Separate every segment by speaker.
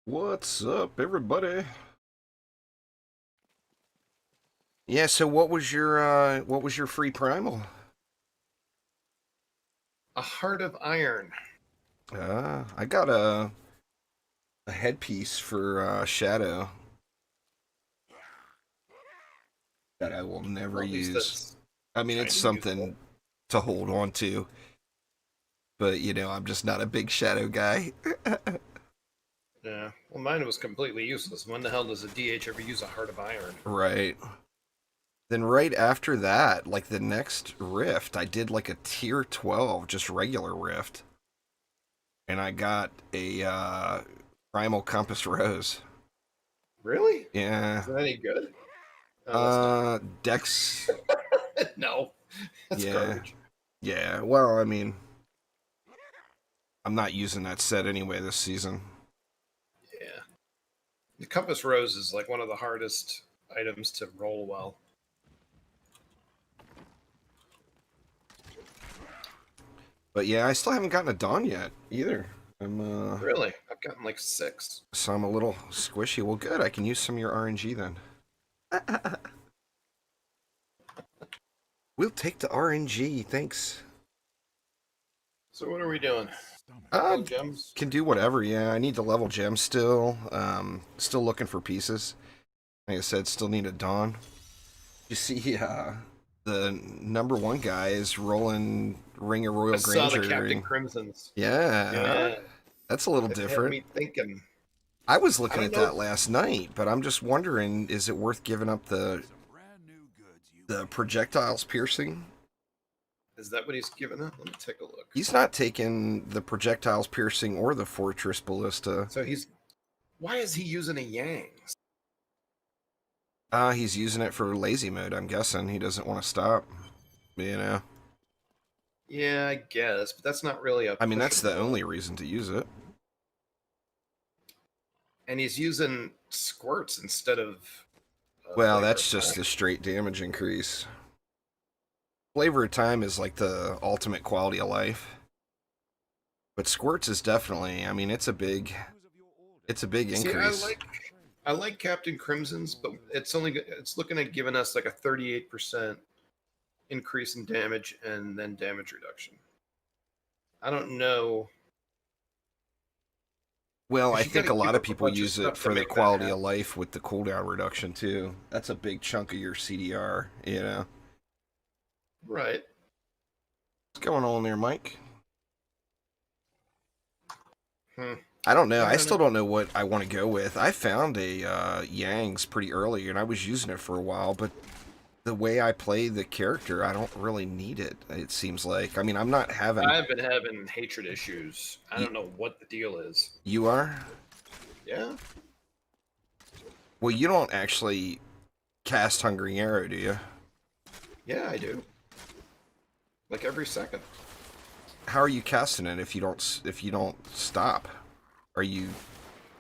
Speaker 1: What's up, everybody? Yeah, so what was your free primal?
Speaker 2: A heart of iron.
Speaker 1: I got a headpiece for Shadow that I will never
Speaker 2: Well, at least
Speaker 1: use.
Speaker 2: that's
Speaker 1: I mean, it's
Speaker 2: kind of useful.
Speaker 1: something to hold on to, but I'm just not a big Shadow guy.
Speaker 2: Yeah. Well, mine was completely useless. When the hell does a DH ever use a heart of iron?
Speaker 1: Right. Then right after that, like the next rift, I did like a tier 12, just regular rift, and I got a primal compass rose.
Speaker 2: Really?
Speaker 1: Yeah.
Speaker 2: Is that any good? Oh, that's not
Speaker 1: Dex.
Speaker 2: good. No, that's
Speaker 1: Yeah.
Speaker 2: garbage.
Speaker 1: Yeah. Well, I mean, I'm not using that set anyway this season.
Speaker 2: Yeah. The compass rose is like one of the hardest items to roll well.
Speaker 1: But yeah, I still haven't gotten a Dawn yet either. I'm
Speaker 2: Really? I've gotten like 6.
Speaker 1: so I'm a little squishy. Well, good. I can use some of your RNG then. We'll take the RNG. Thanks.
Speaker 2: So what are we doing?
Speaker 1: Uh,
Speaker 2: Couple gems?
Speaker 1: can do whatever. Yeah, I need to level gem still. Still looking for pieces. Like I said, still need a Dawn. You see, the number one guy is rolling Ring of
Speaker 2: I
Speaker 1: Royal
Speaker 2: saw the
Speaker 1: Granger,
Speaker 2: Captain
Speaker 1: and
Speaker 2: Crimsons.
Speaker 1: yeah,
Speaker 2: Yeah.
Speaker 1: that's a little
Speaker 2: It had
Speaker 1: different.
Speaker 2: me thinking.
Speaker 1: I was
Speaker 2: I
Speaker 1: looking
Speaker 2: don't
Speaker 1: at
Speaker 2: know.
Speaker 1: that last night, but I'm just wondering, is it worth giving up the projectiles piercing?
Speaker 2: Is that what he's giving up? Let me take a look.
Speaker 1: He's not taking the projectiles piercing or the fortress ballista.
Speaker 2: So he's why is he using a Yang's?
Speaker 1: He's using it for lazy mode, I'm guessing. He doesn't want to stop. You know?
Speaker 2: Yeah, I guess, but that's not really a
Speaker 1: I mean, that's the
Speaker 2: pushable.
Speaker 1: only reason to use it.
Speaker 2: And he's using squirts instead of
Speaker 1: Well,
Speaker 2: flavor of
Speaker 1: that's just
Speaker 2: time.
Speaker 1: the straight damage increase. Flavor of time is like the ultimate quality of life. But squirts is definitely, I mean, it's a big
Speaker 2: See,
Speaker 1: increase.
Speaker 2: I like Captain Crimson's, but it's looking at giving us like a 38% increase in damage and then damage reduction. I don't know
Speaker 1: Well, I
Speaker 2: because you got
Speaker 1: think
Speaker 2: to
Speaker 1: a lot
Speaker 2: give
Speaker 1: of
Speaker 2: up a
Speaker 1: people
Speaker 2: bunch of
Speaker 1: use it
Speaker 2: stuff to
Speaker 1: for the
Speaker 2: make that
Speaker 1: quality
Speaker 2: happen.
Speaker 1: of life with the cooldown reduction too. That's a big chunk of your CDR.
Speaker 2: Right.
Speaker 1: What's going on there, Mike?
Speaker 2: Hmm.
Speaker 1: I don't know.
Speaker 2: I
Speaker 1: I
Speaker 2: don't
Speaker 1: still
Speaker 2: know.
Speaker 1: don't know what I want to go with. I found a Yang's pretty early, and I was using it for a while, but the way I play the character, I don't really need it. It seems like. I mean, I'm not having.
Speaker 2: I've been having hatred issues. I
Speaker 1: Y-
Speaker 2: don't know what the deal is.
Speaker 1: you are?
Speaker 2: Yeah.
Speaker 1: Well, you don't actually cast Hungry Arrow, do you?
Speaker 2: Yeah, I do. Like every second.
Speaker 1: How are you casting it if you don't stop? Are you?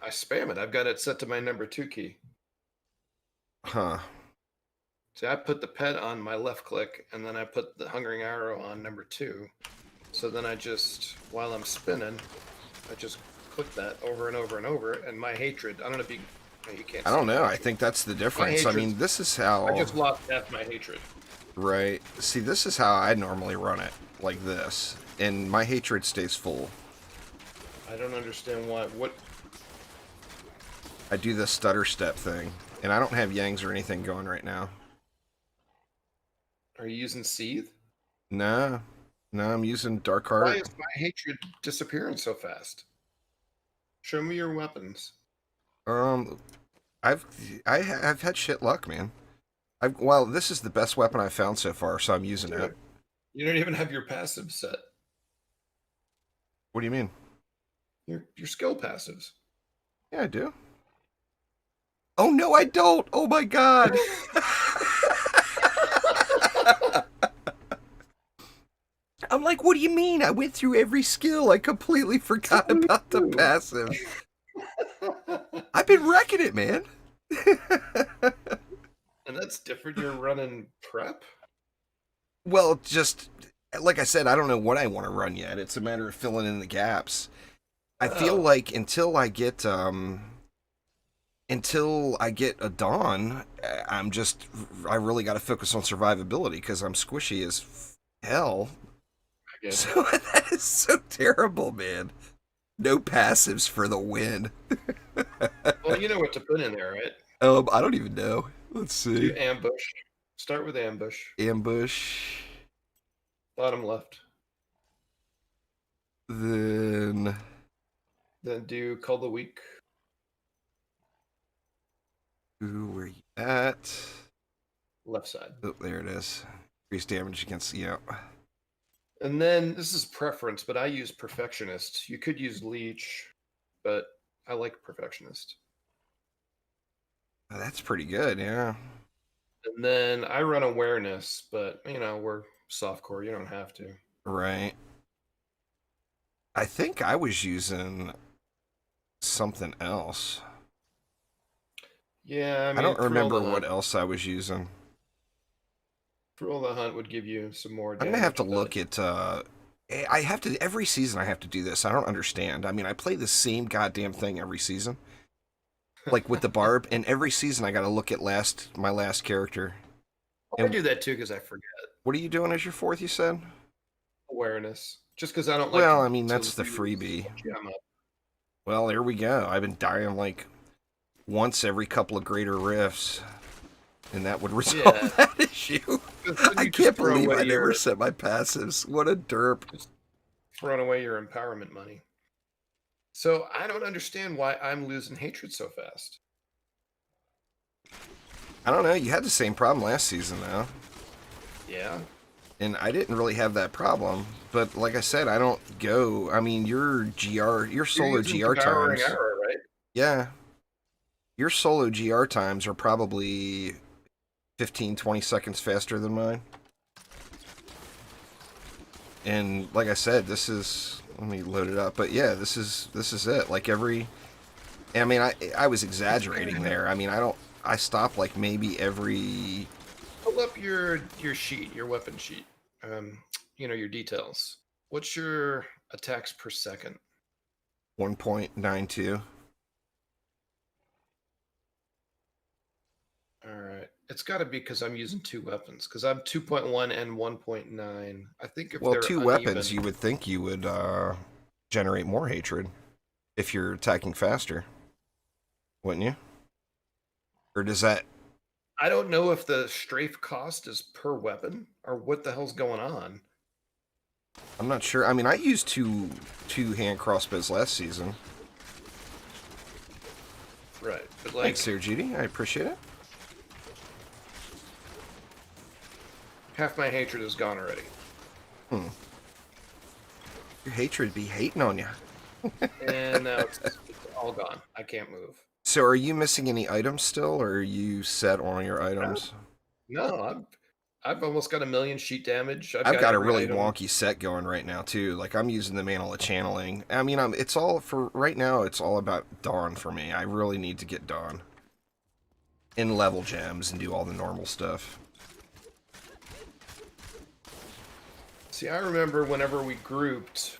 Speaker 2: I spam it. I've got it set to my number 2 key.
Speaker 1: Huh?
Speaker 2: See, I put the pet on my left click, and then I put the hungering arrow on number 2. So then I just, while I'm spinning, I just click that over and over and over, and my hatred. I don't know if you, no, you can't
Speaker 1: I
Speaker 2: see
Speaker 1: don't
Speaker 2: my
Speaker 1: know. I
Speaker 2: hatred.
Speaker 1: think that's the
Speaker 2: My
Speaker 1: difference. I
Speaker 2: hatred's.
Speaker 1: mean, this is
Speaker 2: I
Speaker 1: how.
Speaker 2: just lost half my hatred.
Speaker 1: Right. See, this is how I normally run it, like this, and my hatred stays full.
Speaker 2: I don't understand why. What?
Speaker 1: I do the stutter step thing, and I don't have Yangs or anything going right now.
Speaker 2: Are you using seethe?
Speaker 1: No, no, I'm using Dark
Speaker 2: Why
Speaker 1: Heart.
Speaker 2: is my hatred disappearing so fast? Show me your weapons.
Speaker 1: Um, I've I've had shit luck, man. Well, this is the best weapon I've found so far, so I'm using it.
Speaker 2: Dude, you don't even have your passive set.
Speaker 1: What do you mean?
Speaker 2: Your skill passives.
Speaker 1: Yeah, I do. Oh no, I don't. Oh my god. I'm like, what do you mean? I went through every skill. I completely forgot about the passive. I've been wrecking it, man.
Speaker 2: And that's different. You're running prep?
Speaker 1: Well, just like I said, I don't know what I want to run yet. It's a matter of filling in the gaps. I feel
Speaker 2: Oh.
Speaker 1: like until I get until I get a Dawn, I really got to focus on survivability because I'm squishy as hell.
Speaker 2: I get
Speaker 1: So that is so terrible, man. No passives for the win.
Speaker 2: Well, you know what to put in there, right?
Speaker 1: I don't even know. Let's
Speaker 2: Do
Speaker 1: see.
Speaker 2: ambush. Start with ambush.
Speaker 1: Ambush.
Speaker 2: Bottom left.
Speaker 1: Then,
Speaker 2: Then do call the weak.
Speaker 1: ooh, where you at?
Speaker 2: Left side.
Speaker 1: Oh, there it is. Increase damage against, yeah.
Speaker 2: And then this is preference, but I use perfectionist. You could use leech, but I like perfectionist.
Speaker 1: That's pretty good, yeah.
Speaker 2: And then I run awareness, but we're softcore. You don't have to.
Speaker 1: Right. I think I was using something else.
Speaker 2: Yeah, I
Speaker 1: I
Speaker 2: mean,
Speaker 1: don't
Speaker 2: thrill
Speaker 1: remember
Speaker 2: the
Speaker 1: what
Speaker 2: hunt.
Speaker 1: else I was using.
Speaker 2: Thrill the hunt would give you some more
Speaker 1: I'm gonna have to
Speaker 2: damage, but
Speaker 1: look at. I have to every season. I have to do this. I don't understand. I mean, I play the same goddamn thing every season, like with the barb, and every season I got to look at my last character.
Speaker 2: I
Speaker 1: And
Speaker 2: do that too because I forget
Speaker 1: what are you doing as your fourth? You said.
Speaker 2: awareness. Just because I don't like
Speaker 1: Well,
Speaker 2: to
Speaker 1: I mean
Speaker 2: to
Speaker 1: that's the
Speaker 2: lose
Speaker 1: freebie.
Speaker 2: a gem up.
Speaker 1: Well, there we go. I've been dying like once every couple of greater rifts, and that would
Speaker 2: Yeah,
Speaker 1: resolve that issue.
Speaker 2: 'cause then
Speaker 1: I
Speaker 2: you just
Speaker 1: can't
Speaker 2: throw
Speaker 1: believe
Speaker 2: away
Speaker 1: I never
Speaker 2: your
Speaker 1: set my passives. What a derp.
Speaker 2: just throwing away your empowerment money. So I don't understand why I'm losing hatred so fast.
Speaker 1: I don't know. You had the same problem last season, though.
Speaker 2: Yeah,
Speaker 1: And I didn't really have that problem. But like I said, I don't go. I mean, your
Speaker 2: you're
Speaker 1: solo
Speaker 2: using
Speaker 1: GR
Speaker 2: devouring
Speaker 1: times,
Speaker 2: arrow, right?
Speaker 1: yeah, your solo GR times are probably 15, 20 seconds faster than mine. And like I said, let me load it up. But yeah, this is it. Like I mean, I was
Speaker 2: It's kind
Speaker 1: exaggerating
Speaker 2: of
Speaker 1: there. I mean, I stop like maybe every
Speaker 2: pull up your sheet, your weapon sheet. Um, your details. What's your attacks per second?
Speaker 1: 1.92.
Speaker 2: All right. It's got to be because I'm using two weapons because I'm 2.1 and 1.9. I think if
Speaker 1: Well,
Speaker 2: they're
Speaker 1: two weapons,
Speaker 2: uneven,
Speaker 1: you would think you would generate more hatred if you're attacking faster, wouldn't you? Or does that?
Speaker 2: I don't know if the strafe cost is per weapon or what the hell's going on.
Speaker 1: I'm not sure. I mean, I used two hand crossbows last season.
Speaker 2: Right. But
Speaker 1: Thanks,
Speaker 2: like
Speaker 1: Sir GD. I appreciate it.
Speaker 2: half my hatred is gone already.
Speaker 1: Hmm. Your hatred be hating on you.
Speaker 2: And now it's all gone. I can't move.
Speaker 1: So, are you missing any items still, or are you set on your
Speaker 2: No,
Speaker 1: items?
Speaker 2: no, I've almost got a million sheet damage. I've
Speaker 1: I've
Speaker 2: got
Speaker 1: got a
Speaker 2: every
Speaker 1: really
Speaker 2: item.
Speaker 1: wonky set going right now too. Like I'm using the mantle of channeling. I mean, it's all for right now. It's all about Dawn for me. I really need to get Dawn in level gems and do all the normal stuff.
Speaker 2: See, I remember whenever we grouped,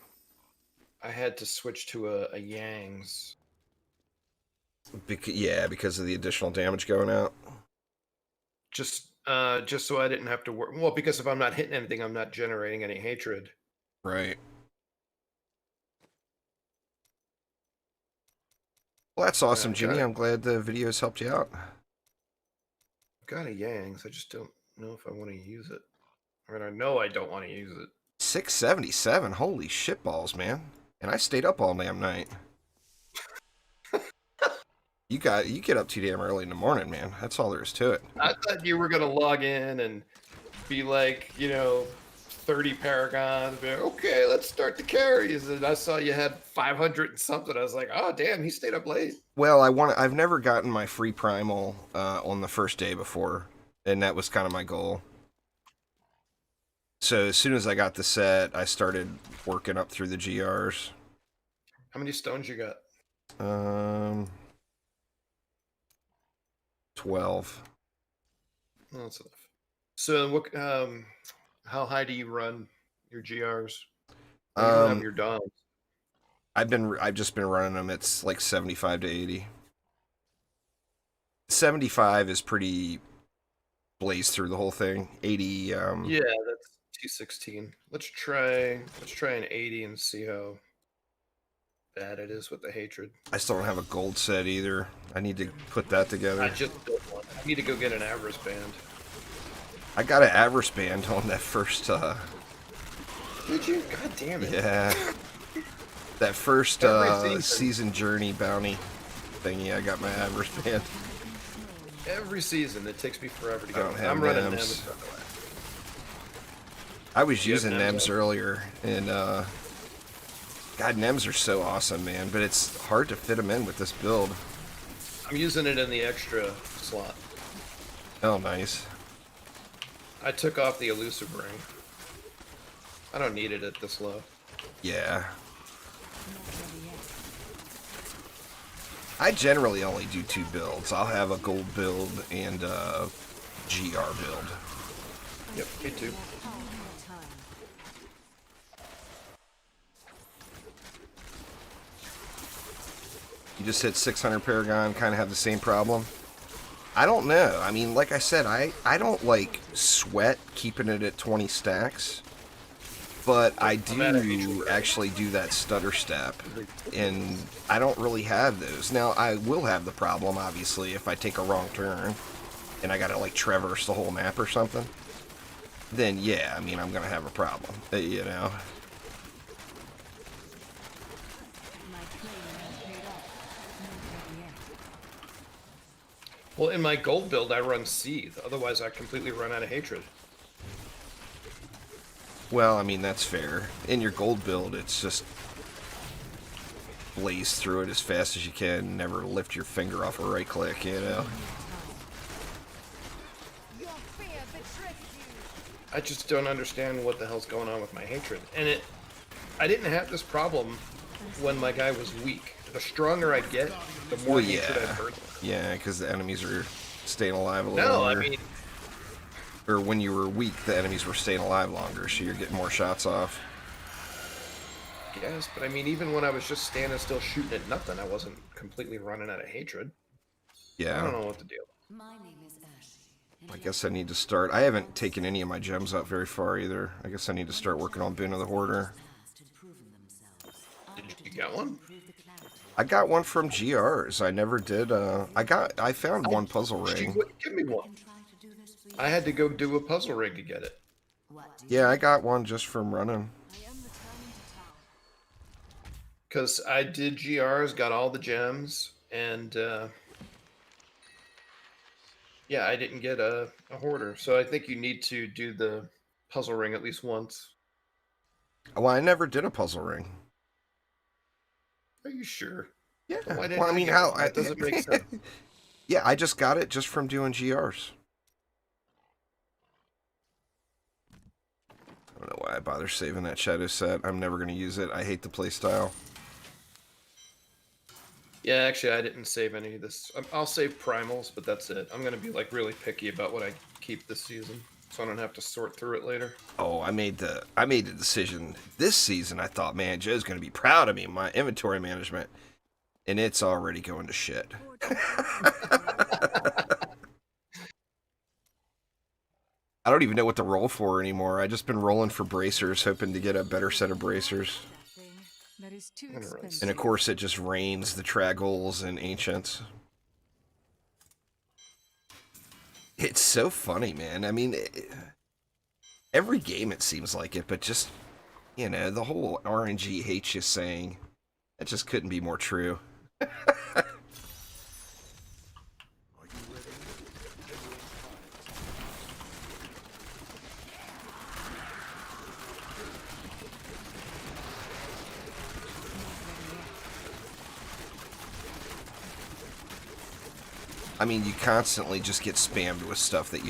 Speaker 2: I had to switch to a Yang's.
Speaker 1: Yeah, because of the additional damage going out.
Speaker 2: Just so I didn't have to work. Well, because if I'm not hitting anything, I'm not generating any hatred.
Speaker 1: Right. Well, that's awesome,
Speaker 2: I've got
Speaker 1: Jimmy.
Speaker 2: it.
Speaker 1: I'm glad the videos helped you out.
Speaker 2: Got a Yang's. I just don't know if I want to use it. I mean, I know I don't want to use it.
Speaker 1: 677. Holy shitballs, man. And I stayed up all damn night. You get up too damn early in the morning, man. That's all there is to it.
Speaker 2: I thought you were gonna log in and be like, 30 paragons. Be like, okay, let's start the carries. And I saw you had 500 and something. I was like, oh damn, he stayed up late.
Speaker 1: Well, I've never gotten my free primal on the first day before, and that was kind of my goal. So as soon as I got the set, I started working up through the GRs.
Speaker 2: How many stones you got?
Speaker 1: Um, 12.
Speaker 2: Oh, that's enough. So what? How high do you run your GRs? Or you don't have
Speaker 1: Um,
Speaker 2: your DOMs.
Speaker 1: I've just been running them. It's like 75 to 80. 75 is pretty blazed through the whole thing. 80,
Speaker 2: Yeah, that's 216. Let's try an 80 and see how bad it is with the hatred.
Speaker 1: I still don't have a gold set either. I need to put that
Speaker 2: I
Speaker 1: together.
Speaker 2: just built one. I need to go get an Avarice band.
Speaker 1: I got an Avarice band on that first,
Speaker 2: Did you? God damn it.
Speaker 1: yeah, that first
Speaker 2: Every
Speaker 1: season journey bounty thingy. I got my Avarice band.
Speaker 2: Every season, it takes me forever to
Speaker 1: I
Speaker 2: get
Speaker 1: don't
Speaker 2: one.
Speaker 1: have
Speaker 2: I'm running
Speaker 1: NEMs.
Speaker 2: NEMs.
Speaker 1: I was
Speaker 2: You have
Speaker 1: using
Speaker 2: NEMs
Speaker 1: NEMs
Speaker 2: on?
Speaker 1: earlier, and God, NEMs are so awesome, man. But it's hard to fit them in with this build.
Speaker 2: I'm using it in the extra slot.
Speaker 1: Oh, nice.
Speaker 2: I took off the elusive ring. I don't need it at this low.
Speaker 1: Yeah. I generally only do 2 builds. I'll have a gold build and a GR build.
Speaker 2: Yep, me too.
Speaker 1: You just hit 600 Paragon, kind of have the same problem. I don't know. I mean, like I said, I don't like sweat keeping it at 20 stacks. But I do actually do that stutter step, and I don't really have those. Now, I will have the problem, obviously, if I take a wrong turn, and I gotta, like, traverse the whole map or something. Then, yeah, I mean, I'm gonna have a problem, you know?
Speaker 2: Well, in my gold build, I run Seethe. Otherwise, I completely run out of hatred.
Speaker 1: Well, I mean, that's fair. In your gold build, it's just blaze through it as fast as you can, never lift your finger off a right click, you know?
Speaker 2: I just don't understand what the hell's going on with my hatred. And I didn't have this problem when my guy was weak. The stronger I get, the more
Speaker 1: Well,
Speaker 2: hatred I
Speaker 1: yeah.
Speaker 2: burn.
Speaker 1: Yeah, because the enemies are staying alive a little
Speaker 2: No,
Speaker 1: longer.
Speaker 2: I mean,
Speaker 1: Or when you were weak, the enemies were staying alive longer, so you're getting more shots off.
Speaker 2: yes, but I mean, even when I was just standing still shooting at nothing, I wasn't completely running out of hatred. I
Speaker 1: Yeah.
Speaker 2: don't know what to do.
Speaker 1: I guess I need to start. I haven't taken any of my gems up very far either. I guess I need to start working on Bin of the Hoarder.
Speaker 2: Did you get one?
Speaker 1: I got one from GRs. I never did. I found one puzzle
Speaker 2: She
Speaker 1: ring.
Speaker 2: wouldn't give me one. I had to go do a puzzle rig to get it.
Speaker 1: Yeah, I got one just from running.
Speaker 2: Because I did GRs, got all the gems, and yeah, I didn't get a hoarder. So I think you need to do the puzzle ring at least once.
Speaker 1: Well, I never did a puzzle ring.
Speaker 2: Are you sure?
Speaker 1: Yeah.
Speaker 2: Why didn't
Speaker 1: Well, I
Speaker 2: I
Speaker 1: mean,
Speaker 2: get
Speaker 1: how?
Speaker 2: one? That doesn't make sense.
Speaker 1: Yeah, I just got it just from doing GRs. I don't know why I bother saving that shadow set. I'm never going to use it. I hate the playstyle.
Speaker 2: Yeah, actually, I didn't save any of this. I'll save primals, but that's it. I'm gonna be like really picky about what I keep this season, so I don't have to sort through it later.
Speaker 1: Oh, I made the decision this season. I thought, man, Joe's going to be proud of me, my inventory management, and it's already going to shit. I don't even know what to roll for anymore. I just been rolling for bracers, hoping to get a better set of bracers. And of course, it just rains the Traggles and Ancients. It's so funny, man. I mean, every game it seems like it, but just, you know, the whole RNG hates you saying, that just couldn't be more true. I mean, you constantly just get spammed with stuff that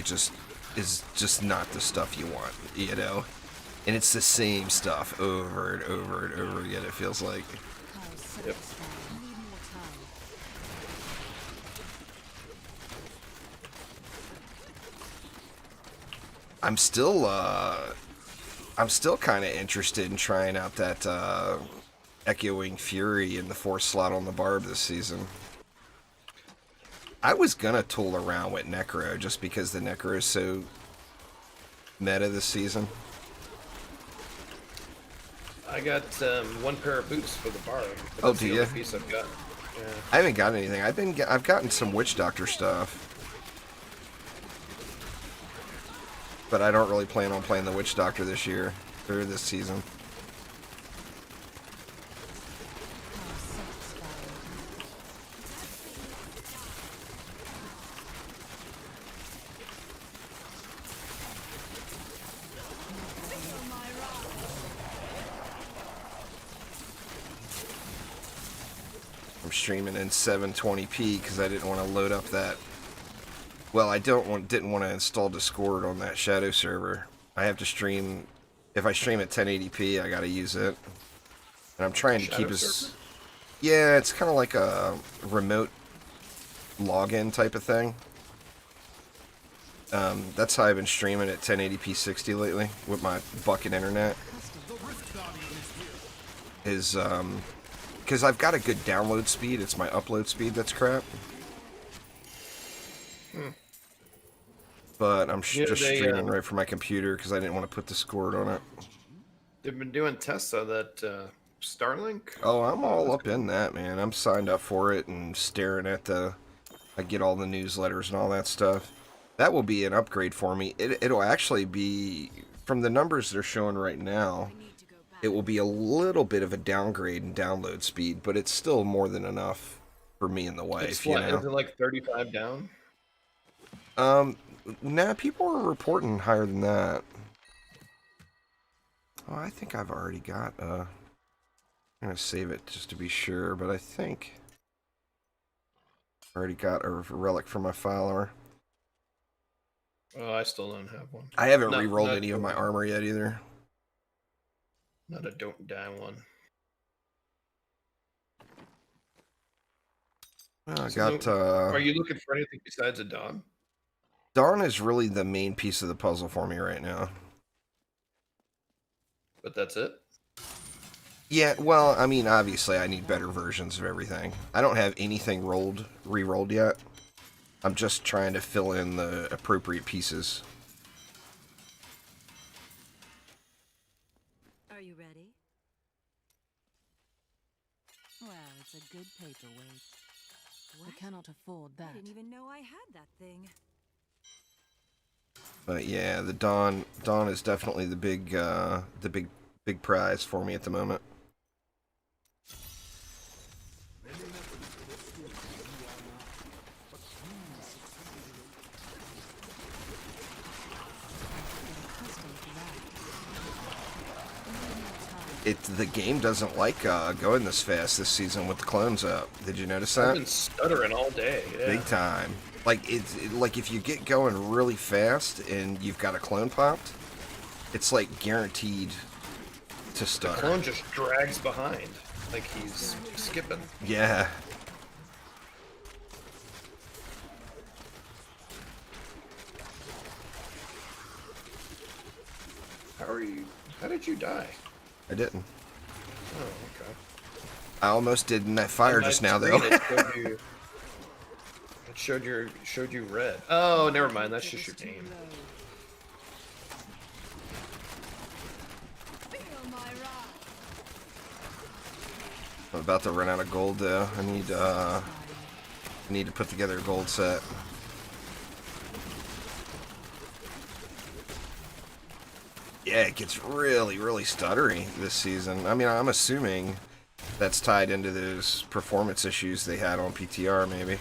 Speaker 1: is just not the stuff you want, you know? And it's the same stuff over and over and over again, it feels like.
Speaker 2: Yep.
Speaker 1: I'm still kind of interested in trying out that Echoing Fury in the 4th slot on the Barb this season. I was gonna tool around with Necro just because the Necro is so meta this season.
Speaker 2: I got one pair of boots for the bard, but
Speaker 1: Oh,
Speaker 2: that's
Speaker 1: do
Speaker 2: the
Speaker 1: you?
Speaker 2: only piece I've got. Yeah.
Speaker 1: I haven't got anything. I've gotten some Witch Doctor stuff, but I don't really plan on playing the Witch Doctor this year or this season. I'm streaming in 720p because I didn't want to load up that. Well, I didn't want to install Discord on that Shadow server. I have to stream. If I stream at 1080p, I got to use it. And I'm trying to keep
Speaker 2: Shadow
Speaker 1: as.
Speaker 2: server?
Speaker 1: Yeah, it's kind of like a remote login type of thing. That's how I've been streaming at 1080p 60 lately with my bucket internet. Is because I've got a good download speed. It's my upload speed that's crap. But I'm
Speaker 2: Yeah,
Speaker 1: just streaming right from my computer because I didn't want to put Discord on it.
Speaker 2: they've been doing tests of that Starlink.
Speaker 1: Oh, I'm all
Speaker 2: That's
Speaker 1: up in that, man. I'm signed up for it and staring at the. I get all the newsletters and all that stuff. That will be an upgrade for me. It'll actually be, from the numbers they're showing right now, it will be a little bit of a downgrade in download speed, but it's still more than enough for me in the
Speaker 2: It's
Speaker 1: wife, you
Speaker 2: flat.
Speaker 1: know.
Speaker 2: Is it like 35 down?
Speaker 1: Um, nah, people are reporting higher than that. Oh, I think I've already got, I'm gonna save it just to be sure, but I think I already got a relic for my Fowler.
Speaker 2: Oh, I still don't have one.
Speaker 1: I haven't
Speaker 2: Not,
Speaker 1: re-rolled
Speaker 2: not,
Speaker 1: any of my armor yet either.
Speaker 2: not a don't die one.
Speaker 1: Well, I
Speaker 2: So
Speaker 1: got,
Speaker 2: are you looking for anything besides a dog?
Speaker 1: Dawn is really the main piece of the puzzle for me right now.
Speaker 2: But that's it?
Speaker 1: Yeah, well, I mean, obviously I need better versions of everything. I don't have anything re-rolled yet. I'm just trying to fill in the appropriate pieces.
Speaker 3: Are you ready? Well, it's a good paperweight.
Speaker 4: I cannot afford that.
Speaker 3: I didn't even know I had that thing.
Speaker 1: But yeah, the Dawn is definitely the big prize for me at the moment. The game doesn't like going this fast this season with the clones up. Did you notice that?
Speaker 2: I've been stuttering all day. Yeah.
Speaker 1: Big time. Like like if you get going really fast and you've got a clone popped, it's like guaranteed to
Speaker 2: The
Speaker 1: stutter.
Speaker 2: clone just drags behind, like he's skipping.
Speaker 1: Yeah.
Speaker 2: How did you die?
Speaker 1: I didn't.
Speaker 2: Oh, okay.
Speaker 1: I almost did in that fire
Speaker 2: On my
Speaker 1: just now,
Speaker 2: screen,
Speaker 1: though.
Speaker 2: It showed you red. Oh, never mind. That's just your name.
Speaker 1: I'm about to run out of gold, though. I need to put together a gold set. Yeah, it gets really, really stuttery this season. I mean, I'm assuming that's tied into those performance issues they had on PTR, maybe.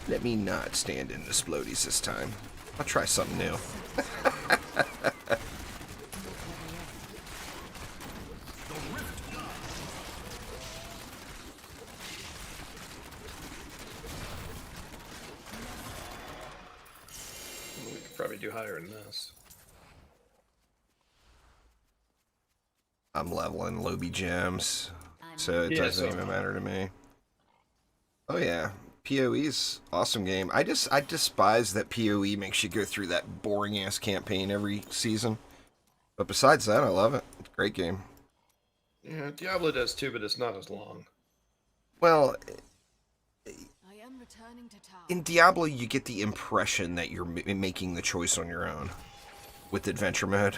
Speaker 1: Let me not stand in the splodies this time. I'll try something new.
Speaker 2: We could probably do higher than this.
Speaker 1: I'm leveling Lobby gems, so it
Speaker 2: Yeah,
Speaker 1: doesn't
Speaker 2: so
Speaker 1: even matter to me. Oh yeah, PoE's awesome game. I despise that PoE makes you go through that boring ass campaign every season. But besides that, I love it. It's a great game.
Speaker 2: Yeah, Diablo does too, but it's not as long.
Speaker 1: Well,
Speaker 4: I am returning to town.
Speaker 1: in Diablo, you get the impression that you're making the choice on your own with adventure mode.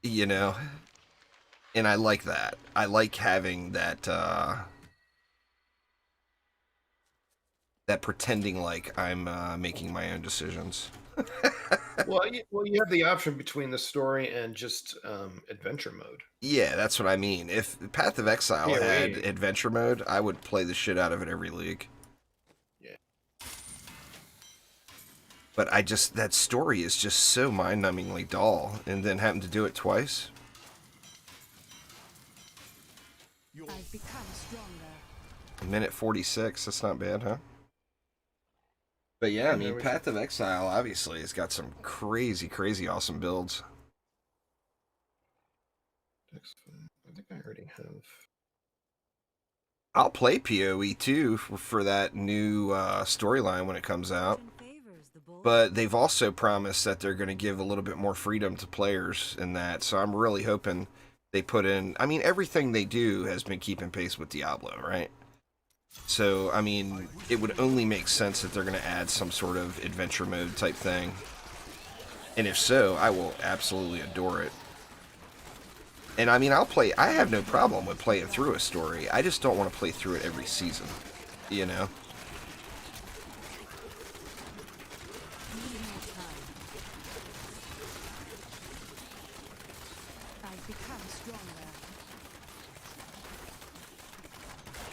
Speaker 1: You know, and I like that. I like having that that pretending like I'm making my own decisions.
Speaker 2: Well, you have the option between the story and just adventure mode.
Speaker 1: Yeah, that's what I mean. If Path of Exile had
Speaker 2: PoE.
Speaker 1: adventure mode, I would play the shit out of it every league.
Speaker 2: Yeah.
Speaker 1: But that story is just so mind-numbingly dull, and then having to do it twice.
Speaker 4: I've become stronger.
Speaker 1: A minute 46, that's not bad, huh? But yeah, I mean,
Speaker 2: we
Speaker 1: Path of Exile obviously has got some crazy, crazy awesome builds.
Speaker 2: I think I already have.
Speaker 1: I'll play PoE too for that new storyline when it comes out. But they've also promised that they're going to give a little bit more freedom to players in that. So I'm really hoping they put in. I mean, everything they do has been keeping pace with Diablo, right? So, I mean, it would only make sense that they're going to add some sort of adventure mode type thing. And if so, I will absolutely adore it. And I mean, I have no problem with playing through a story. I just don't want to play through it every season, you know?
Speaker 4: I've become stronger.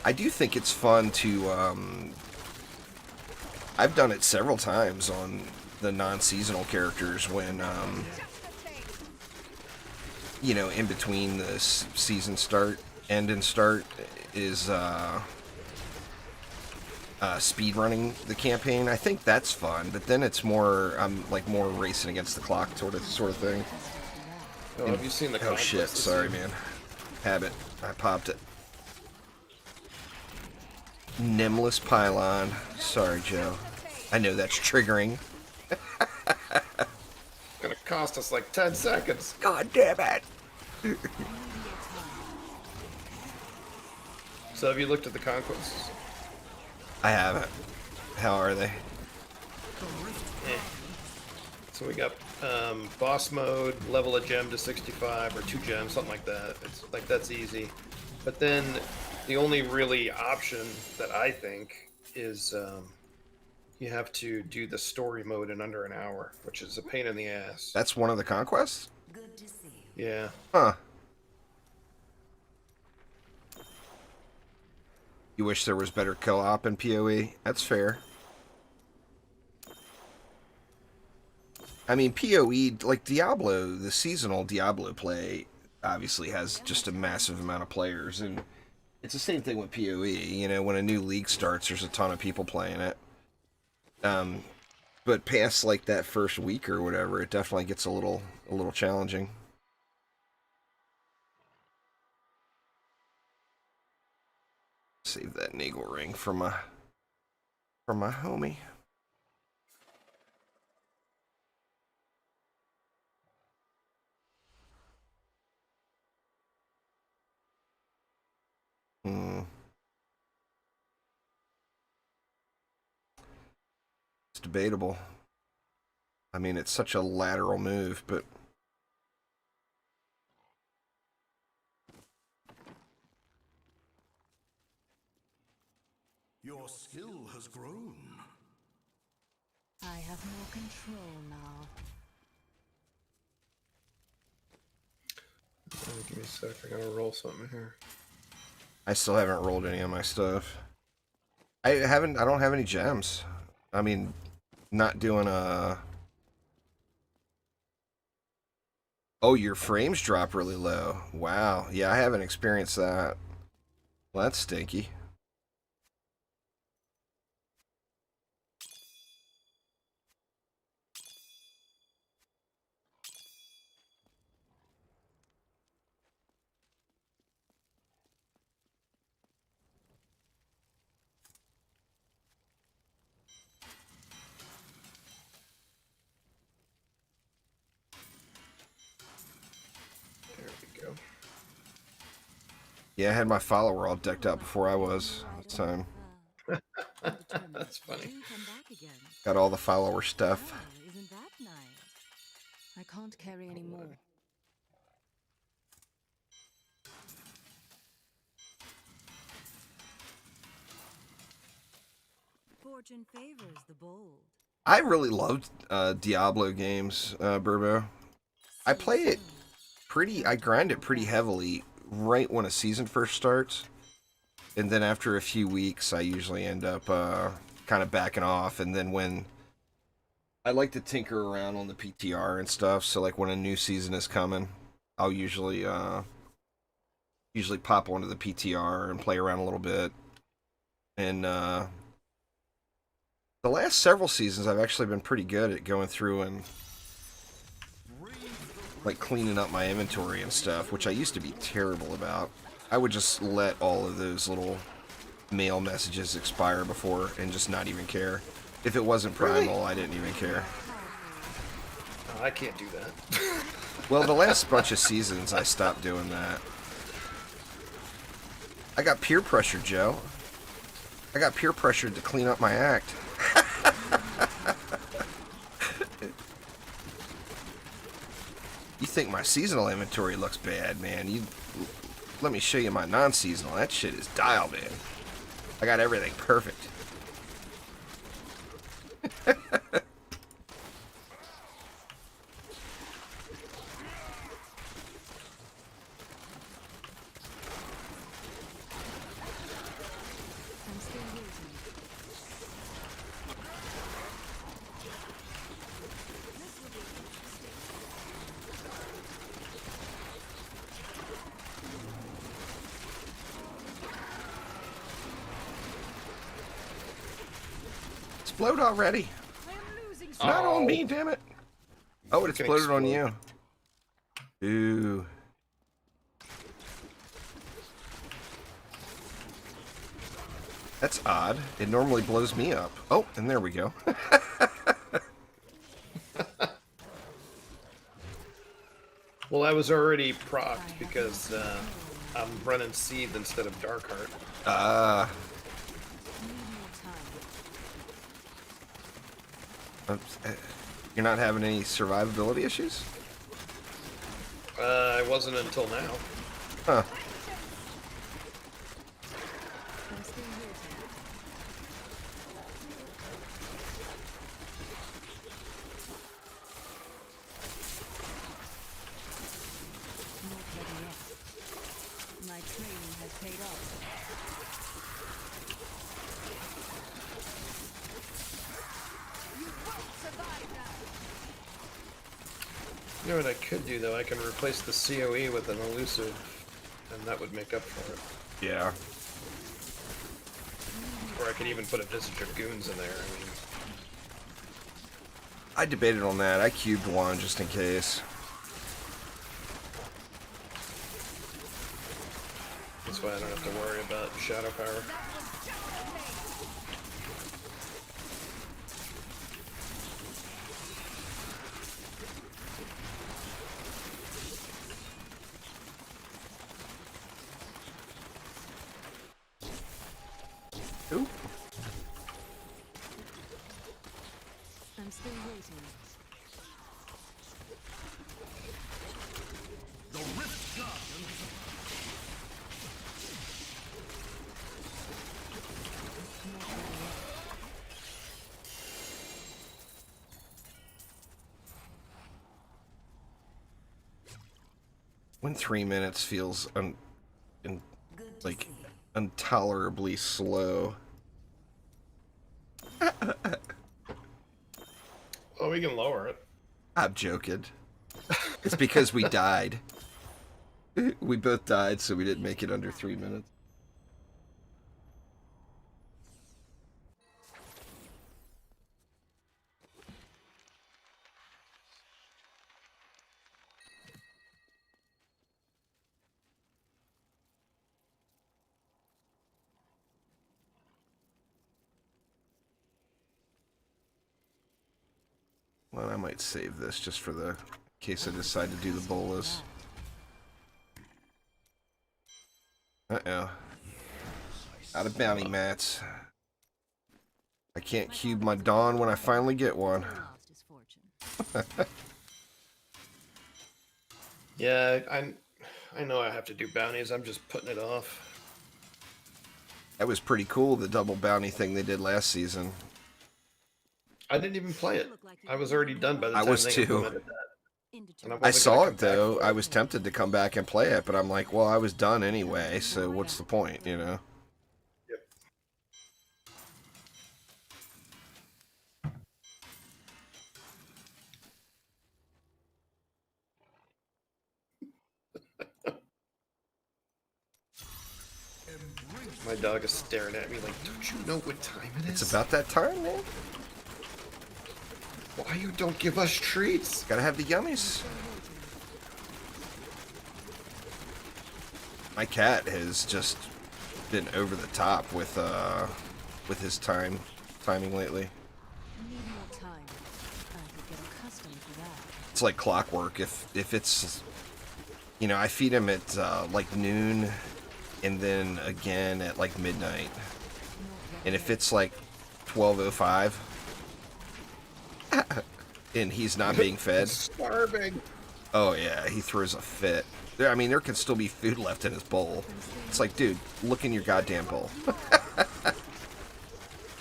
Speaker 1: I do think it's fun to, I've done it several times on the non-seasonal characters when, you know, in between the season end and start is, speed running the campaign. I think that's fun, but then it's more, I'm like more racing against the clock sort of thing.
Speaker 2: Oh, have you seen the
Speaker 1: Oh shit,
Speaker 2: conquests?
Speaker 1: sorry man. Habit. I popped it. Nimless pylon. Sorry, Joe. I know that's triggering.
Speaker 2: It's gonna cost us like 10 seconds.
Speaker 1: God damn it!
Speaker 2: So have you looked at the conquests?
Speaker 1: I haven't. How are they?
Speaker 2: Eh. So we got boss mode, level a gem to 65 or 2 gems, something like that. It's like that's easy. But then the only really option that I think is you have to do the story mode in under an hour, which is a pain in the ass.
Speaker 1: That's one of the conquests?
Speaker 3: Good to see you.
Speaker 2: Yeah.
Speaker 1: Huh. You wish there was better co-op in PoE? That's fair. I mean, PoE, like Diablo, the seasonal Diablo play obviously has just a massive amount of players, and it's the same thing with PoE. You know, when a new league starts, there's a ton of people playing it. But past like that first week or whatever, it definitely gets a little challenging. Save that Nagel ring for my homie. Hmm. It's debatable. I mean, it's such a lateral move, but
Speaker 5: Your skill has grown.
Speaker 4: I have more control now.
Speaker 2: Give me a sec. I gotta roll something here.
Speaker 1: I still haven't rolled any of my stuff. I don't have any gems. I mean, not doing a... Oh, your frames drop really low. Wow. Yeah, I haven't experienced that. Well, that's stinky. Yeah, I had my follower all decked out before I was this time.
Speaker 2: That's funny.
Speaker 3: Do come back again.
Speaker 1: Got all the follower stuff.
Speaker 3: Oh, isn't that nice?
Speaker 4: I can't carry any more.
Speaker 3: Fortune favors the bold.
Speaker 1: I really loved Diablo games, Burbo. I play it I grind it pretty heavily right when a season first starts. And then after a few weeks, I usually end up kind of backing off. And then when I like to tinker around on the PTR and stuff, so like when a new season is coming, I'll usually pop onto the PTR and play around a little bit. And the last several seasons, I've actually been pretty good at going through and like cleaning up my inventory and stuff, which I used to be terrible about. I would just let all of those little mail messages expire before and just not even care. If it wasn't primal, I didn't even care.
Speaker 2: Oh, I can't do that.
Speaker 1: Well, the last bunch of seasons, I stopped doing that. I got peer pressured, Joe. I got peer pressured to clean up my act. You think my seasonal inventory looks bad, man. Let me show you my non-seasonal. That shit is dialed in. I got everything perfect.
Speaker 4: I'm still waiting.
Speaker 1: Explode already. Not on me, damn it. Oh, it
Speaker 2: Can
Speaker 1: exploded on
Speaker 2: explode.
Speaker 1: you. Ooh. That's odd. It normally blows me up. Oh, and there we go.
Speaker 2: Well, I was already procced because I'm running Seethe instead of Darkheart.
Speaker 1: Ah.
Speaker 4: Need more time.
Speaker 1: You're not having any survivability issues?
Speaker 2: I wasn't until now.
Speaker 1: Huh.
Speaker 4: I'm still waiting. Not ready yet. My training has paid off. You won't survive now.
Speaker 2: You know what I could do though? I can replace the COE with an elusive, and that would make up for it.
Speaker 1: Yeah.
Speaker 2: Or I could even put a Visage of Goons in there. I mean,
Speaker 1: I debated on that. I cubed one just in case.
Speaker 2: that's why I don't have to worry about Shadow Power.
Speaker 1: Ooh.
Speaker 4: I'm still waiting.
Speaker 5: The Rift Guardian.
Speaker 4: Not ready yet.
Speaker 1: When 3 minutes feels like intolerably slow.
Speaker 2: Oh, we can lower it.
Speaker 1: I'm joking. It's because we died. We both died, so we didn't make it under 3 minutes. Well, I might save this just for the case I decide to do the bolus. Uh-oh. Out of bounty mats. I can't cube my Dawn when I finally get one.
Speaker 4: Lost his fortune.
Speaker 2: Yeah, I know I have to do bounties. I'm just putting it off.
Speaker 1: That was pretty cool, the double bounty thing they did last season.
Speaker 2: I didn't even play it. I was already done by the
Speaker 1: I
Speaker 2: time
Speaker 1: was
Speaker 2: they
Speaker 1: too.
Speaker 2: implemented that. And I
Speaker 1: I
Speaker 2: wasn't gonna
Speaker 1: saw
Speaker 2: come
Speaker 1: it
Speaker 2: back
Speaker 1: though.
Speaker 2: for
Speaker 1: I
Speaker 2: it.
Speaker 1: was tempted to come back and play it, but I'm like, well, I was done anyway, so what's the point, you know?
Speaker 2: Yep. My dog is staring at me like, don't you know what time it is?
Speaker 1: It's about that time, man.
Speaker 2: Why you don't give us treats?
Speaker 1: Gotta have the yummies. My cat has just been over the top with his timing lately.
Speaker 4: Need more time. I could get accustomed to that.
Speaker 1: It's like clockwork. If it's, you know, I feed him at like noon, and then again at like midnight. And if it's like 12:05 and he's not being fed,
Speaker 2: Starving.
Speaker 1: oh yeah, he throws a fit. I mean, there can still be food left in his bowl. It's like, dude, look in your goddamn bowl.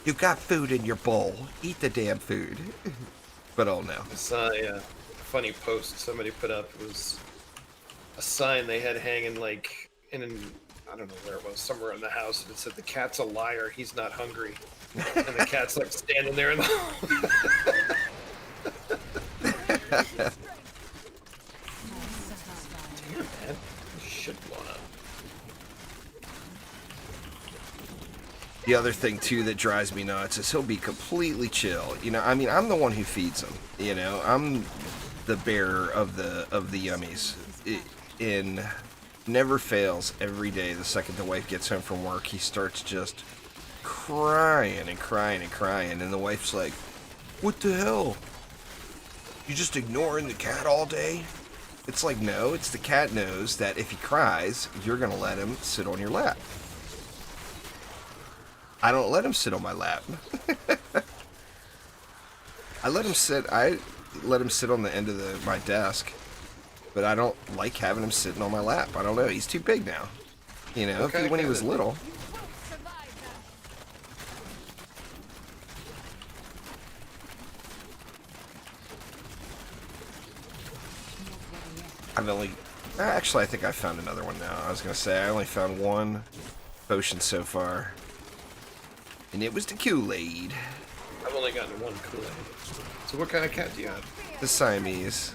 Speaker 1: You got food in your bowl. Eat the damn food. But oh no.
Speaker 2: I saw a funny post somebody put up. It was a sign they had hanging like I don't know where it was, somewhere in the house, and it said, "The cat's a liar. He's not hungry." And the cat's like standing there in the. Damn, man, this shit blown up.
Speaker 1: The other thing too that drives me nuts is he'll be completely chill. You know, I mean, I'm the one who feeds him. You know, I'm the bearer of the yummies. In never fails every day. The second the wife gets home from work, he starts just crying and crying and crying, and the wife's like, "What the hell? You just ignoring the cat all day?" It's like, no, it's the cat knows that if he cries, you're gonna let him sit on your lap. I don't let him sit on my lap. I let him sit on the end of my desk, but I don't like having him sitting on my lap. I don't know. He's too big now. You know,
Speaker 2: Okay,
Speaker 1: when he was little. Actually, I think I found another one now. I was gonna say I only found one potion so far, and it was the Kool-Aid.
Speaker 2: I've only gotten one Kool-Aid. So what kind of cat do you have?
Speaker 1: The Siamese.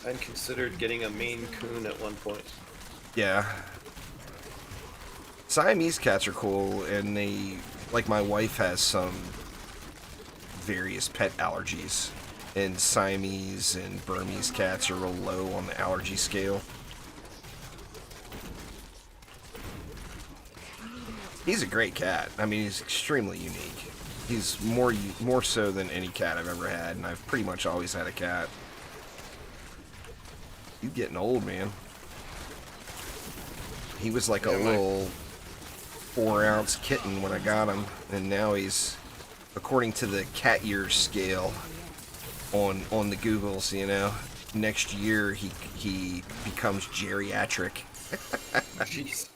Speaker 2: I'd considered getting a Maine Coon at one point.
Speaker 1: Yeah. Siamese cats are cool, and they, like, my wife has some various pet allergies, and Siamese and Burmese cats are real low on the allergy scale. He's a great cat. I mean, he's extremely unique. He's more so than any cat I've ever had, and I've pretty much always had a cat. You getting old, man. He was like a little 4-ounce kitten when I got him, and now he's, according to the cat years scale on the Googles, you know, next year he becomes geriatric.
Speaker 2: Jeez.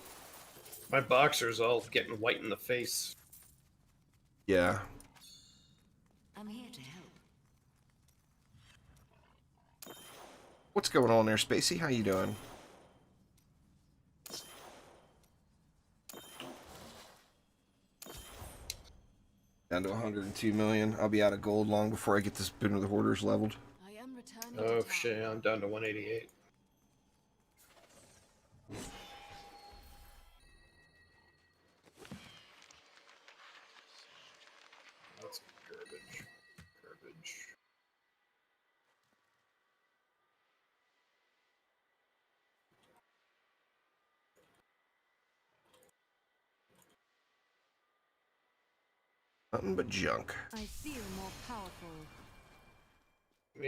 Speaker 2: My boxer's all getting white in the face.
Speaker 1: Yeah.
Speaker 4: I'm here to help.
Speaker 1: What's going on there, Spacey? How you doing? Down to 102 million. I'll be out of gold long before I get this Boon of the Hoarders leveled.
Speaker 4: I am returning.
Speaker 2: Oh shit, I'm down to 188. That's garbage. Garbage.
Speaker 1: Nothing but junk.
Speaker 4: I feel more powerful.
Speaker 2: Let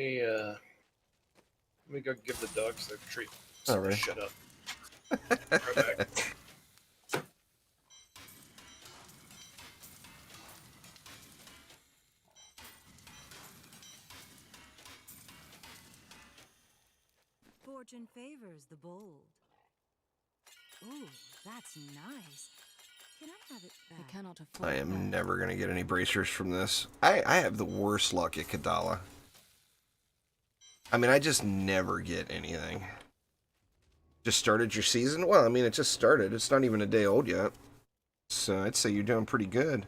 Speaker 2: Let me go give the dogs their treat.
Speaker 1: All right.
Speaker 2: Shut up. Right back.
Speaker 3: Fortune favors the bold. Ooh, that's nice. Can I have it back?
Speaker 4: I cannot afford
Speaker 1: I am
Speaker 4: that.
Speaker 1: never going to get any bracers from this. I have the worst luck at Kadala. I mean, I just never get anything. Just started your season? Well, I mean, it just started. It's not even a day old yet. So I'd say you're doing pretty good.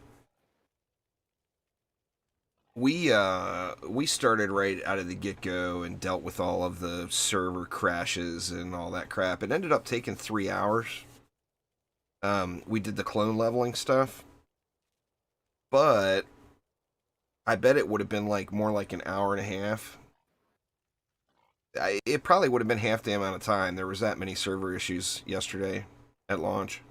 Speaker 1: We started right out of the get-go and dealt with all of the server crashes and all that crap. It ended up taking 3 hours. We did the clone leveling stuff. But I bet it would have been like more like an hour and a half. It probably would have been half the amount of time. There was that many server issues yesterday at launch.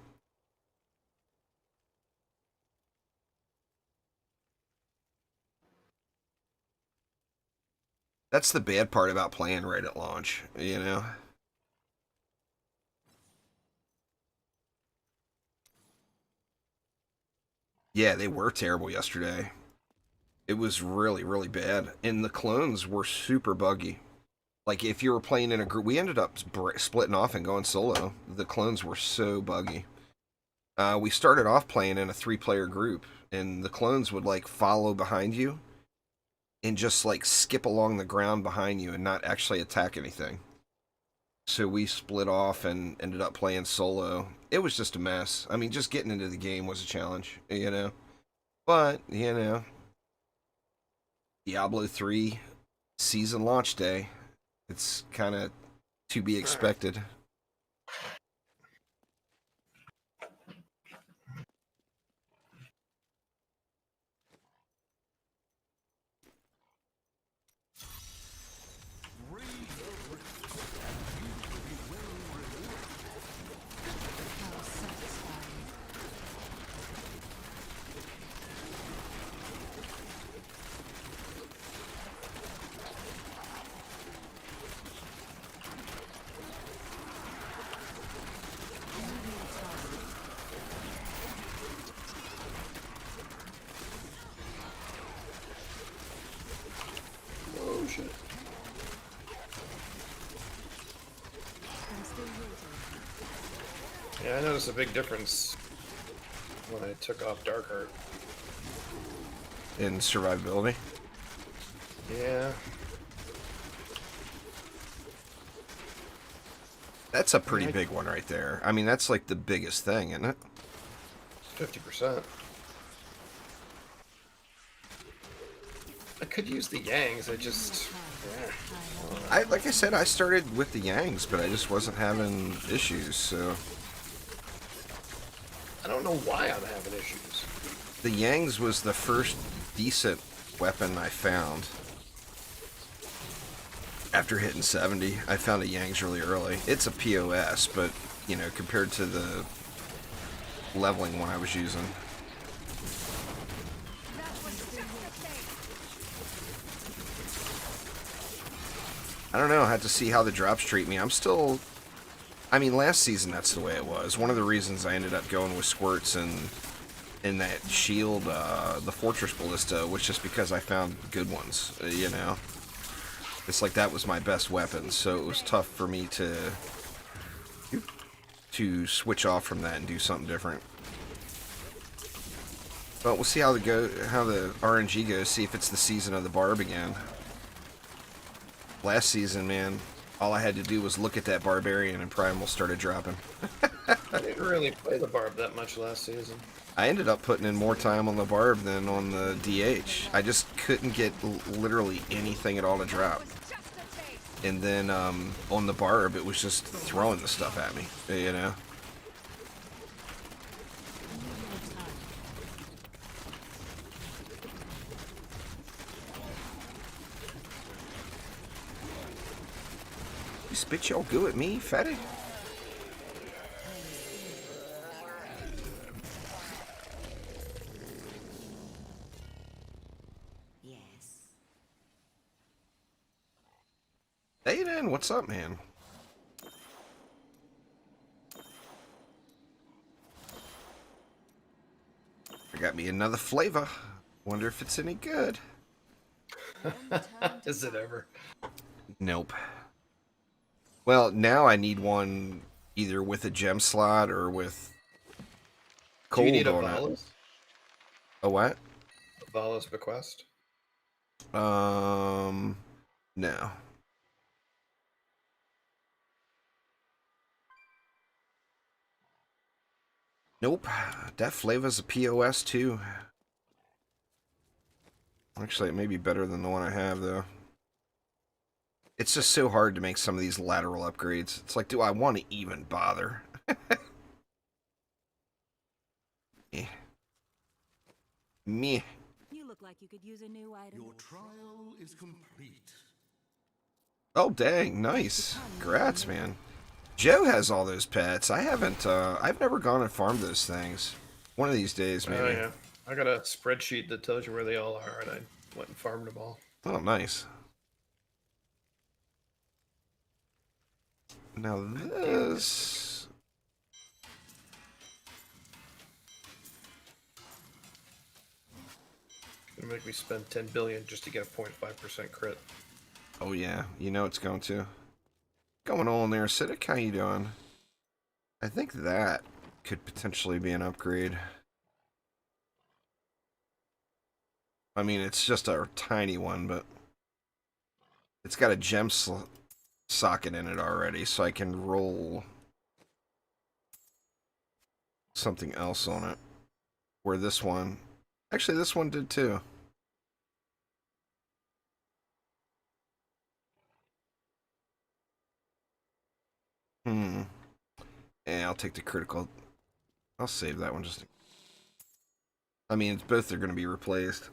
Speaker 1: That's the bad part about playing right at launch, you know? Yeah, they were terrible yesterday. It was really, really bad. And the clones were super buggy. Like, if you were playing in a group, we ended up splitting off and going solo. The clones were so buggy. We started off playing in a 3-player group, and the clones would, like, follow behind you and just, like, skip along the ground behind you and not actually attack anything. So we split off and ended up playing solo. It was just a mess. I mean, just getting into the game was a challenge, you know? But, you know, Diablo 3 season launch day. It's kind of to be expected.
Speaker 4: How satisfying.
Speaker 2: Oh shit.
Speaker 4: I'm still waiting.
Speaker 2: Yeah, I noticed a big difference when I took off Dark Art.
Speaker 1: In survivability.
Speaker 2: Yeah.
Speaker 1: That's a pretty big one right there. I mean, that's like the biggest thing, isn't it?
Speaker 2: 50%. I could use the Yangs, I just... Yeah.
Speaker 1: Like I said, I started with the Yangs, but I just wasn't having issues, so...
Speaker 2: I don't know why I'm having issues.
Speaker 1: The Yangs was the first decent weapon I found. After hitting 70, I found a Yangs really early. It's a POS, but, you know, compared to the leveling one I was using. I don't know, I have to see how the drops treat me. I'm still... I mean, last season that's the way it was. One of the reasons I ended up going with squirts and in that shield, the Fortress Ballista, was just because I found good ones, you know? It's like that was my best weapon, so it was tough for me to switch off from that and do something different. But we'll see how the RNG goes, see if it's the season of the Barb again. Last season, man, all I had to do was look at that Barbarian and Primal started dropping.
Speaker 2: I didn't really play the Barb that much last season.
Speaker 1: I ended up putting in more time on the Barb than on the DH. I just couldn't get literally anything at all to drop. And then on the Barb, it was just throwing the stuff at me, you know? You spit your goo at me, fatty?
Speaker 3: Yes.
Speaker 1: Aiden, what's up, man? I got me another flavor. Wonder if it's any good.
Speaker 2: Is it ever?
Speaker 1: Nope. Well, now I need one either with a gem slot or with
Speaker 2: Do you need
Speaker 1: cold
Speaker 2: a
Speaker 1: on it.
Speaker 2: Vala's?
Speaker 1: A what?
Speaker 2: Vala's Bequest?
Speaker 1: No. Nope. That flavor's a POS too. Actually, it may be better than the one I have, though. It's just so hard to make some of these lateral upgrades. It's like, do I want to even bother? Eh. Meh.
Speaker 3: You look like you could use a new item.
Speaker 5: Your trial is complete.
Speaker 1: Oh, dang. Nice. Congrats, man. Joe has all those pets. I haven't, I've never gone and farmed those things. One of these days, maybe.
Speaker 2: Oh, yeah. I got a spreadsheet that tells you where they all are, and I went and farmed them all.
Speaker 1: Oh, nice. Now this...
Speaker 2: Gonna make me spend 10 billion just to get a 0.5% crit.
Speaker 1: Oh, yeah. You know it's going to. Going on there, Acidic? How you doing? I think that could potentially be an upgrade. I mean, it's just a tiny one, but it's got a gem socket in it already, so I can roll something else on it. Where this one... Actually, this one did too. Yeah, I'll take the critical. I'll save that one just... I mean, it's both are going to be replaced.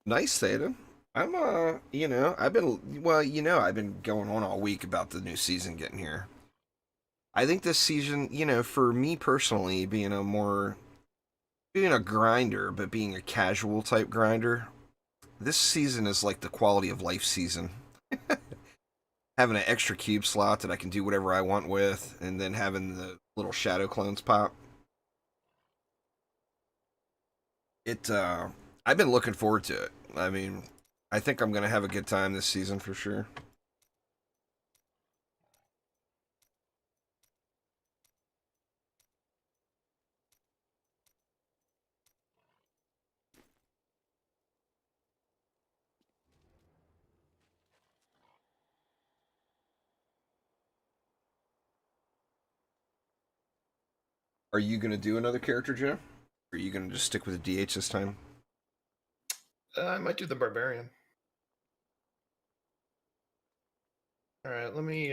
Speaker 1: Nice, Theta. I'm, you know, I've been... Well, you know, I've been going on all week about the new season getting here. I think this season, you know, for me personally, being a grinder, but being a casual type grinder, this season is like the quality of life season. Having an extra cube slot that I can do whatever I want with, and then having the little shadow clones pop. I've been looking forward to it. I mean, I think I'm gonna have a good time this season for sure. Are you gonna do another character, Joe? Or are you gonna just stick with the DH this time?
Speaker 2: I might do the Barbarian. Alright, let me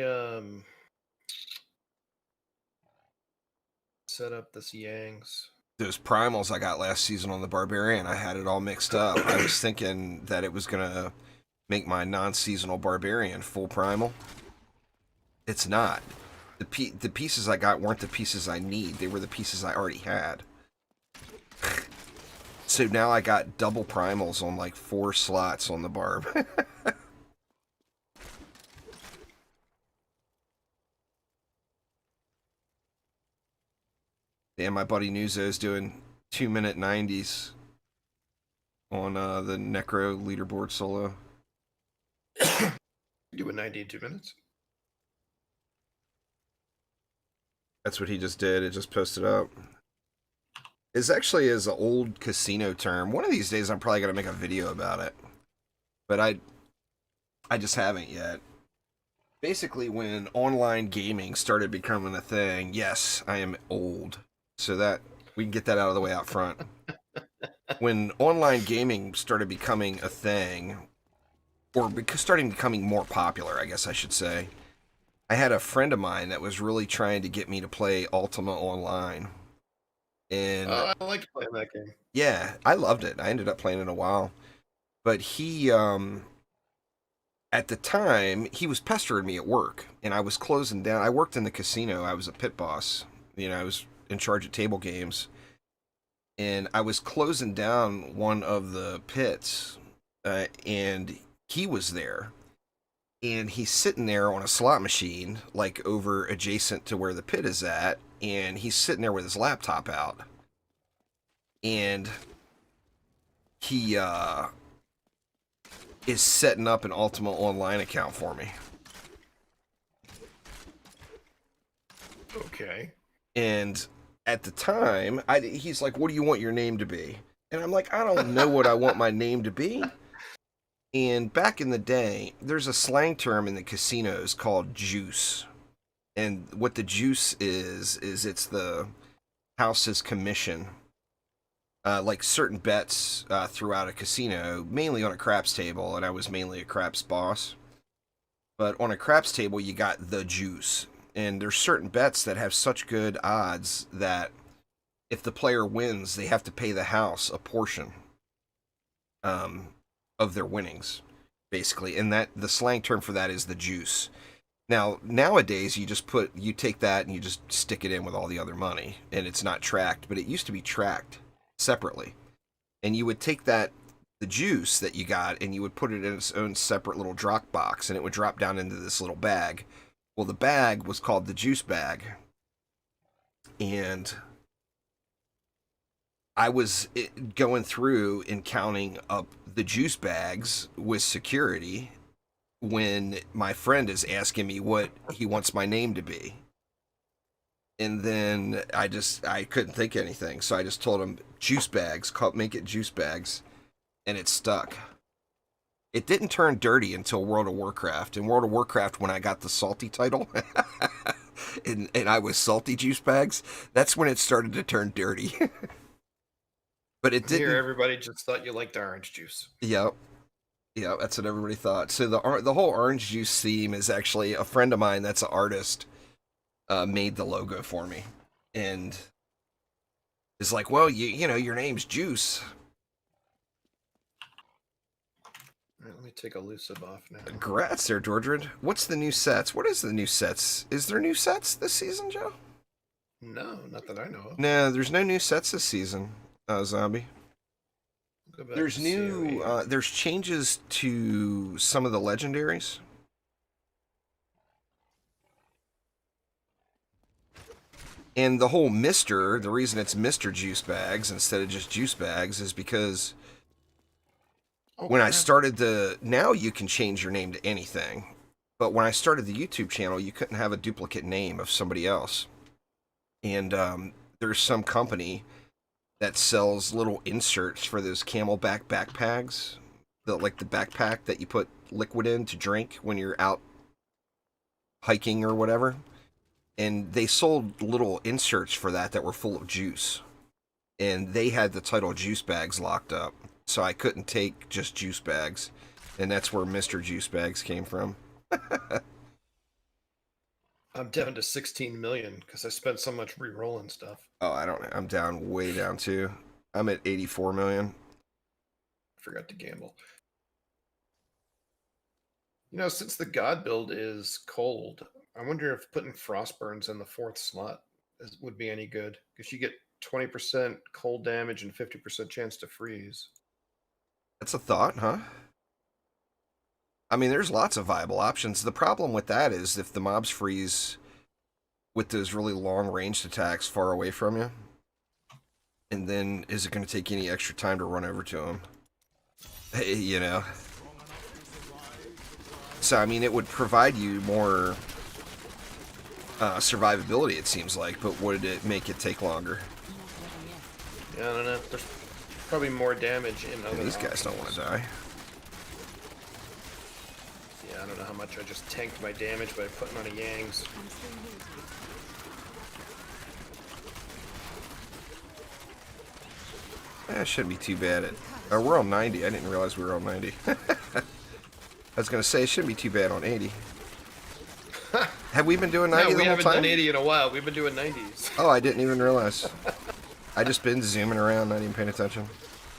Speaker 2: set up this Yangs.
Speaker 1: Those primals I got last season on the Barbarian, I had it all mixed up. I was thinking that it was gonna make my non-seasonal Barbarian full primal. It's not. The pieces I got weren't the pieces I need. They were the pieces I already had. So now I got double primals on like 4 slots on the barb. Damn, my buddy Nuzo's doing 2-minute 90s on the Necro leaderboard solo.
Speaker 2: Do a 90 in 2 minutes.
Speaker 1: That's what he just did. It just posted up. It's actually is an old casino term. One of these days I'm probably going to make a video about it. But I just haven't yet. Basically, when online gaming started becoming a thing, yes, I am old. So that we can get that out of the way out front. When online gaming started becoming a thing, or starting becoming more popular, I guess I should say, I had a friend of mine that was really trying to get me to play Ultima Online. And
Speaker 2: I like playing that game.
Speaker 1: yeah, I loved it. I ended up playing it a while. But he, at the time, he was pestering me at work, and I was closing down. I worked in the casino. I was a pit boss. You know, I was in charge of table games. And I was closing down one of the pits and he was there. And he's sitting there on a slot machine, like over adjacent to where the pit is at, and he's sitting there with his laptop out. And he is setting up an Ultima Online account for me.
Speaker 2: Okay.
Speaker 1: And at the time, he's like, "What do you want your name to be?" And I'm like, "I don't know what I want my name to be." And back in the day, there's a slang term in the casinos called juice. And what the juice is it's the house's commission. Like certain bets throughout a casino, mainly on a craps table, and I was mainly a craps boss. But on a craps table, you got the juice. And there's certain bets that have such good odds that if the player wins, they have to pay the house a portion of their winnings, basically. And that the slang term for that is the juice. Now, nowadays, you take that and you just stick it in with all the other money, and it's not tracked. But it used to be tracked separately, and you would take the juice that you got, and you would put it in its own separate little drop box, and it would drop down into this little bag. Well, the bag was called the juice bag, and I was going through and counting up the juice bags with security when my friend is asking me what he wants my name to be. And then I couldn't think of anything, so I just told him juice bags, make it juice bags, and it stuck. It didn't turn dirty until World of Warcraft. In World of Warcraft, when I got the salty title, and I was salty juice bags, that's when it started to turn dirty. But it didn't.
Speaker 2: Here, everybody just thought you liked orange juice.
Speaker 1: Yep. Yeah, that's what everybody thought. So the whole orange juice theme is actually a friend of mine that's an artist made the logo for me, and is like, well, you know, your name's Juice.
Speaker 2: All right, let me take elusive off now.
Speaker 1: Congrats there, Georgian. What's the new sets? What is the new sets? Is there new sets this season, Joe?
Speaker 2: No, not that I know of.
Speaker 1: No, there's no new sets this season, Zombie. There's there's changes to some of the legendaries. And the whole the reason it's Mr. Juice Bags instead of just Juice Bags is because when I started now you can change your name to anything. But when I started the YouTube channel, you couldn't have a duplicate name of somebody else. And there's some company that sells little inserts for those Camelback backpacks, like the backpack that you put liquid in to drink when you're out hiking or whatever. And they sold little inserts for that were full of juice. And they had the title Juice Bags locked up. So I couldn't take just Juice Bags. And that's where Mr. Juice Bags came from.
Speaker 2: I'm down to 16 million because I spent so much re-rolling stuff.
Speaker 1: Oh, I don't know. I'm down, way down too. I'm at 84 million.
Speaker 2: I forgot to gamble. You know, since the God build is cold, I wonder if putting Frostburns in the 4th slot would be any good. Because you get 20% cold damage and 50% chance to freeze.
Speaker 1: That's a thought, huh? I mean, there's lots of viable options. The problem with that is if the mobs freeze with those really long ranged attacks far away from you, and then is it going to take any extra time to run over to them? Hey, you know. So, I mean, it would provide you more survivability, it seems like, but would it make it take longer?
Speaker 2: Yeah, I don't know. There's probably more damage in other
Speaker 1: These guys don't want to die.
Speaker 2: Yeah, I don't know how much I just tanked my damage by putting on a Yangs.
Speaker 1: That shouldn't be too bad. We're on 90. I didn't realize we were on 90. I was going to say, it shouldn't be too bad on 80. Have we been doing 90
Speaker 2: No,
Speaker 1: the
Speaker 2: we
Speaker 1: whole
Speaker 2: haven't
Speaker 1: time?
Speaker 2: done 80 in a while. We've been doing 90s.
Speaker 1: Oh, I didn't even realize. I just been zooming around, not even paying attention.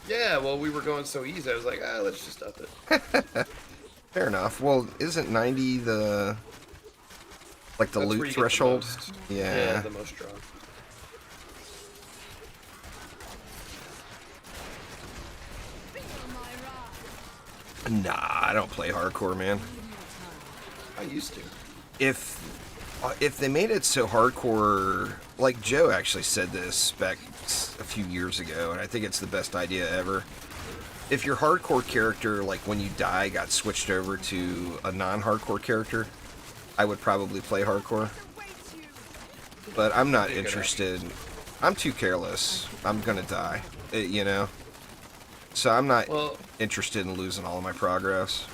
Speaker 2: Yeah, well, we were going so easy. I was like, let's just up it.
Speaker 1: Fair enough. Well, isn't 90 the
Speaker 2: That's where
Speaker 1: loot
Speaker 2: you get the
Speaker 1: threshold?
Speaker 2: most.
Speaker 1: Yeah.
Speaker 2: The most draw.
Speaker 1: Nah, I don't play hardcore, man.
Speaker 2: I used to.
Speaker 1: If they made it so hardcore, like Joe actually said this back a few years ago, and I think it's the best idea ever. If your hardcore character, like when you die, got switched over to a non-hardcore character, I would probably play hardcore. But I'm not interested. I'm too careless. I'm gonna die, you know? So I'm not
Speaker 2: Well,
Speaker 1: interested in losing all of my progress.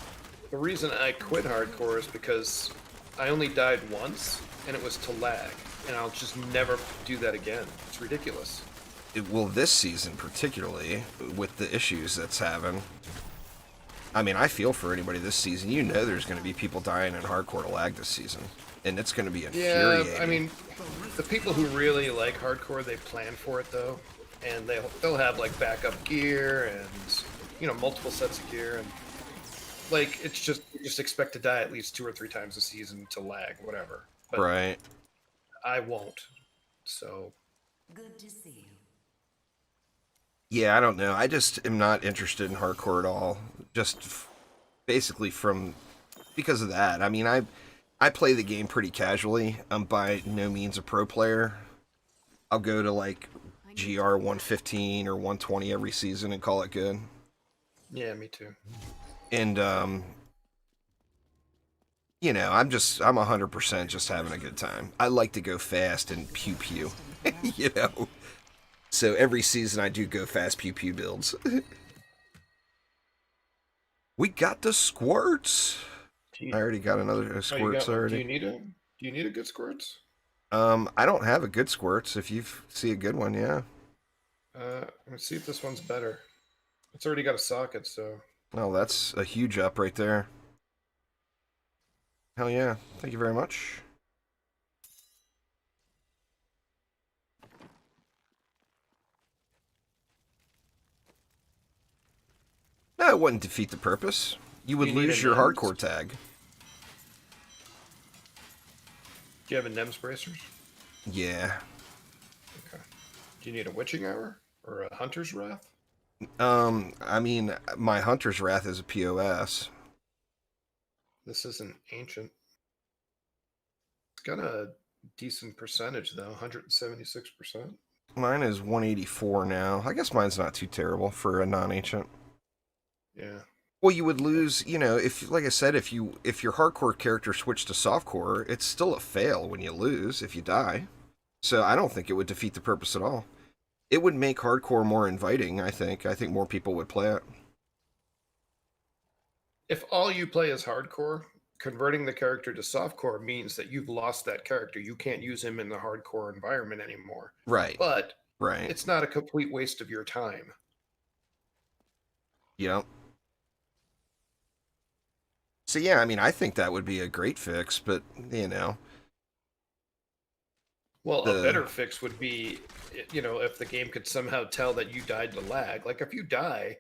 Speaker 2: the reason I quit hardcore is because I only died once, and it was to lag, and I'll just never do that again. It's ridiculous.
Speaker 1: Well, this season particularly, with the issues that's having. I mean, I feel for anybody this season. You know there's going to be people dying in hardcore to lag this season. And it's going to be infuriating.
Speaker 2: Yeah, I mean, the people who really like hardcore, they plan for it, though. And they'll have, like, backup gear and, you know, multiple sets of gear. And, like, it's just, you just expect to die at least 2 or 3 times a season to lag, whatever. But
Speaker 1: right.
Speaker 2: I won't. So.
Speaker 3: Good to see you.
Speaker 1: Yeah, I don't know. I just am not interested in hardcore at all. Just basically because of that. I mean, I play the game pretty casually. I'm by no means a pro player. I'll go to like GR 115 or 120 every season and call it good.
Speaker 2: Yeah, me too.
Speaker 1: And you know, I'm 100% just having a good time. I like to go fast and pew pew. You know. So every season I do go fast pew pew builds. We got the squirts. I already got another squirts already.
Speaker 2: Do you need a good squirts?
Speaker 1: I don't have a good squirts. If you see a good one, yeah.
Speaker 2: Let's see if this one's better. It's already got a socket, so.
Speaker 1: Well, that's a huge up right there. Hell yeah. Thank you very much. No, it wouldn't defeat the purpose. You would lose your hardcore tag.
Speaker 2: Do you have a NEMS bracers?
Speaker 1: Yeah.
Speaker 2: Okay. Do you need a witching hour or a hunter's wrath?
Speaker 1: I mean, my hunter's wrath is a POS.
Speaker 2: This isn't ancient. It's got a decent percentage though, 176%.
Speaker 1: Mine is 184 now. I guess mine's not too terrible for a non-ancient.
Speaker 2: Yeah.
Speaker 1: Well, you would lose, you know, if, like I said, if your hardcore character switched to softcore, it's still a fail when you lose if you die. So I don't think it would defeat the purpose at all. It would make hardcore more inviting, I think. I think more people would play it.
Speaker 2: If all you play is hardcore, converting the character to softcore means that you've lost that character. You can't use him in the hardcore environment anymore.
Speaker 1: Right.
Speaker 2: But
Speaker 1: right.
Speaker 2: It's not a complete waste of your time.
Speaker 1: Yep. So yeah, I mean, I think that would be a great fix, but, you know.
Speaker 2: Well, a better fix would be, you know, if the game could somehow tell that you died to lag. Like, if you die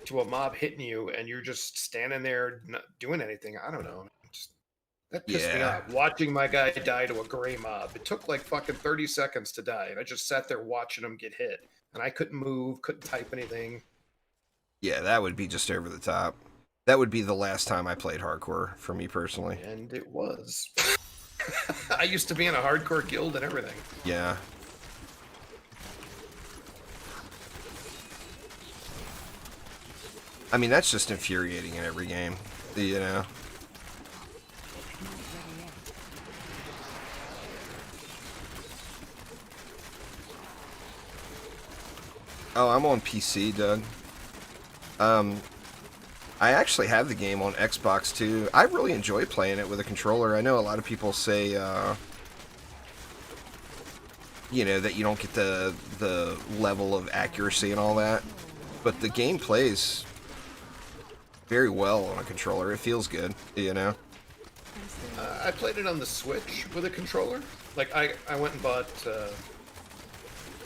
Speaker 2: to a mob hitting you and you're just standing there not doing anything, I don't know. That pissed me off. Watching my guy die to a gray mob. It took like fucking 30 seconds to die, and I just sat there watching him get hit. And I couldn't move, couldn't type anything.
Speaker 1: Yeah, that would be just over the top. That would be the last time I played hardcore, for me personally.
Speaker 2: And it was. I used to be in a hardcore guild and everything.
Speaker 1: Yeah. I mean, that's just infuriating in every game, you know? Oh, I'm on PC, Doug. I actually have the game on Xbox too. I really enjoy playing it with a controller. I know a lot of people say, you know, that you don't get the level of accuracy and all that, but the game plays very well on a controller. It feels good, you know.
Speaker 2: I played it on the Switch with a controller. Like I went and bought.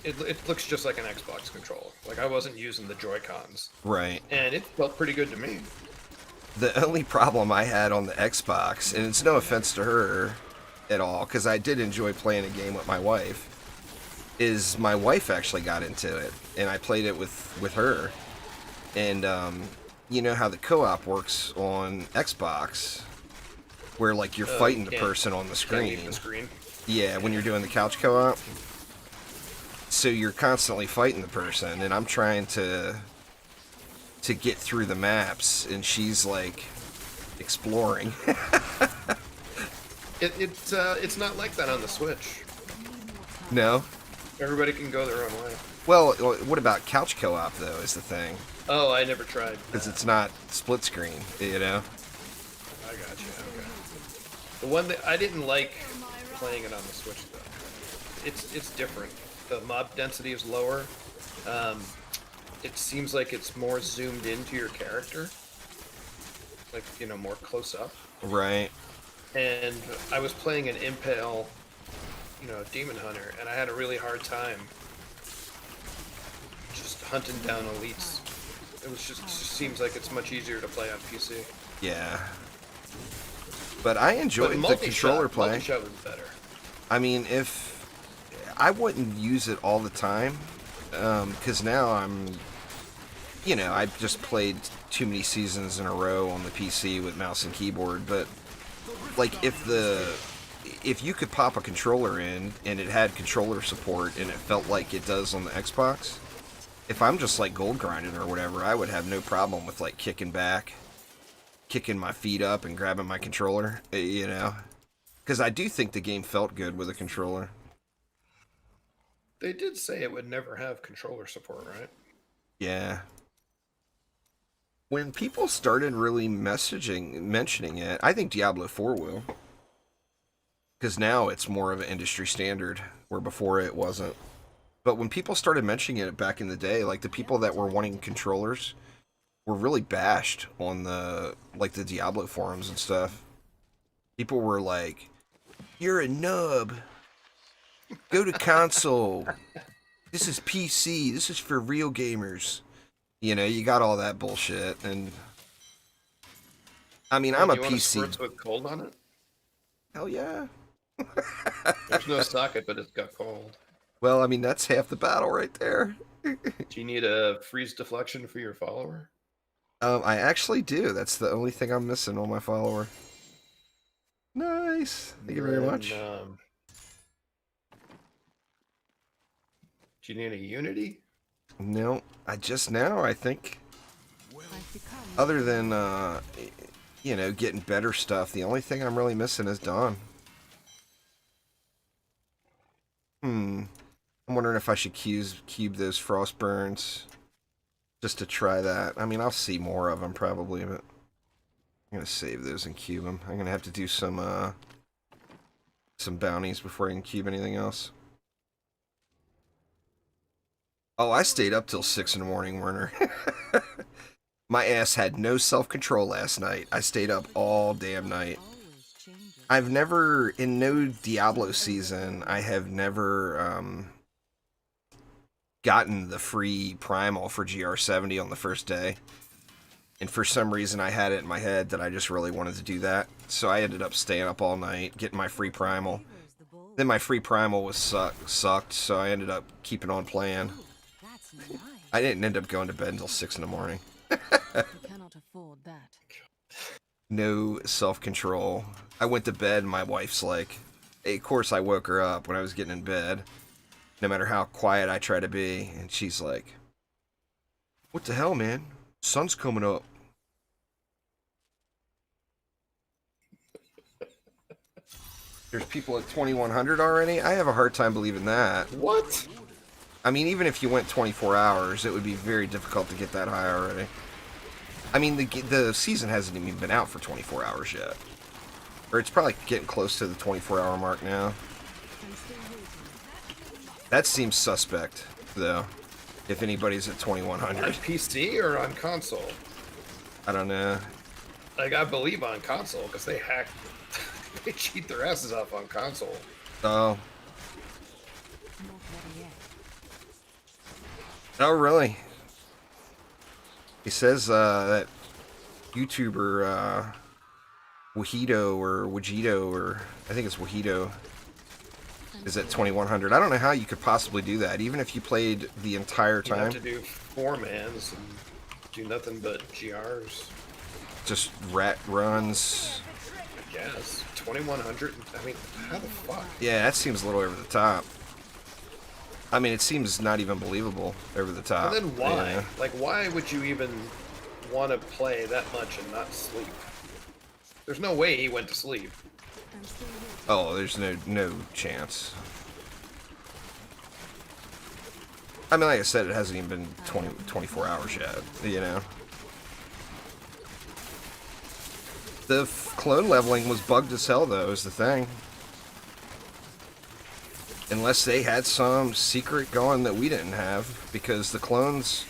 Speaker 2: It looks just like an Xbox controller. Like I wasn't using the Joy-Cons.
Speaker 1: Right.
Speaker 2: And it felt pretty good to me.
Speaker 1: The only problem I had on the Xbox, and it's no offense to her at all, because I did enjoy playing a game with my wife, is my wife actually got into it, and I played it with her. And you know how the co-op works on Xbox, where like you're
Speaker 2: You
Speaker 1: fighting the
Speaker 2: can't-
Speaker 1: person on the
Speaker 2: can't leave
Speaker 1: screen.
Speaker 2: the screen.
Speaker 1: Yeah, when you're doing the couch co-op. So you're constantly fighting the person, and I'm trying to get through the maps, and she's like exploring.
Speaker 2: It's not like that on the Switch.
Speaker 1: No?
Speaker 2: Everybody can go their own way.
Speaker 1: Well, what about couch co-op though? Is the thing,
Speaker 2: Oh, I never tried.
Speaker 1: because it's not split screen, you know?
Speaker 2: I got you. Okay. The one that I didn't like playing it on the Switch though. It's different. The mob density is lower. It seems like it's more zoomed into your character, like more close up.
Speaker 1: Right.
Speaker 2: And I was playing an Impale, Demon Hunter, and I had a really hard time just hunting down elites. It just seems like it's much easier to play on PC.
Speaker 1: Yeah. But I enjoyed the controller play.
Speaker 2: Multi-shot was better.
Speaker 1: I mean, if I wouldn't use it all the time, because now I've just played too many seasons in a row on the PC with mouse and keyboard. But like, if you could pop a controller in and it had controller support and it felt like it does on the Xbox, if I'm just like gold grinding or whatever, I would have no problem with like kicking back, kicking my feet up and grabbing my controller, because I do think the game felt good with a controller.
Speaker 2: They did say it would never have controller support, right?
Speaker 1: Yeah. When people started really mentioning it, I think Diablo 4 will. Because now it's more of an industry standard, where before it wasn't. But when people started mentioning it back in the day, like the people that were wanting controllers were really bashed on the Diablo forums and stuff. People were like, "You're a nub. Go to console. This is PC. This is for real gamers." You got all that bullshit, and I mean, I'm a
Speaker 2: You want a
Speaker 1: PC.
Speaker 2: Spritz with cold on it?
Speaker 1: Hell yeah.
Speaker 2: There's no socket, but it's got cold.
Speaker 1: Well, I mean, that's half the battle right there.
Speaker 2: Do you need a freeze deflection for your follower?
Speaker 1: I actually do. That's the only thing I'm missing on my follower. Nice. Thank you very much.
Speaker 2: Do you need a Unity?
Speaker 1: No, I think,
Speaker 4: I've become
Speaker 1: other than, getting better stuff, the only thing I'm really missing is Dawn. I'm wondering if I should cube those frost burns just to try that. I mean, I'll see more of them probably, but I'm gonna save those and cube them. I'm gonna have to do some bounties before I can cube anything else. Oh, I stayed up till 6 in the morning, Werner. My ass had no self-control last night. I stayed up all damn night.
Speaker 3: Always changes.
Speaker 1: I've never, in no Diablo season, I have never gotten the free primal for GR70 on the first day. And for some reason I had it in my head that I just really wanted to do that. So I ended up staying up all night, getting my free primal.
Speaker 3: Favors the bold.
Speaker 1: Then my free primal was sucked, so I ended up keeping on playing.
Speaker 3: That's nice.
Speaker 1: I didn't end up going to bed until 6 in the morning.
Speaker 4: we cannot afford that.
Speaker 1: No self-control. I went to bed and my wife's like, hey, of course I woke her up when I was getting in bed, no matter how quiet I try to be, and she's like, what the hell, man? Sun's coming up. There's people at 2100 already? I have a hard time believing that.
Speaker 2: What?
Speaker 1: I mean, even if you went 24 hours, it would be very difficult to get that high already. I mean, the season hasn't even been out for 24 hours yet. Or it's probably getting close to the 24-hour mark now.
Speaker 4: I'm still waiting.
Speaker 1: That seems suspect, though, if anybody's at
Speaker 2: On
Speaker 1: 2100.
Speaker 2: PC or on console?
Speaker 1: I don't know.
Speaker 2: Like, I believe on console, because they hack, they cheat their asses off on console.
Speaker 1: Oh.
Speaker 4: Not ready yet.
Speaker 1: Oh, really? He says that YouTuber Wajito or Wajito, or I think it's Wajito, is at 2100. I don't know how you could possibly do that, even if you played the entire
Speaker 2: You have
Speaker 1: time.
Speaker 2: to do 4 mans. And Do nothing but GRs.
Speaker 1: Just rat runs.
Speaker 2: I guess 2100. I mean, how the fuck?
Speaker 1: Yeah, that seems a little over the top. I mean, it seems not even believable over the top.
Speaker 2: And then why?
Speaker 1: Yeah.
Speaker 2: Like, why would you even want to play that much and not sleep? There's no way he went to sleep.
Speaker 4: I'm still here.
Speaker 1: Oh, there's no chance. I mean, like I said, it hasn't even been 24 hours yet, you know? The clone leveling was bugged as hell, though, is the thing. Unless they had some secret going that we didn't have, because the clones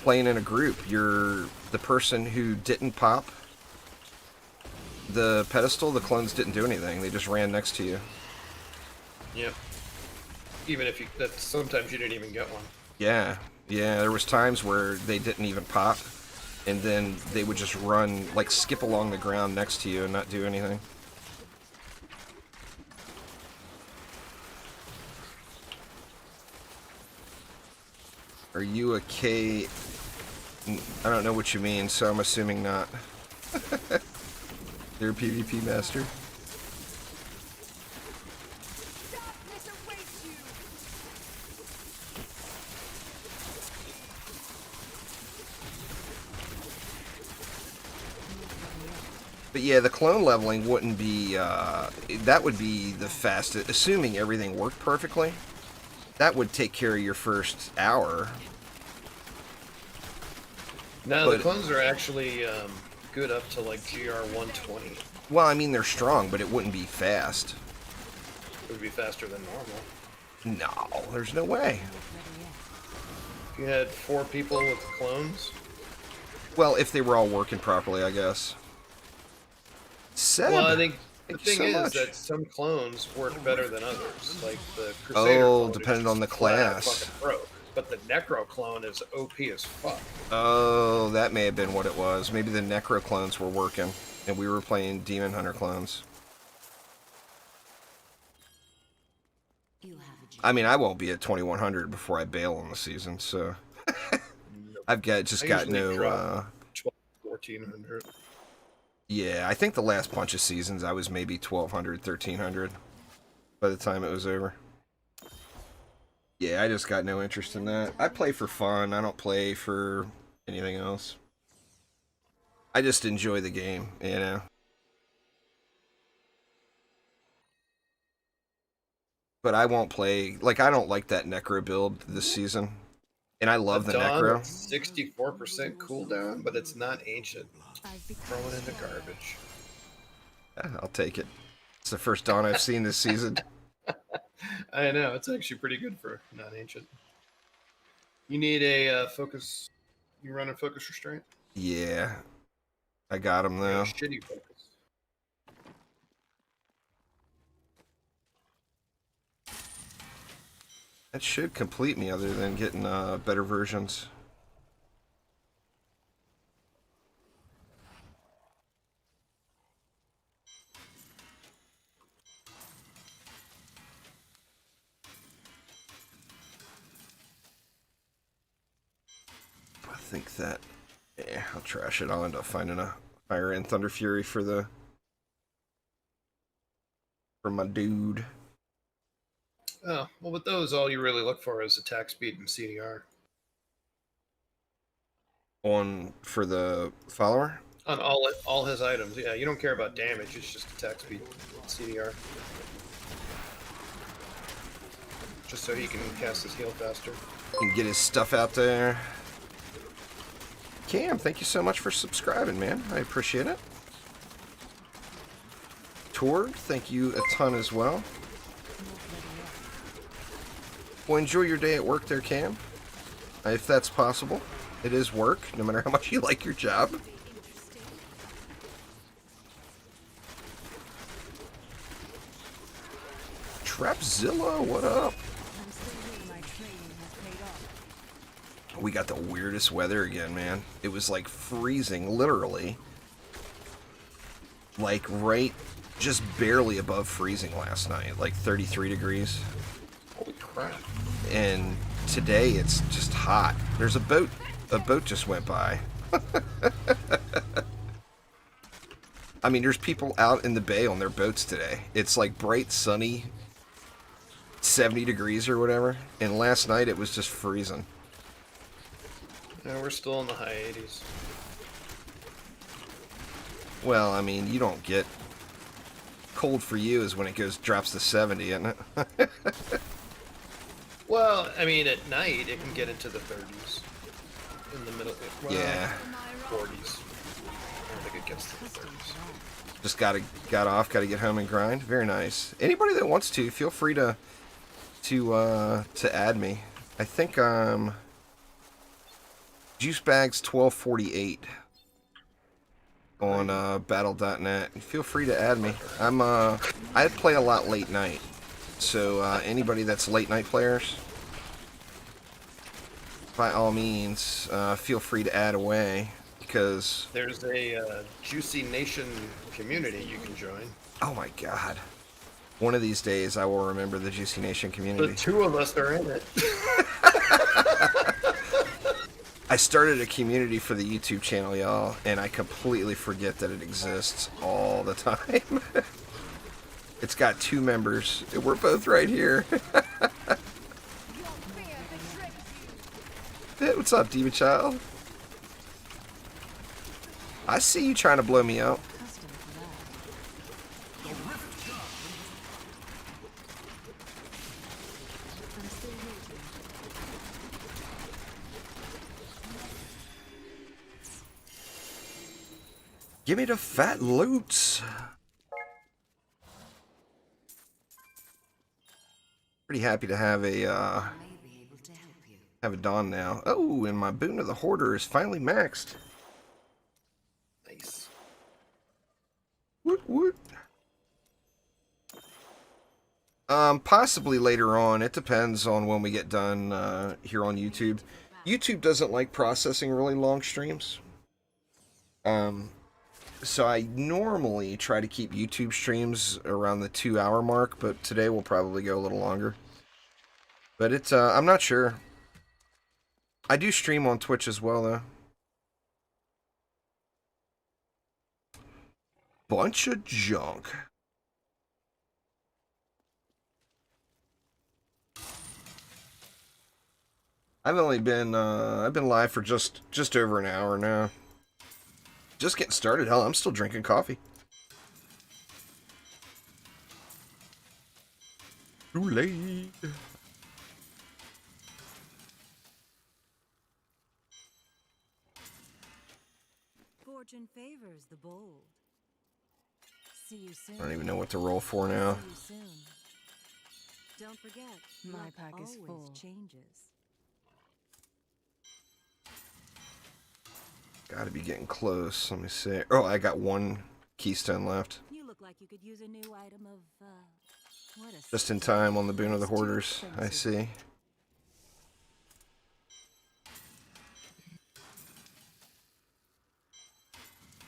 Speaker 1: playing in a group, you're the person who didn't pop the pedestal, the clones didn't do anything. They just ran next to you.
Speaker 2: Yep. Even if that sometimes you didn't even get one.
Speaker 1: Yeah, there was times where they didn't even pop, and then they would just run, like skip along the ground next to you and not do anything. Are you a K? I don't know what you mean, so I'm assuming not. You're a PvP master. But yeah, the clone leveling wouldn't be, that would be the fastest, assuming everything worked perfectly. That would take care of your first hour.
Speaker 2: No, the clones are actually good up to like GR 120.
Speaker 1: Well, I mean, they're strong, but it wouldn't be fast.
Speaker 2: It would be faster than normal.
Speaker 1: No, there's no way.
Speaker 2: If you had 4 people with clones.
Speaker 1: Well, if they were all working properly, I guess. Seb,
Speaker 2: Well, I think the
Speaker 1: thank you
Speaker 2: thing
Speaker 1: so
Speaker 2: is
Speaker 1: much.
Speaker 2: that some clones work better than others. Like the Crusader clone is
Speaker 1: depending
Speaker 2: just
Speaker 1: on the
Speaker 2: flat out
Speaker 1: class.
Speaker 2: fucking broke. But the Necro clone is OP as fuck.
Speaker 1: Oh, that may have been what it was. Maybe the Necro clones were working, and we were playing Demon Hunter clones.
Speaker 4: You have a job.
Speaker 1: I mean, I won't be at 2100 before I bail on the season, so I've got
Speaker 2: I
Speaker 1: no.
Speaker 2: usually drop 1400.
Speaker 1: Yeah, I think the last bunch of seasons I was maybe 1200, 1300 by the time it was over. Yeah, I just got no interest in that. I play for fun. I don't play for anything else. I just enjoy the game, you know. But I won't play, like, I don't like that Necro build this season. And I love the
Speaker 2: Dawn
Speaker 1: Necro.
Speaker 2: with 64% cooldown, but it's not ancient.
Speaker 4: I've become
Speaker 2: Throw it in the
Speaker 4: scared.
Speaker 2: garbage.
Speaker 1: Yeah, I'll take it. It's the first Dawn I've seen this season.
Speaker 2: I know, it's actually pretty good for not ancient. You need a focus. You run a focus restraint?
Speaker 1: Yeah. I got him,
Speaker 2: Yeah,
Speaker 1: though.
Speaker 2: shitty focus.
Speaker 1: That should complete me other than getting better versions. I think that, yeah, I'll trash it. I'll end up finding a Fire and Thunder Fury for my dude.
Speaker 2: Oh, well, with those, all you really look for is attack speed and CDR.
Speaker 1: For the follower?
Speaker 2: On all his items, yeah, you don't care about damage, it's just attack speed and CDR. Just so he can cast his heal faster.
Speaker 1: And get his stuff out there. Cam, thank you so much for subscribing, man. I appreciate it. Torg, thank you a ton as well. Well, enjoy your day at work there, Cam. If that's possible. It is work, no matter how much you like your job. Trapzilla, what up?
Speaker 4: I'm still here. My training has paid off.
Speaker 1: We got the weirdest weather again, man. It was like freezing, literally. Like right, just barely above freezing last night, like 33 degrees.
Speaker 2: Holy crap.
Speaker 1: And today it's just hot. There's a boat a boat just went by. I mean, there's people out in the bay on their boats today. It's like bright, sunny, 70 degrees or whatever. And last night it was just freezing.
Speaker 2: Yeah, we're still in the high 80s.
Speaker 1: Well, I mean, you don't get... Cold for you is when it drops to 70, isn't it?
Speaker 2: Well, I mean, at night it can get into the 30s. In the middle, well,
Speaker 1: Yeah.
Speaker 2: 40s. I don't think it gets to the 30s.
Speaker 1: Just got off, gotta get home and grind. Very nice. Anybody that wants to, feel free to add me. I think Juicebags 1248 on battle.net. Feel free to add me. I play a lot late night. So anybody that's late night players, by all means, feel free to add away, because
Speaker 2: There's a Juicy Nation community you can join.
Speaker 1: oh my god, one of these days I will remember the Juicy Nation
Speaker 2: The
Speaker 1: community.
Speaker 2: two of us are in it.
Speaker 1: I started a community for the YouTube channel, y'all, and I completely forget that it exists all the time. It's got 2 members. We're both right here. Hey, what's up, Demon Child? I see you trying to blow me out.
Speaker 4: Custom for that. I'm still waiting.
Speaker 1: Give me the fat loots. Pretty happy to have a Dawn now. Oh, and my Boon of the Hoarder is finally maxed.
Speaker 2: Nice.
Speaker 1: Woot woot. Possibly later on. It depends on when we get done here on YouTube. YouTube doesn't like processing really long streams. So I normally try to keep YouTube streams around the 2-hour mark, but today we'll probably go a little longer. But it's, I'm not sure. I do stream on Twitch as well, though. Bunch of junk. I've only been, I've been live for just over an hour now. Just getting started. Hell, I'm still drinking coffee. Too late.
Speaker 3: Fortune favors the bold. See you soon.
Speaker 1: I don't even know what to roll for now.
Speaker 3: See you soon. Don't forget,
Speaker 4: My
Speaker 3: luck
Speaker 4: pack is
Speaker 3: always
Speaker 4: full.
Speaker 3: changes.
Speaker 1: Gotta be getting close. Let me see. Oh, I got 1 keystone left.
Speaker 3: You look like you could use a new item of what a
Speaker 1: Just in time on the Boon of the Hoarders. I see.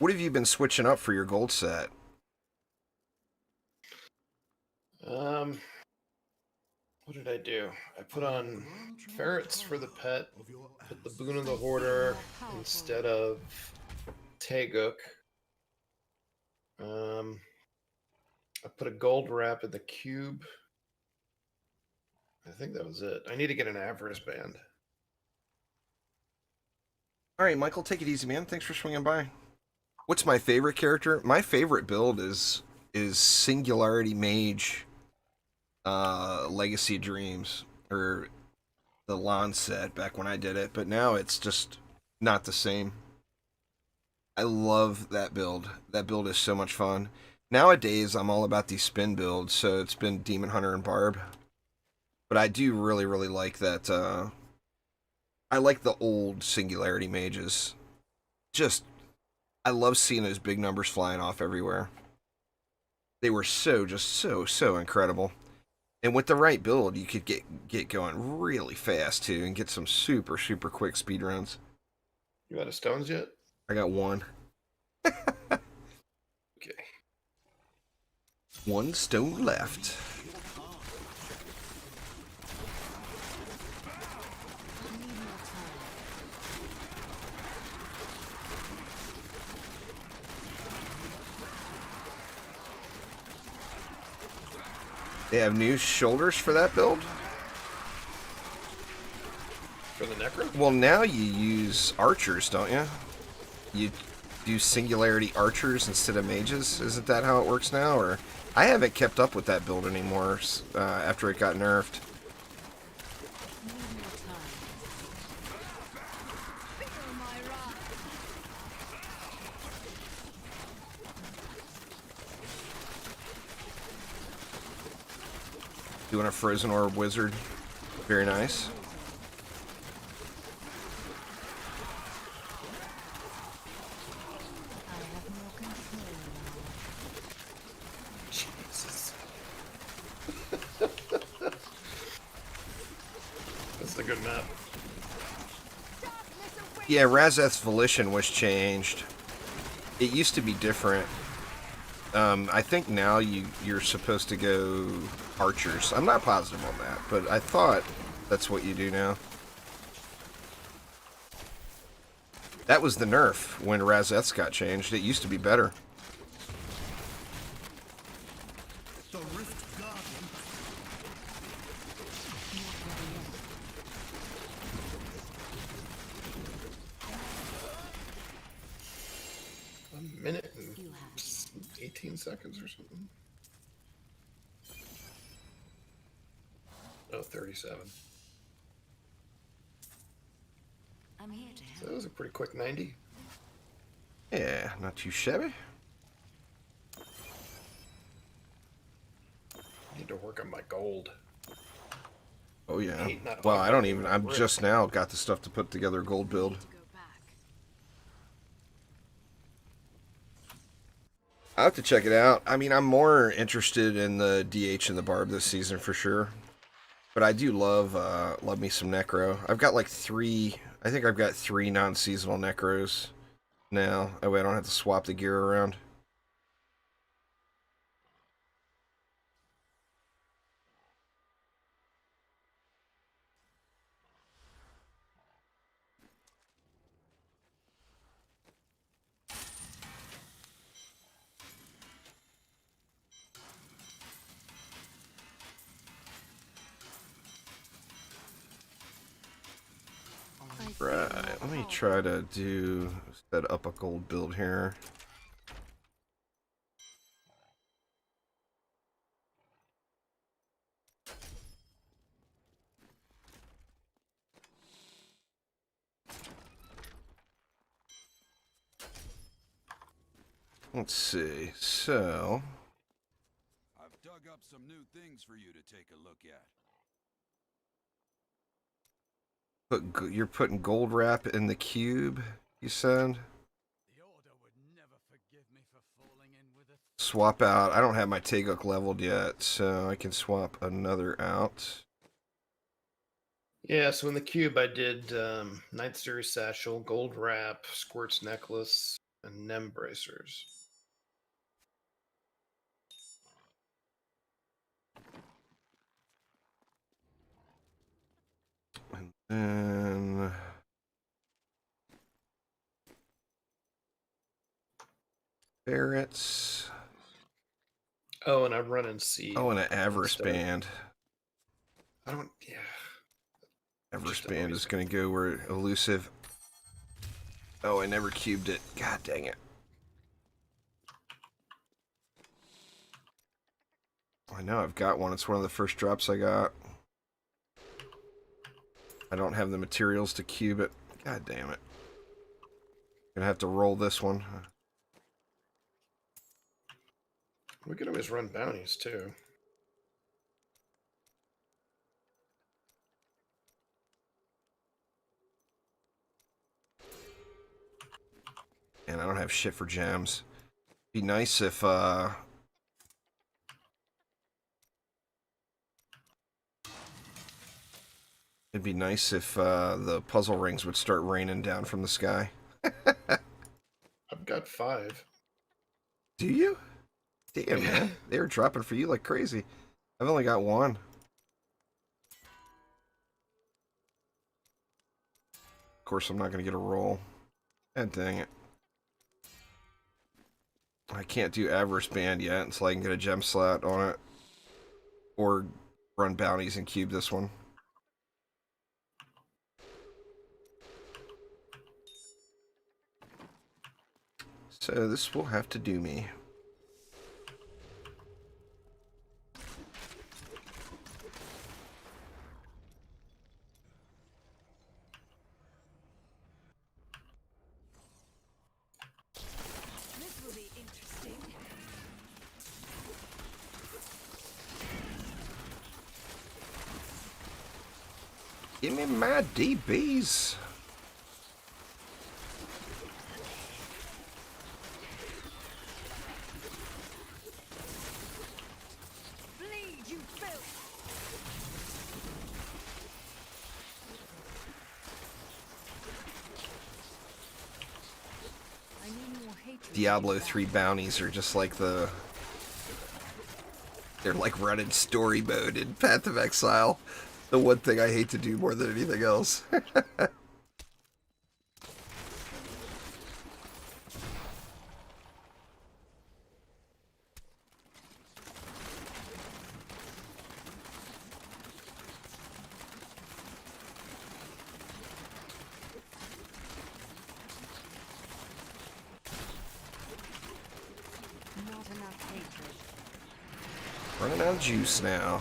Speaker 1: What have you been switching up for your gold set?
Speaker 2: What did I do? I put on ferrets for the pet, put the Boon of the Hoarder instead of Taeguk. I put a gold wrap in the cube. I think that was it. I need to get an Avarice band.
Speaker 1: All right, Michael, take it easy, man. Thanks for swinging by. What's my favorite character? My favorite build is Singularity Mage, Legacy Dreams, or the Lon set back when I did it, but now it's just not the same. I love that build. That build is so much fun. Nowadays, I'm all about these spin builds, so it's been Demon Hunter and Barb. But I do really, really like that. I like the old Singularity Mages. Just, I love seeing those big numbers flying off everywhere. They were so incredible. And with the right build, you could get going really fast, too, and get some super quick speed runs.
Speaker 2: You out of stones yet?
Speaker 1: I got 1.
Speaker 2: Okay.
Speaker 1: 1 stone left. They have new shoulders for that build?
Speaker 2: For the Necro?
Speaker 1: Well, now you use archers, don't you? You do singularity archers instead of mages? Isn't that how it works now? Or I haven't kept up with that build anymore after it got nerfed.
Speaker 4: Need more time. Feel my wrath.
Speaker 1: Doing a frozen orb wizard. Very nice.
Speaker 4: I have more control now.
Speaker 2: Jesus. That's a good map.
Speaker 1: Yeah, Razeth's Volition was changed. It used to be different. I think now you're supposed to go archers. I'm not positive on that, but I thought that's what you do now. That was the nerf when Razeth's got changed. It used to be better.
Speaker 5: The Rift Guardian.
Speaker 2: A minute and
Speaker 4: You have
Speaker 2: 18 seconds or something. Oh, 37.
Speaker 4: I'm here to
Speaker 2: So
Speaker 4: help.
Speaker 2: that was a pretty quick 90.
Speaker 1: Yeah, not too shabby.
Speaker 2: Need to work on my gold.
Speaker 1: Oh yeah.
Speaker 2: Hate not
Speaker 1: Well, I don't
Speaker 2: augmenting
Speaker 1: even.
Speaker 2: my
Speaker 1: I'm
Speaker 2: rift.
Speaker 1: just now got the stuff to put together a gold build.
Speaker 4: To go back.
Speaker 1: I'll have to check it out. I mean, I'm more interested in the DH and the Barb this season for sure. But I do love me some Necro. I've got like 3. I think I've got 3 non-seasonal Necros now. That way I don't have to swap the gear around.
Speaker 4: I
Speaker 1: Right.
Speaker 4: feel
Speaker 1: Let me
Speaker 4: more
Speaker 1: try to set up a gold build here. Let's see. So,
Speaker 6: I've dug up some new things for you to take a look at.
Speaker 1: you're putting gold wrap in the cube, you said?
Speaker 6: The Order would never forgive me for falling in with a
Speaker 1: Swap out. I don't have my Taguk leveled yet, so I can swap another out.
Speaker 2: Yeah, so in the cube I did 9th Series Satchel, Gold Wrap, Squirt's Necklace, and Nem Bracers.
Speaker 1: And then ferrets.
Speaker 2: Oh, and I'm running Seed.
Speaker 1: Oh, and an avarice
Speaker 2: instead.
Speaker 1: band.
Speaker 2: I don't, yeah.
Speaker 1: Avarice
Speaker 2: Just
Speaker 1: band
Speaker 2: always-
Speaker 1: is going to go where elusive. Oh, I never cubed it. God dang it. I know I've got one. It's one of the first drops I got. I don't have the materials to cube it. God damn it. Gonna have to roll this one.
Speaker 2: We could always run Bounties too.
Speaker 1: And I don't have shit for gems. Be nice if it'd be nice if the puzzle rings would start raining down from the sky.
Speaker 2: I've got 5.
Speaker 1: Do you? Damn,
Speaker 2: Yeah.
Speaker 1: man. They were dropping for you like crazy. I've only got 1. Of course, I'm not going to get a roll. God dang it. I can't do Avarice Band yet until I can get a gem slot on it. or run bounties and cube this one. So this will have to do me.
Speaker 4: This will be interesting.
Speaker 1: Give me my DBs.
Speaker 4: Bleed, you filth! I need more hatred.
Speaker 1: Diablo 3 bounties are just like the... They're like running story mode in Path of Exile. The one thing I hate to do more than anything else.
Speaker 4: Not enough hatred.
Speaker 1: Running out of juice now.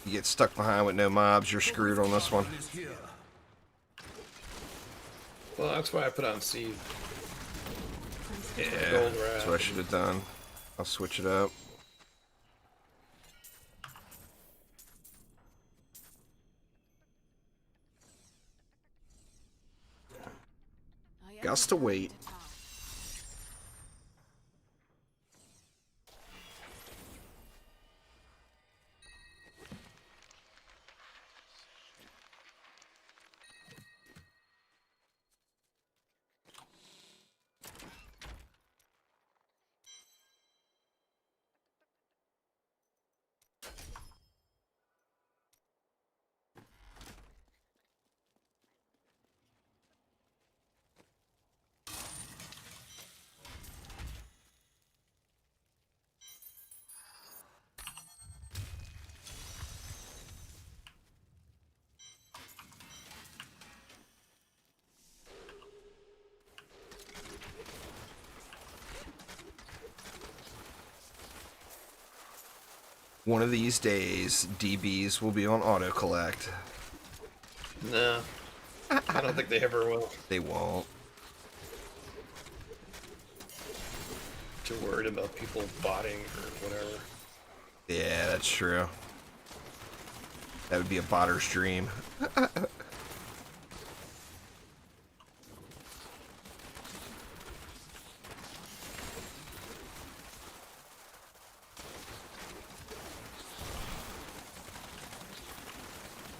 Speaker 1: You get stuck behind with no mobs, you're screwed on this one.
Speaker 5: Is here.
Speaker 2: Well, that's why I put on seed.
Speaker 1: Yeah,
Speaker 2: Gold
Speaker 1: that's
Speaker 2: rat.
Speaker 1: what I should have done. I'll switch it up. Gots to wait. One of these days, DBs will be on auto collect.
Speaker 2: No, I don't think they ever will.
Speaker 1: They won't.
Speaker 2: Too worried about people botting or whatever.
Speaker 1: Yeah, that's true. That would be a botter's dream.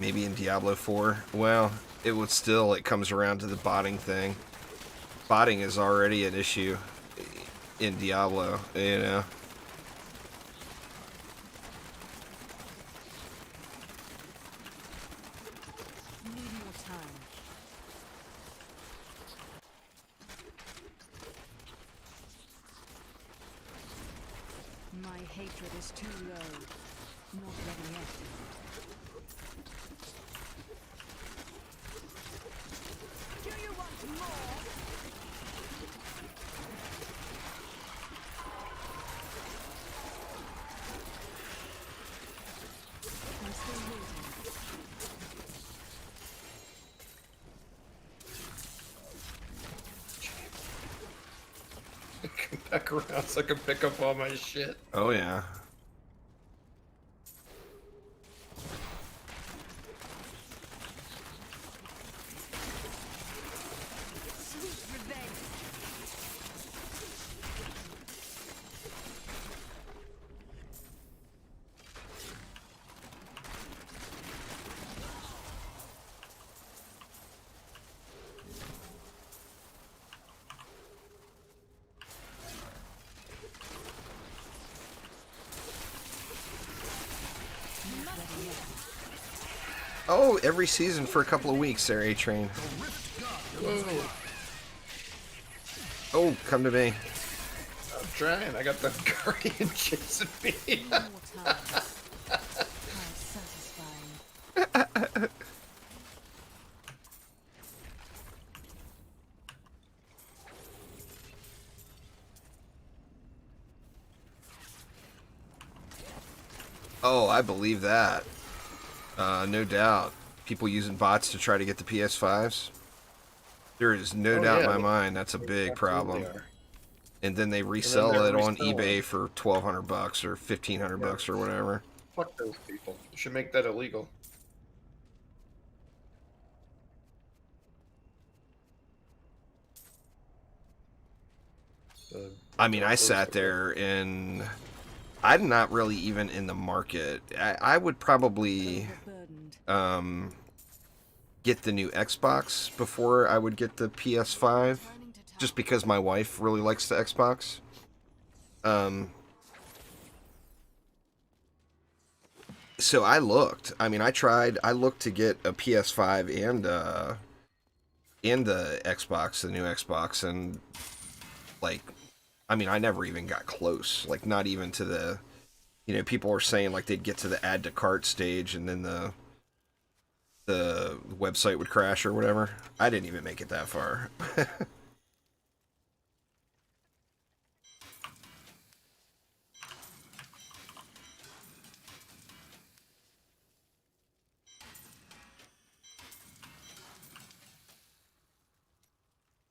Speaker 1: Maybe in Diablo 4. Well, it comes around to the botting thing. Botting is already an issue in Diablo, you know.
Speaker 4: Need more time. My hatred is too low. Not ready yet. Do you want more? I'm still waiting.
Speaker 2: Come back around so I can pick up all my shit.
Speaker 1: Oh yeah.
Speaker 4: Sweet revenge. Not ready yet.
Speaker 1: Oh, every season for a couple of weeks there, A-Train.
Speaker 2: Whoa.
Speaker 1: Oh, come to me.
Speaker 2: I'm trying. I got the guardian chasing me.
Speaker 4: Immortals. How satisfying.
Speaker 1: Oh, I believe that. No doubt. People using bots to try to get the PS5s. There is no
Speaker 2: Oh,
Speaker 1: doubt in
Speaker 2: yeah,
Speaker 1: my mind that's a
Speaker 2: they
Speaker 1: big
Speaker 2: absolutely
Speaker 1: problem.
Speaker 2: are.
Speaker 1: And then they
Speaker 2: And then
Speaker 1: resell
Speaker 2: they're
Speaker 1: it on
Speaker 2: reselling.
Speaker 1: eBay for $1,200 or $1,500 or whatever.
Speaker 2: Fuck those people. You should make that illegal. The
Speaker 1: I mean, I
Speaker 2: developers
Speaker 1: sat
Speaker 2: that work.
Speaker 1: there and I'm not really even in the market. I would probably
Speaker 4: Overburdened.
Speaker 1: get the new Xbox before I would get the PS5,
Speaker 4: Returning to town.
Speaker 1: just because my wife really likes the Xbox. Um, so I looked. I mean, I looked to get a PS5 and the Xbox, the new Xbox, and like, I mean, I never even got close. Like, not even to the, people were saying like they'd get to the add to cart stage and then the website would crash or whatever. I didn't even make it that far.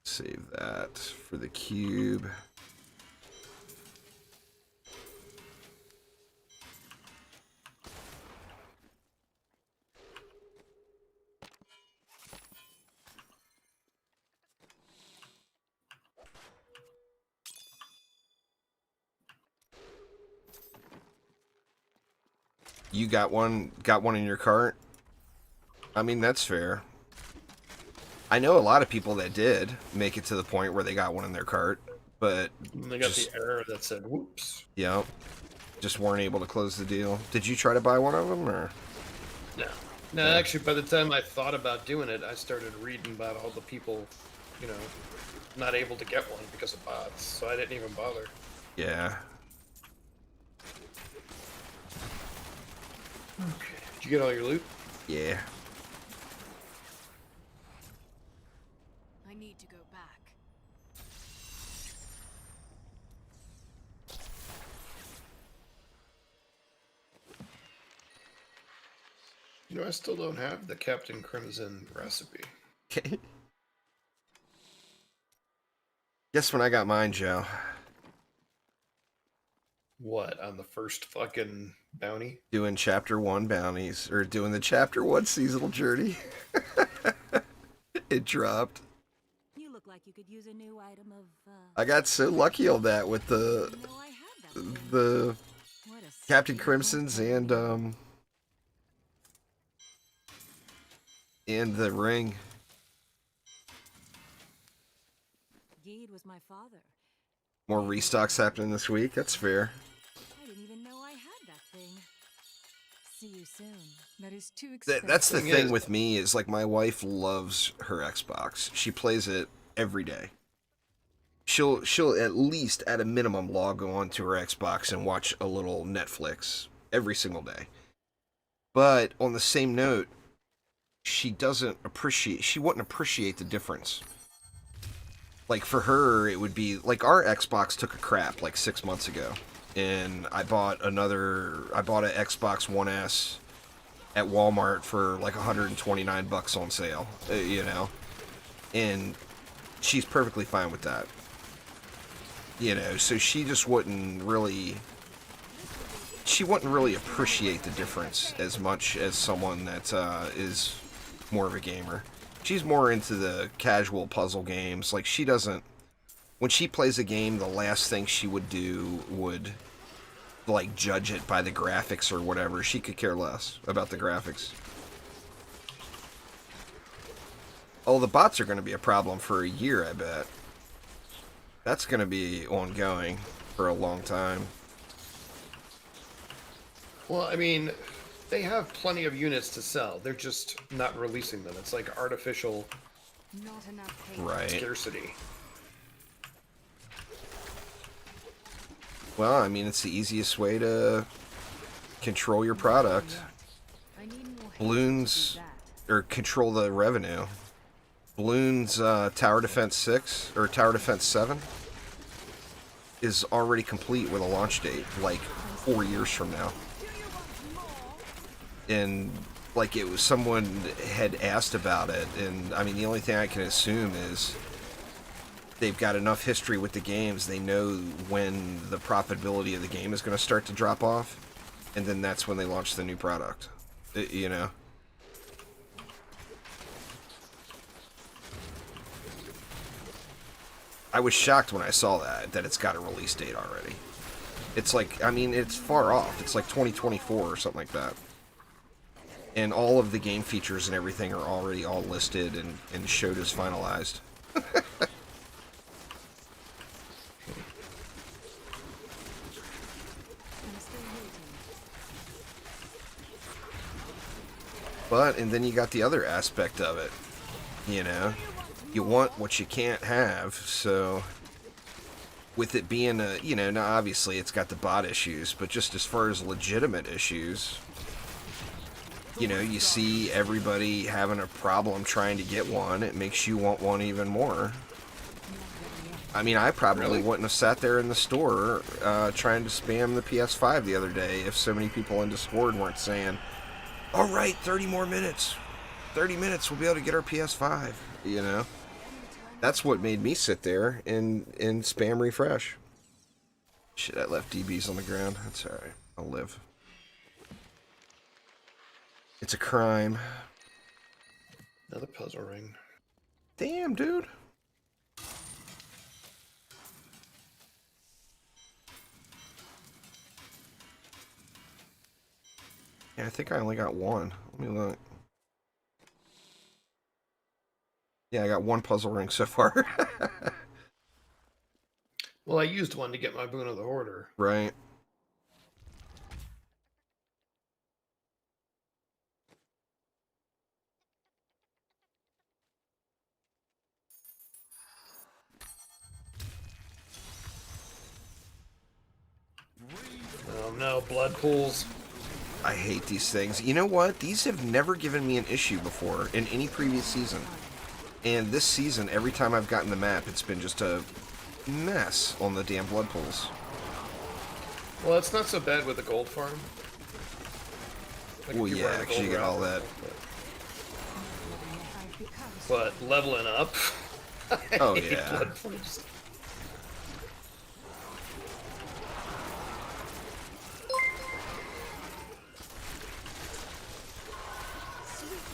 Speaker 1: Save that for the cube. You got one in your cart? I mean, that's fair. I know a lot of people that did make it to the point where they got one in their cart, but
Speaker 2: And they got
Speaker 1: just,
Speaker 2: the error that said, whoops.
Speaker 1: just weren't able to close the deal. Did you try to buy one of them, or?
Speaker 2: No. No, actually, by the time I thought about doing it, I started reading about all the people, you know, not able to get one because of bots, so I didn't even bother.
Speaker 1: Yeah.
Speaker 2: Okay. Did you get all your loot?
Speaker 1: Yeah.
Speaker 4: I need to go back.
Speaker 2: You know, I still don't have the Captain Crimson recipe.
Speaker 1: Okay. Guess when I got mine, Joe.
Speaker 2: What, on the first fucking bounty?
Speaker 1: Doing chapter 1 bounties, or doing the chapter 1 seasonal journey. It dropped.
Speaker 3: You look like you could use a new item of.
Speaker 1: I got so lucky on that with
Speaker 3: No, I had that thing.
Speaker 1: the
Speaker 3: What a
Speaker 1: Captain
Speaker 3: sweet
Speaker 1: Crimson's
Speaker 3: little
Speaker 1: and the ring.
Speaker 3: Geed was my father.
Speaker 1: More restocks happening this week. That's fair.
Speaker 3: I didn't even know I had that thing. See you soon.
Speaker 4: That is too expensive.
Speaker 1: That's the
Speaker 2: Thing
Speaker 1: thing
Speaker 2: is-
Speaker 1: with me is like my wife loves her Xbox. She plays it every day. She'll at least at a minimum log on to her Xbox and watch a little Netflix every single day. But on the same note, she wouldn't appreciate the difference. Like for her, it would be like our Xbox took a crap like 6 months ago, and I bought an Xbox One S at Walmart for like $129 on sale, and she's perfectly fine with that. So she wouldn't really appreciate the difference as much as someone that is more of a gamer. She's more into the casual puzzle games. Like when she plays a game, the last thing she would do would like judge it by the graphics or whatever. She could care less about the graphics. Oh, the bots are going to be a problem for a year, I bet. That's going to be ongoing for a long time.
Speaker 2: Well, I mean, They have plenty of units to sell. They're just not releasing them. It's like artificial
Speaker 4: Not enough hate.
Speaker 1: Right.
Speaker 2: scarcity.
Speaker 1: Well, I mean, it's the easiest way to control your product.
Speaker 4: I need more hate
Speaker 1: Balloons,
Speaker 4: to do that.
Speaker 1: or control the revenue. Balloons, Tower Defense 6, or Tower Defense 7, is already complete with a launch date, like 4 years from now. And, like, it was someone had asked about it, and, I mean, the only thing I can assume is they've got enough history with the games, they know when the profitability of the game is going to start to drop off, and then that's when they launch the new product. You know? I was shocked when I saw that it's got a release date already. It's like, I mean, it's far off. It's like 2024 or something like that. And all of the game features and everything are already all listed and showed as finalized.
Speaker 4: I'm still waiting.
Speaker 1: But, and then you got the other aspect of it. You know? You want what you can't have, so with it being a, you know, now obviously it's got the bot issues, but just as far as legitimate issues, you know, you see everybody having a problem trying to get one, it makes you want one even more. I mean, I probably wouldn't have sat there in the store trying to spam the PS5 the other day if so many people in Discord weren't saying, all right, 30 more minutes. 30 minutes, we'll be able to get our PS5, you know? That's what made me sit there and spam refresh. Shit, I left DBs on the ground. That's alright. I'll live. It's a crime.
Speaker 2: Another puzzle ring.
Speaker 1: Damn, dude. Yeah, I think I only got one. Let me look. Yeah, I got one puzzle ring so far.
Speaker 2: Well, I used one to get my Boon of the Hoarder.
Speaker 1: Right.
Speaker 2: Oh no, blood pools.
Speaker 1: I hate these things. You know what? These have never given me an issue before in any previous season. And this season, every time I've gotten the map, it's been just a mess on the damn blood pools.
Speaker 2: Well, it's not so bad with the gold farm. Like
Speaker 1: Well,
Speaker 2: if you
Speaker 1: yeah,
Speaker 2: run the
Speaker 1: because you
Speaker 2: gold
Speaker 1: get
Speaker 2: route,
Speaker 1: all that.
Speaker 4: I've become
Speaker 2: But leveling up. I
Speaker 1: Oh,
Speaker 2: hate
Speaker 1: yeah.
Speaker 2: blood pools.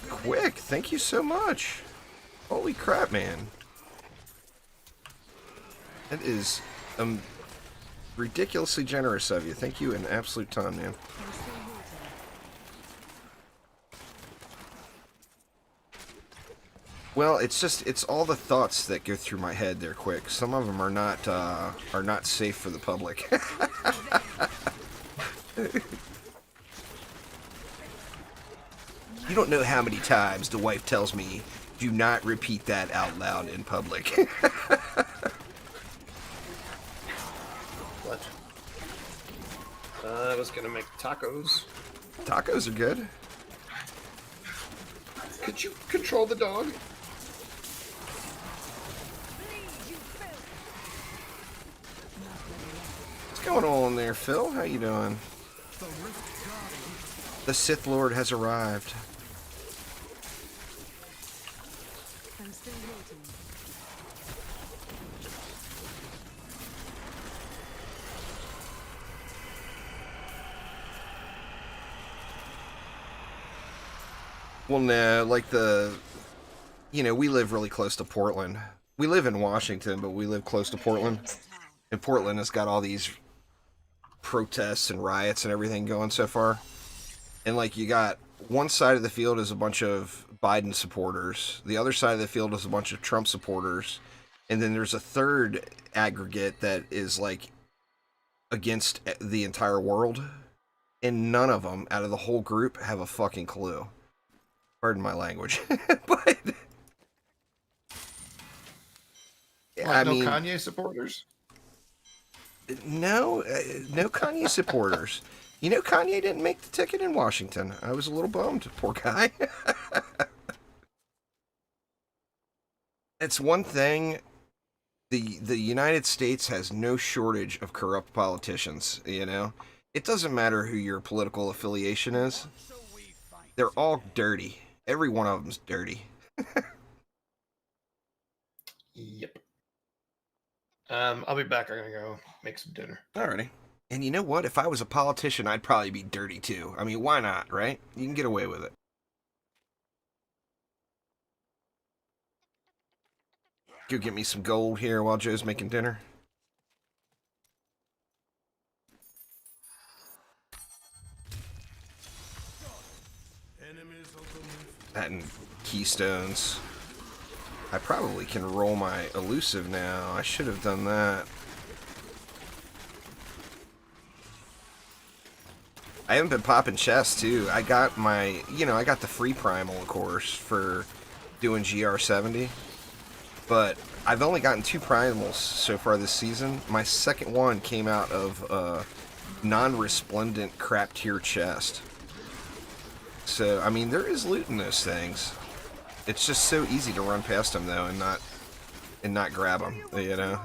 Speaker 1: Quick, thank you so much. Holy crap, man. That is ridiculously generous of you. Thank you an absolute ton, man.
Speaker 4: I'm still waiting.
Speaker 1: Well, it's all the thoughts that go through my head there quick. Some of them are not safe for the public. You don't know how many times the wife tells me, do not repeat that out loud in public.
Speaker 2: What? I was gonna make tacos.
Speaker 1: Tacos are good.
Speaker 2: Could you control the dog?
Speaker 1: What's going on there, Phil? How you doing?
Speaker 5: The Rift Guardian.
Speaker 1: The Sith Lord has arrived.
Speaker 4: I'm still waiting.
Speaker 1: Well, no, like you know, we live really close to Portland. We live in Washington, but we live close to Portland. And Portland has got all these protests and riots and everything going so far. And, like, you got one side of the field is a bunch of Biden supporters. The other side of the field is a bunch of Trump supporters. And then there's a third aggregate that is, like, against the entire world. and none of them out of the whole group have a fucking clue. Pardon my language. But
Speaker 2: What,
Speaker 1: I
Speaker 2: no
Speaker 1: mean,
Speaker 2: Kanye supporters?
Speaker 1: no, no Kanye supporters. You know, Kanye didn't make the ticket in Washington. I was a little bummed. Poor guy. It's one thing. The United States has no shortage of corrupt politicians. You know, it doesn't matter who your political affiliation is. They're all dirty. Every one of them's dirty.
Speaker 2: Yep. I'll be back. I'm gonna go make some dinner.
Speaker 1: Alrighty. And you know what? If I was a politician, I'd probably be dirty too. I mean, why not, right? You can get away with it. Go get me some gold here while Joe's making dinner.
Speaker 5: Enemies of the myth.
Speaker 1: That and keystones. I probably can roll my elusive now. I should have done that. I haven't been popping chests too. I got my, I got the free primal, of course, for doing GR70. But I've only gotten 2 primals so far this season. My second one came out of a non-resplendent crap tier chest. So, I mean, there is loot in those things. It's just so easy to run past them though and not grab them, you know.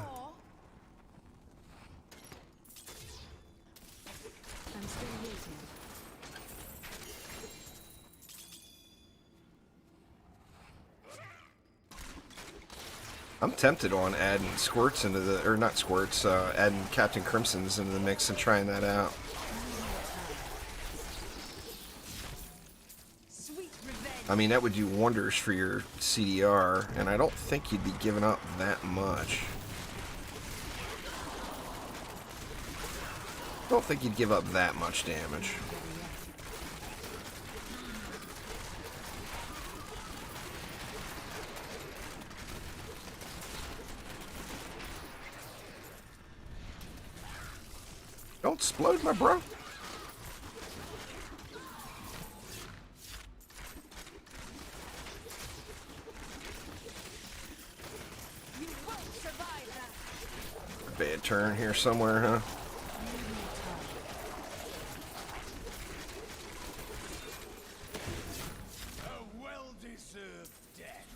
Speaker 4: I'm still waiting.
Speaker 1: I'm tempted on adding squirts into the, or not squirts, adding Captain Crimson's into the mix and trying that out. I mean, that would do wonders for your CDR, and I don't think you'd be giving up that much. I don't think you'd give up that much damage. Don't explode, my bro. Bad turn here somewhere, huh?
Speaker 5: A well-deserved death.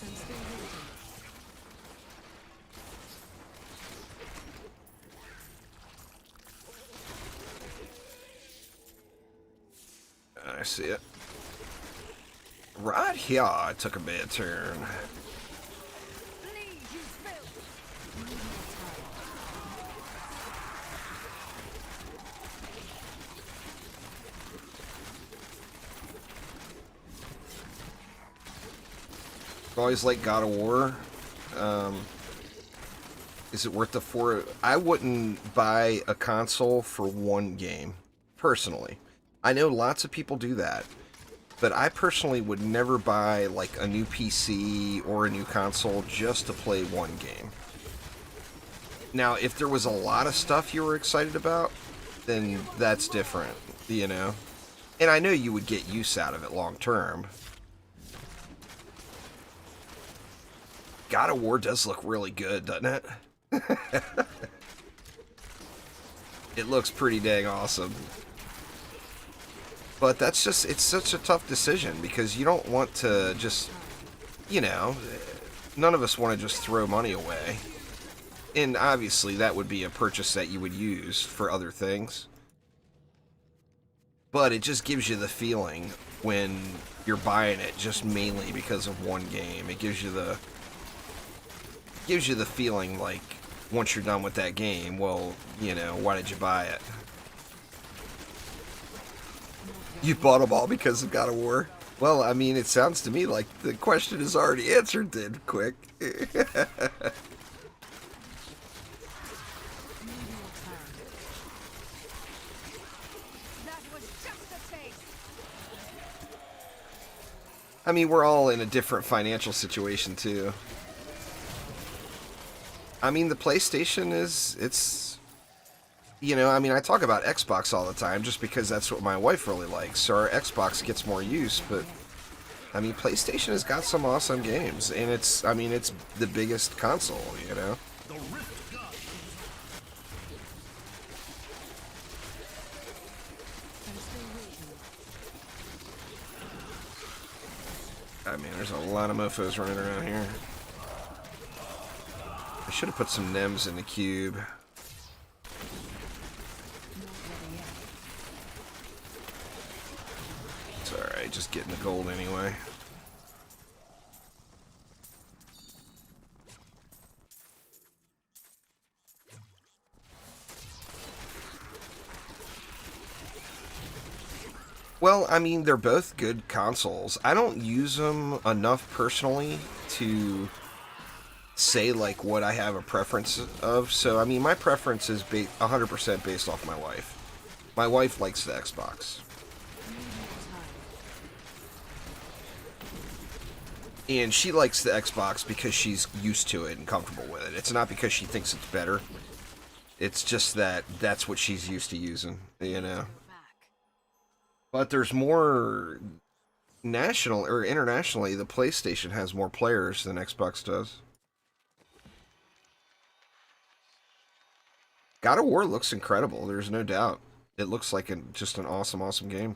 Speaker 4: I'm still waiting.
Speaker 1: I see it. Right here, I took a bad turn. Always like God of War. Is it worth the four? I wouldn't buy a console for one game, personally. I know lots of people do that, but I personally would never buy like a new PC or a new console just to play one game. Now, if there was a lot of stuff you were excited about, then that's different, you know? And I know you would get use out of it long term. God of War does look really good, doesn't it? It looks pretty dang awesome. But that's just, it's such a tough decision because you don't want to just, none of us want to just throw money away. And obviously that would be a purchase that you would use for other things. But it just gives you the feeling when you're buying it just mainly because of one game. It gives you the feeling like once you're done with that game, well, why did you buy it? You bought them all because of God of War? Well, I mean, it sounds to me like the question is already answered then, quick. I mean, we're all in a different financial situation, too. I mean, the PlayStation you know, I mean, I talk about Xbox all the time just because that's what my wife really likes. So our Xbox gets more use, but I mean, PlayStation has got some awesome games, and it's, I mean, it's the biggest console, you know?
Speaker 5: The rift god.
Speaker 4: I'm still waiting.
Speaker 1: I mean, there's a lot of mofos running around here. I should have put some NEMs in the cube.
Speaker 4: Not ready yet.
Speaker 1: It's alright, just getting the gold anyway. Well, I mean, they're both good consoles. I don't use them enough personally to say, like, what I have a preference of. So, I mean, my preference is 100% based off my wife. My wife likes the Xbox. And she likes the Xbox because she's used to it and comfortable with it. It's not because she thinks it's better. It's just that that's what she's used to using, you know.
Speaker 4: Go back.
Speaker 1: But there's more national or internationally, the PlayStation has more players than Xbox does. God of War looks incredible, there's no doubt. It looks like just an awesome, awesome game.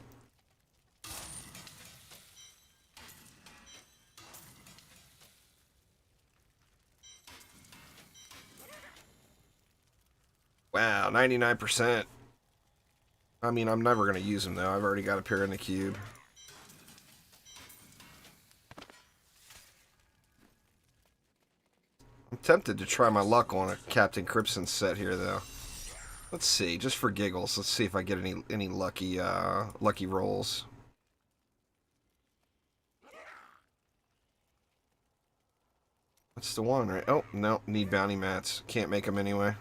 Speaker 1: Wow, 99%. I mean, I'm never going to use them, though. I've already got a pair in the cube. I'm tempted to try my luck on a Captain Crimson set here, though. Let's see, just for giggles. Let's see if I get any lucky lucky rolls. That's the one, right? Oh, no, need bounty mats. Can't make them anyway.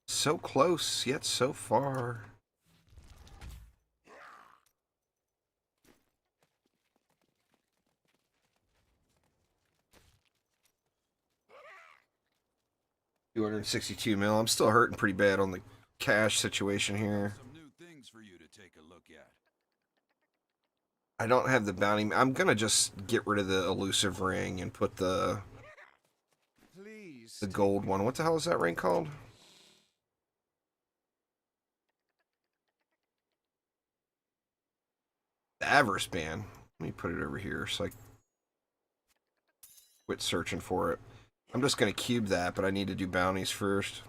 Speaker 1: So close, yet so far. $262 mil. I'm still hurting pretty bad on the cash situation here.
Speaker 6: Some new things for you to take a look at.
Speaker 1: I don't have the bounty. I'm gonna just get rid of the elusive ring and put the gold one. What the hell is that ring called? The Avarice Band. Let me put it over here so I quit searching for it. I'm just gonna cube that, but I need to do bounties first.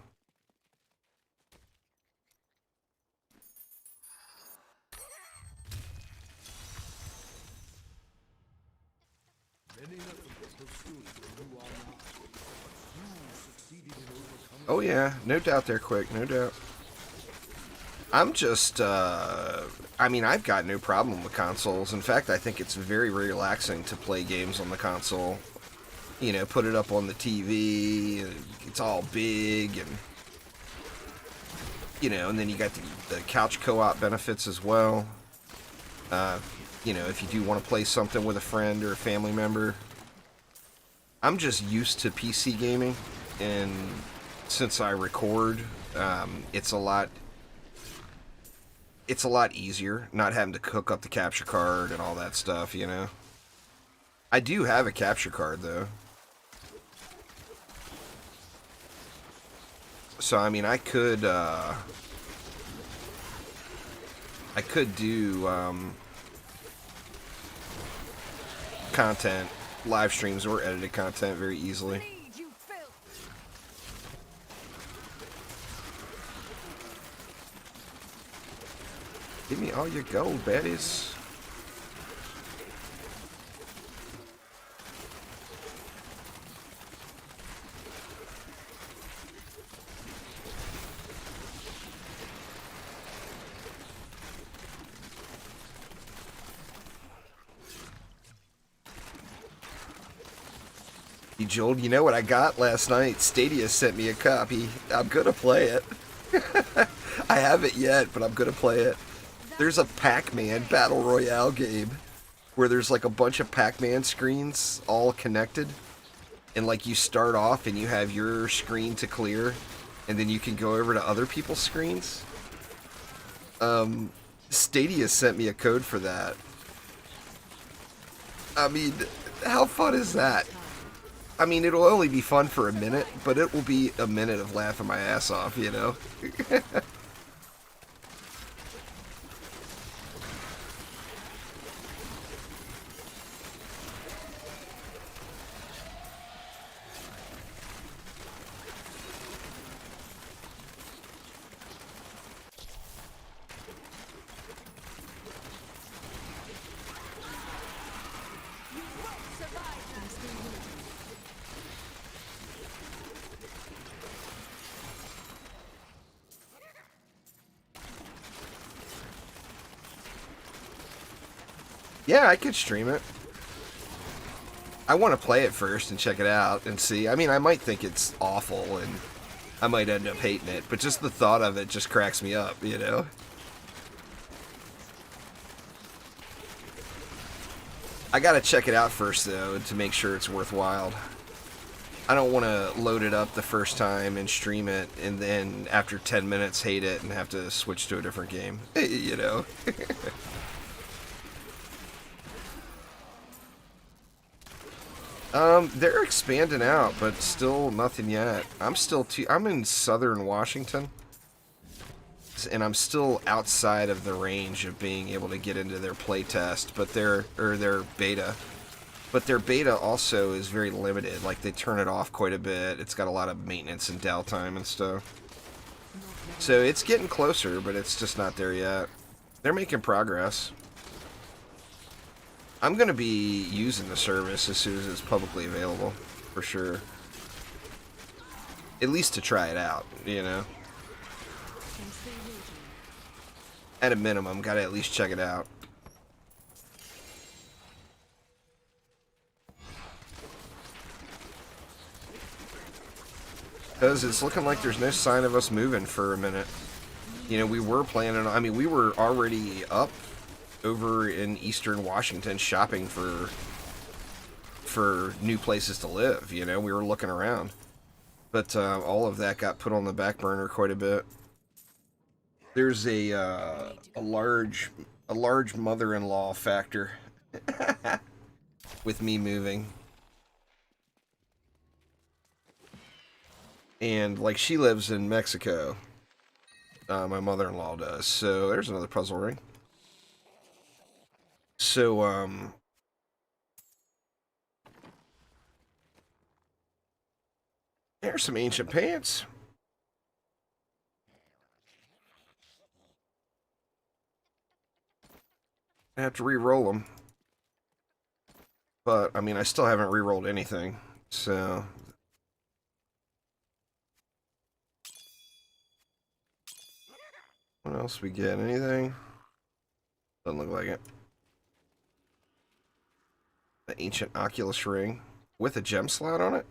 Speaker 1: Oh yeah, no doubt there, Quick, no doubt. I'm just, I mean, I've got no problem with consoles. In fact, I think it's very relaxing to play games on the console. You know, put it up on the TV, it's all big, and, you know, and then you got the couch co-op benefits as well. You know, if you do want to play something with a friend or a family member. I'm just used to PC gaming, and since I record, it's a lot easier not having to hook up the capture card and all that stuff, you know. I do have a capture card though. So I mean I could do content, live streams or edited content very easily. Give me all your gold, baddies. Hey, Joel, you know what I got last night? Stadia sent me a copy. I'm gonna play it. I haven't yet, but I'm gonna play it. There's a Pac-Man Battle Royale game where there's like a bunch of Pac-Man screens all connected. And like you start off and you have your screen to clear, and then you can go over to other people's screens. Stadia sent me a code for that. I mean, how fun is that? I mean, it'll only be fun for a minute, but it will be a minute of laughing my ass off, you know? Yeah, I could stream it. I want to play it first and check it out and see. I mean, I might think it's awful and I might end up hating it, but just the thought of it just cracks me up, you know? I gotta check it out first, though, to make sure it's worthwhile. I don't want to load it up the first time and stream it, and then after 10 minutes hate it and have to switch to a different game, you know? They're expanding out, but still nothing yet. I'm in southern Washington, and I'm still outside of the range of being able to get into their playtest, but their beta. But their beta also is very limited. Like, they turn it off quite a bit. It's got a lot of maintenance and downtime and stuff. So it's getting closer, but it's just not there yet. They're making progress. I'm going to be using the service as soon as it's publicly available, for sure. At least to try it out, you know? At a minimum, gotta at least check it out. Because it's looking like there's no sign of us moving for a minute. You know, we were planning, I mean, we were already up over in eastern Washington shopping for new places to live, you know? We were looking around. But all of that got put on the back burner quite a bit. There's a large mother-in-law factor with me moving. And, like, she lives in Mexico. My mother-in-law does. So, there's another puzzle ring. So, there's some ancient pants. I have to re-roll them. But, I mean, I still haven't re-rolled anything. So... what else we get? Anything? Doesn't look like it. The ancient Oculus ring with a gem slot on it?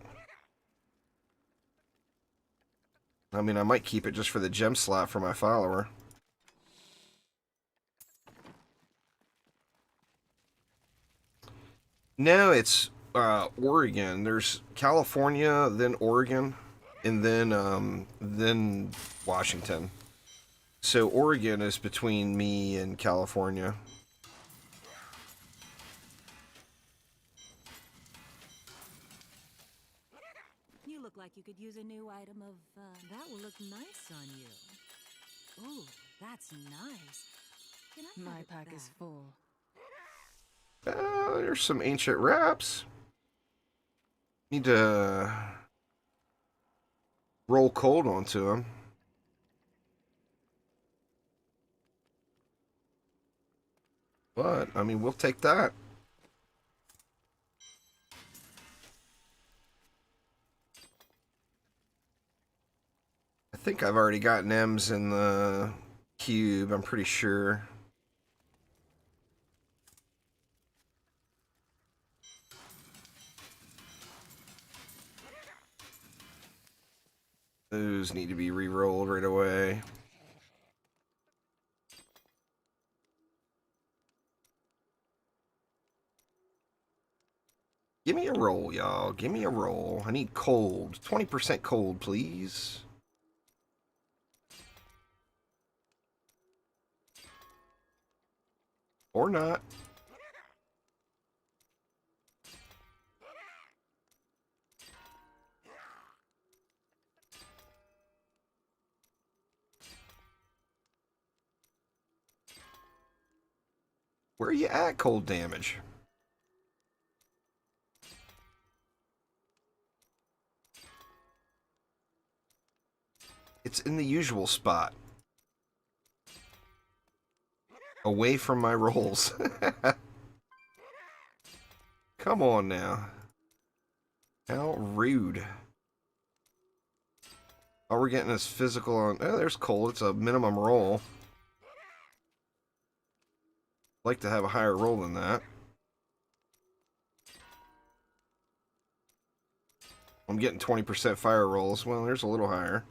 Speaker 1: I mean, I might keep it just for the gem slot for my follower. No, it's Oregon. There's California, then Oregon, and then Washington. So Oregon is between me and California.
Speaker 3: You look like you could use a new item of, that will look nice on you. Ooh, that's nice. Can I
Speaker 4: My
Speaker 3: have it
Speaker 4: pack is
Speaker 3: back?
Speaker 4: full.
Speaker 1: There's some ancient wraps. Need to roll cold onto them. But, I mean, we'll take that. I think I've already got M's in the cube, I'm pretty sure. Those need to be re-rolled right away. Give me a roll, y'all. Give me a roll. I need cold. 20% cold, please. Or not. Where are you at, cold damage? It's in the usual spot. Away from my rolls. Come on now. How rude. All we're getting is physical on... Oh, there's cold. It's a minimum roll. I'd like to have a higher roll than that. I'm getting 20% fire rolls. Well, there's a little higher.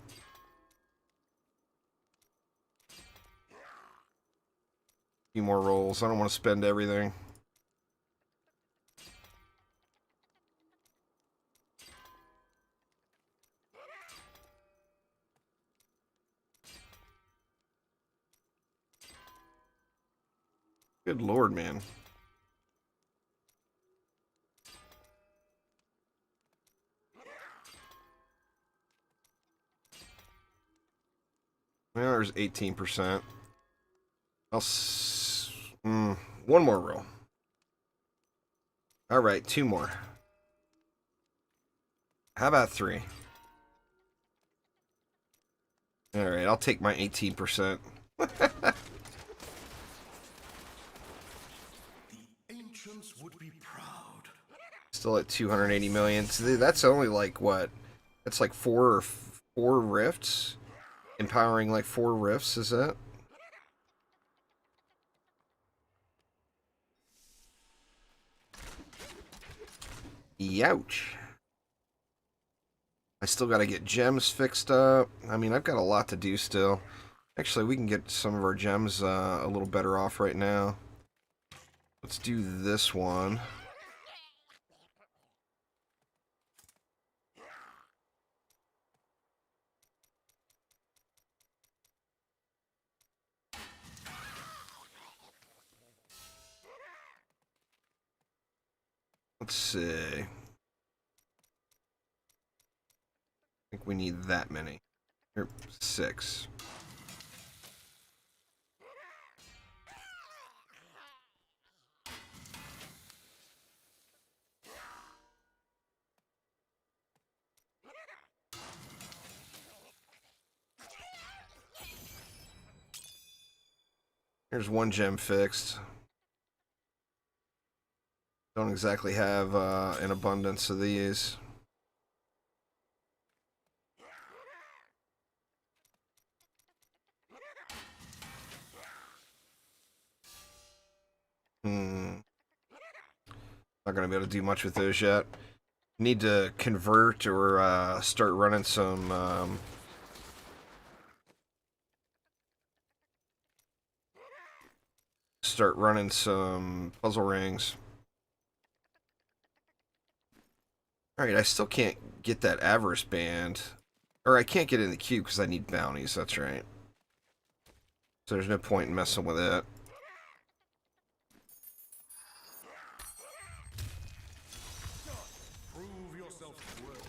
Speaker 1: A few more rolls. I don't want to spend everything. Good lord, man. Well, there's 18%. One more roll. All right, two more. How about three? All right, I'll take my 18%.
Speaker 5: Ancients would be proud.
Speaker 1: Still at 280 million. So that's only like what? That's like four rifts. Empowering like 4 rifts, is that? Youch. I still got to get gems fixed up. I mean, I've got a lot to do still. Actually, we can get some of our gems a little better off right now. Let's do this one. Let's see. I think we need that many. Here, 6. Here's 1 gem fixed. Don't exactly have an abundance of these. Not gonna be able to do much with those yet. Need to convert or start running some puzzle rings. Alright, I still can't get that avarice band. Or I can't get in the queue because I need bounties, that's right. So there's no point in messing with it.
Speaker 5: Prove yourself worthy.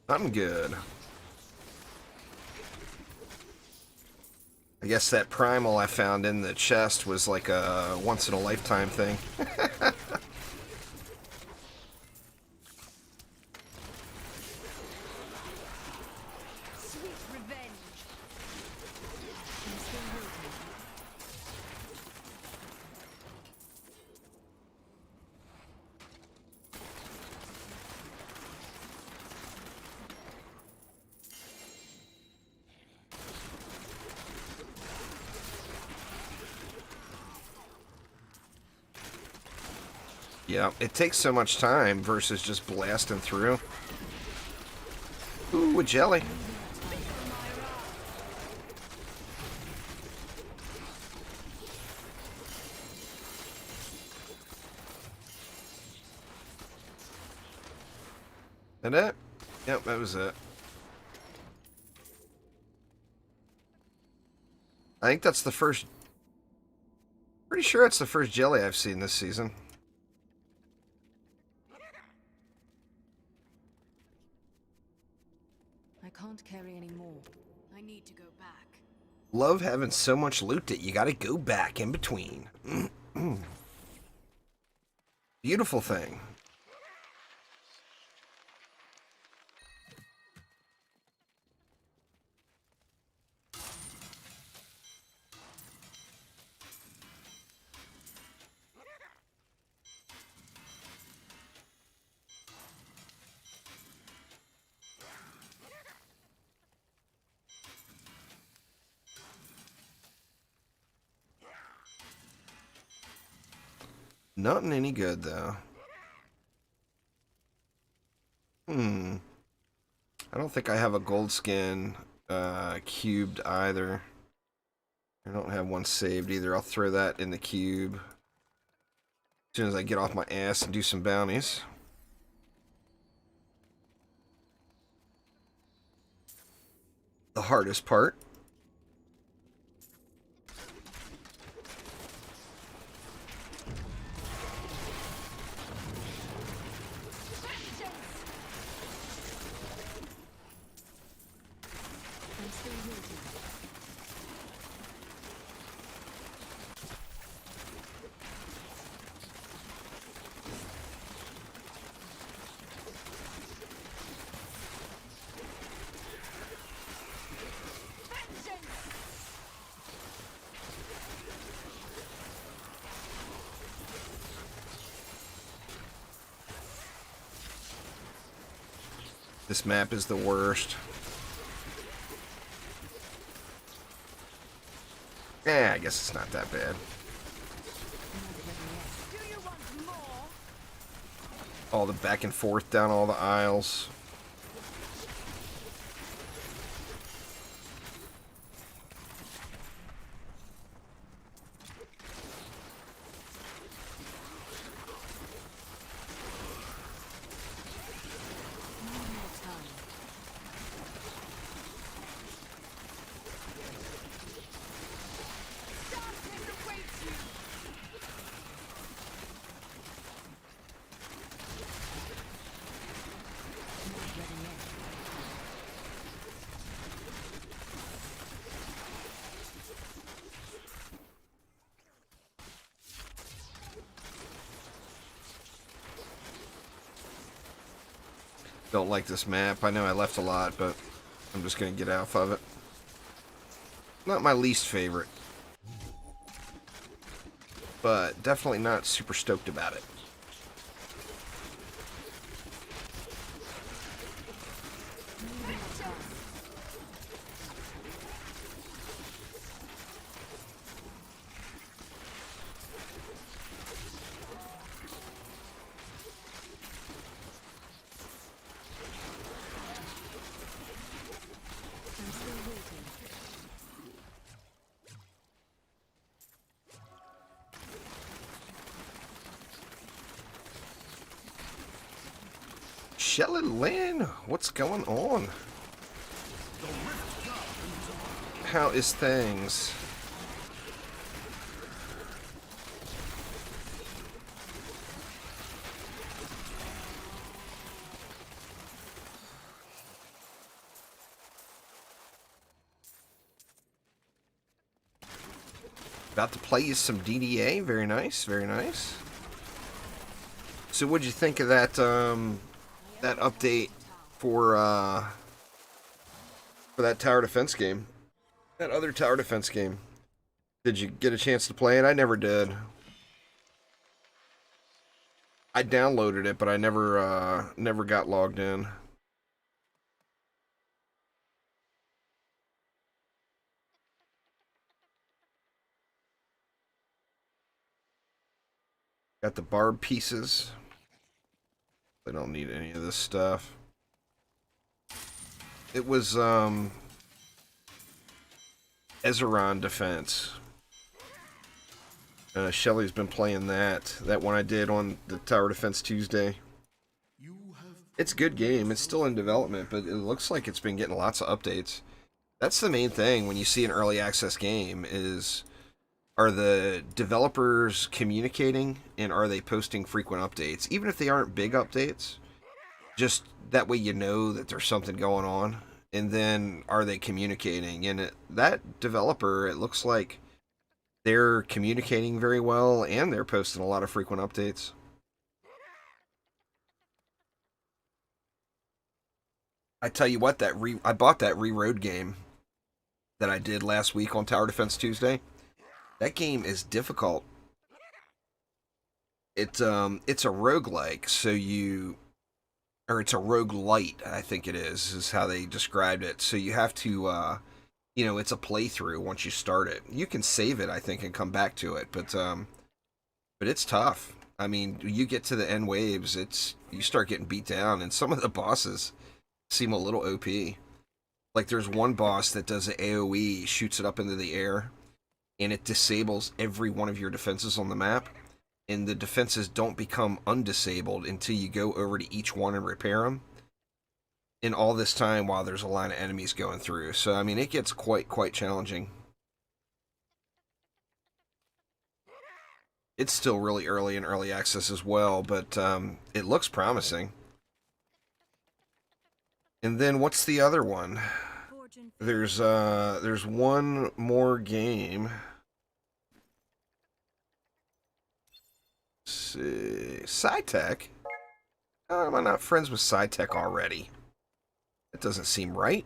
Speaker 1: I'm good. I guess that primal I found in the chest was like a once-in-a-lifetime thing. Yeah, it takes so much time versus just blasting through. Ooh, a jelly. That it? Yep, that was it. I think that's the first... Pretty sure it's the first jelly I've seen this season.
Speaker 4: I can't carry any more. I need to go back.
Speaker 1: Love having so much loot that you gotta go back in between. Beautiful thing. Nothing any good, though. I don't think I have a gold skin cubed either. I don't have one saved either. I'll throw that in the cube as soon as I get off my ass and do some bounties. The hardest part.
Speaker 4: I'm still waiting.
Speaker 1: This map is the worst. I guess it's not that bad. All the back and forth down all the aisles. Don't like this map. I know I left a lot, but I'm just going to get off of it. Not my least favorite. But definitely not super stoked about it.
Speaker 4: I'm still waiting.
Speaker 1: Shelly Lynn, what's going on? How is things? About to play you some DDA. Very nice, very nice. So what'd you think of that that update for that tower defense game? That other tower defense game. Did you get a chance to play it? I never did. I downloaded it, but I never got logged in. Got the barb pieces. I don't need any of this stuff. It was, Ezeron Defense. Shelly's been playing that. That one I did on the Tower Defense Tuesday. It's a good game. It's still in development, but it looks like it's been getting lots of updates. That's the main thing when you see an early access game is, are the developers communicating and are they posting frequent updates? Even if they aren't big updates, just that way you know that there's something going on. And then are they communicating? And that developer, it looks like they're communicating very well and they're posting a lot of frequent updates. I tell you what, I bought that Re-Road game that I did last week on Tower Defense Tuesday. That game is difficult. It's a roguelike, so it's a roguelite, I think it is how they described it. So you have to it's a playthrough once you start it. You can save it, I think, and come back to it, but it's tough. I mean, you get to the end waves, you start getting beat down, and some of the bosses seem a little OP. Like there's one boss that does an AoE, shoots it up into the air, and it disables every one of your defenses on the map. And the defenses don't become undisabled until you go over to each one and repair them. And all this time while there's a line of enemies going through. So, I mean, it gets quite challenging. It's still really early in early access as well, but it looks promising. And then what's the other one? There's one more game. Let's see, SciTech? Oh, am I not friends with SciTech already? That doesn't seem right.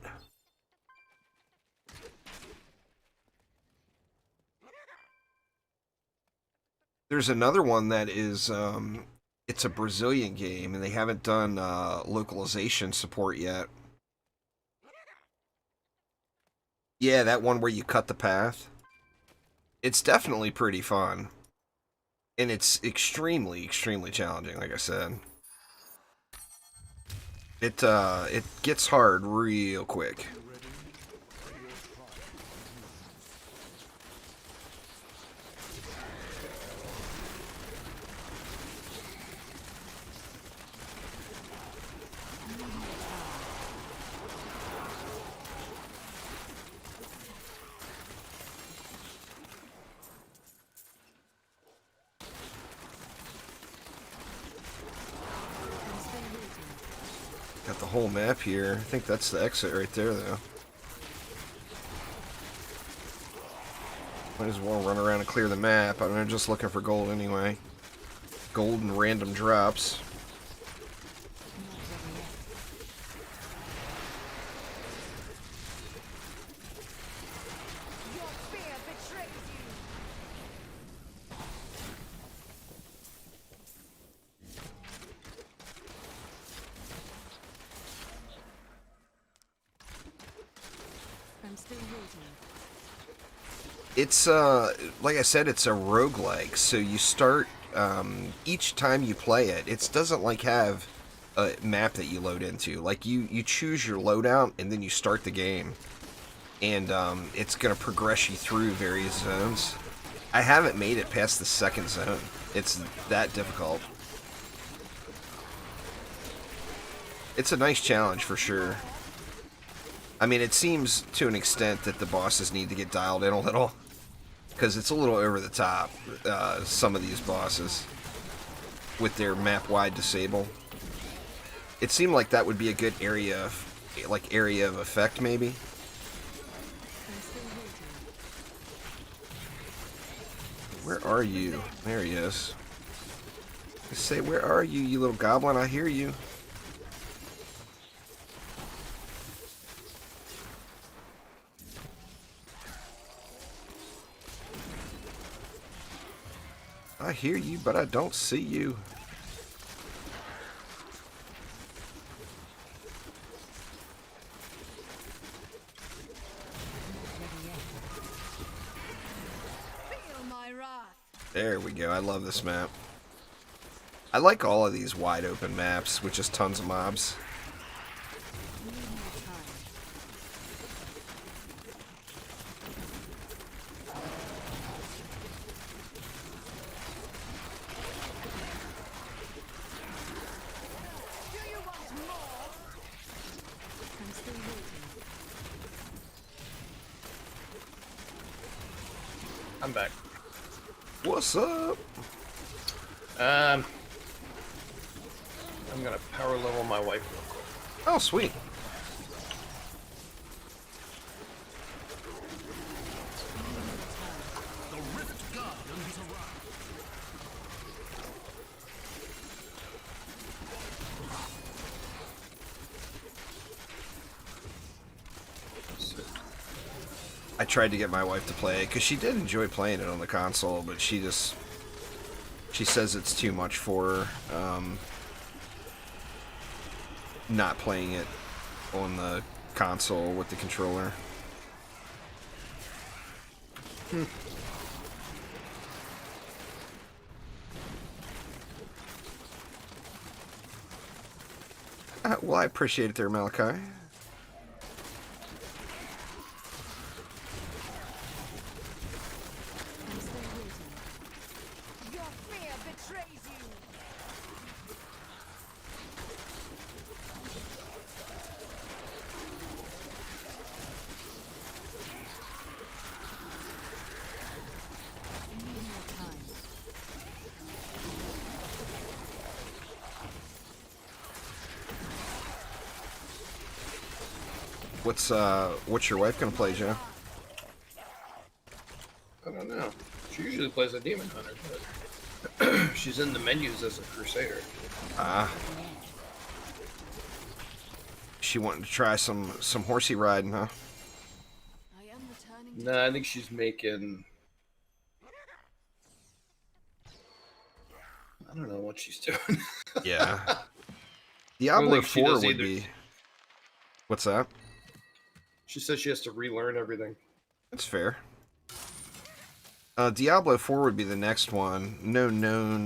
Speaker 1: There's another one that is, it's a Brazilian game, and they haven't done localization support yet. Yeah, that one where you cut the path. It's definitely pretty fun. And it's extremely challenging, like I said. It gets hard real quick. Got the whole map here. I think that's the exit right there, though. Might as well run around and clear the map. I'm just looking for gold anyway. Gold and random drops. It's, like I said, it's a roguelike, so you start, each time you play it, it doesn't, like, have a map that you load into. Like, you choose your loadout, and then you start the game, and, it's gonna progress you through various zones. I haven't made it past the second zone. It's that difficult. It's a nice challenge, for sure. I mean, it seems, to an extent, that the bosses need to get dialed in a little. Because it's a little over the top, some of these bosses, with their map-wide disable. It seemed like that would be a good area of effect, maybe. Where are you? There he is. I say, where are you, you little goblin? I hear you. I hear you, but I don't see you.
Speaker 4: Feel my wrath.
Speaker 1: There we go. I love this map. I like all of these wide open maps with just tons of mobs.
Speaker 4: We need more time. I'm still waiting.
Speaker 2: I'm back.
Speaker 1: What's up?
Speaker 2: I'm gonna power level my wife real quick.
Speaker 1: Oh, sweet.
Speaker 5: The Rift Guardian has arrived.
Speaker 1: I tried to get my wife to play it because she did enjoy playing it on the console, but she says it's too much for her. Not playing it on the console with the controller. Well, I appreciate it there, Malachi.
Speaker 4: I'm still waiting.
Speaker 3: Your fear betrays you.
Speaker 4: We need more time.
Speaker 1: What's your wife gonna play, Joe?
Speaker 2: I don't know. She usually plays a demon hunter, but she's in the menus as a crusader.
Speaker 1: Ah. She wanting to try some horsey riding, huh?
Speaker 4: I am returning to
Speaker 2: Nah, I think she's making. I don't know what she's doing.
Speaker 1: Yeah.
Speaker 2: I
Speaker 1: Diablo
Speaker 2: think she
Speaker 1: 4
Speaker 2: does
Speaker 1: would
Speaker 2: either.
Speaker 1: be. What's that?
Speaker 2: She says she has to relearn everything.
Speaker 1: That's fair. Diablo 4 would be the next one. No known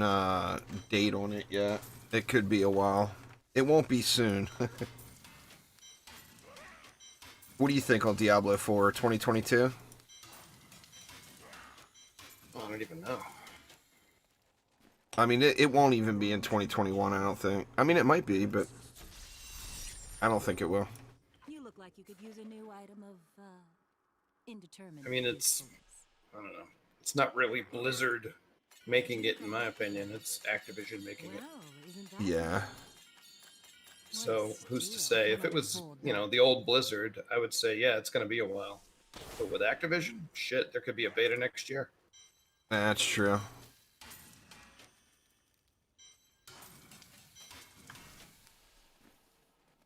Speaker 1: date on it yet. It could be a while. It won't be soon. What do you think on Diablo 4? 2022?
Speaker 2: Oh, I don't even know.
Speaker 1: I mean, it won't even be in 2021, I don't think. I mean, it might be, but I don't think it will.
Speaker 3: You look like you could use a new item of indeterminate.
Speaker 2: I mean, it's.
Speaker 3: usefulness.
Speaker 2: I don't know. It's not really Blizzard making it, in my opinion. It's Activision making it.
Speaker 3: Well, isn't that
Speaker 1: Yeah.
Speaker 2: So who's to
Speaker 3: steal.
Speaker 2: say? If it was, the old Blizzard, I would say, yeah, it's going to be a while. But with Activision, shit, there could be a beta next year.
Speaker 1: That's true.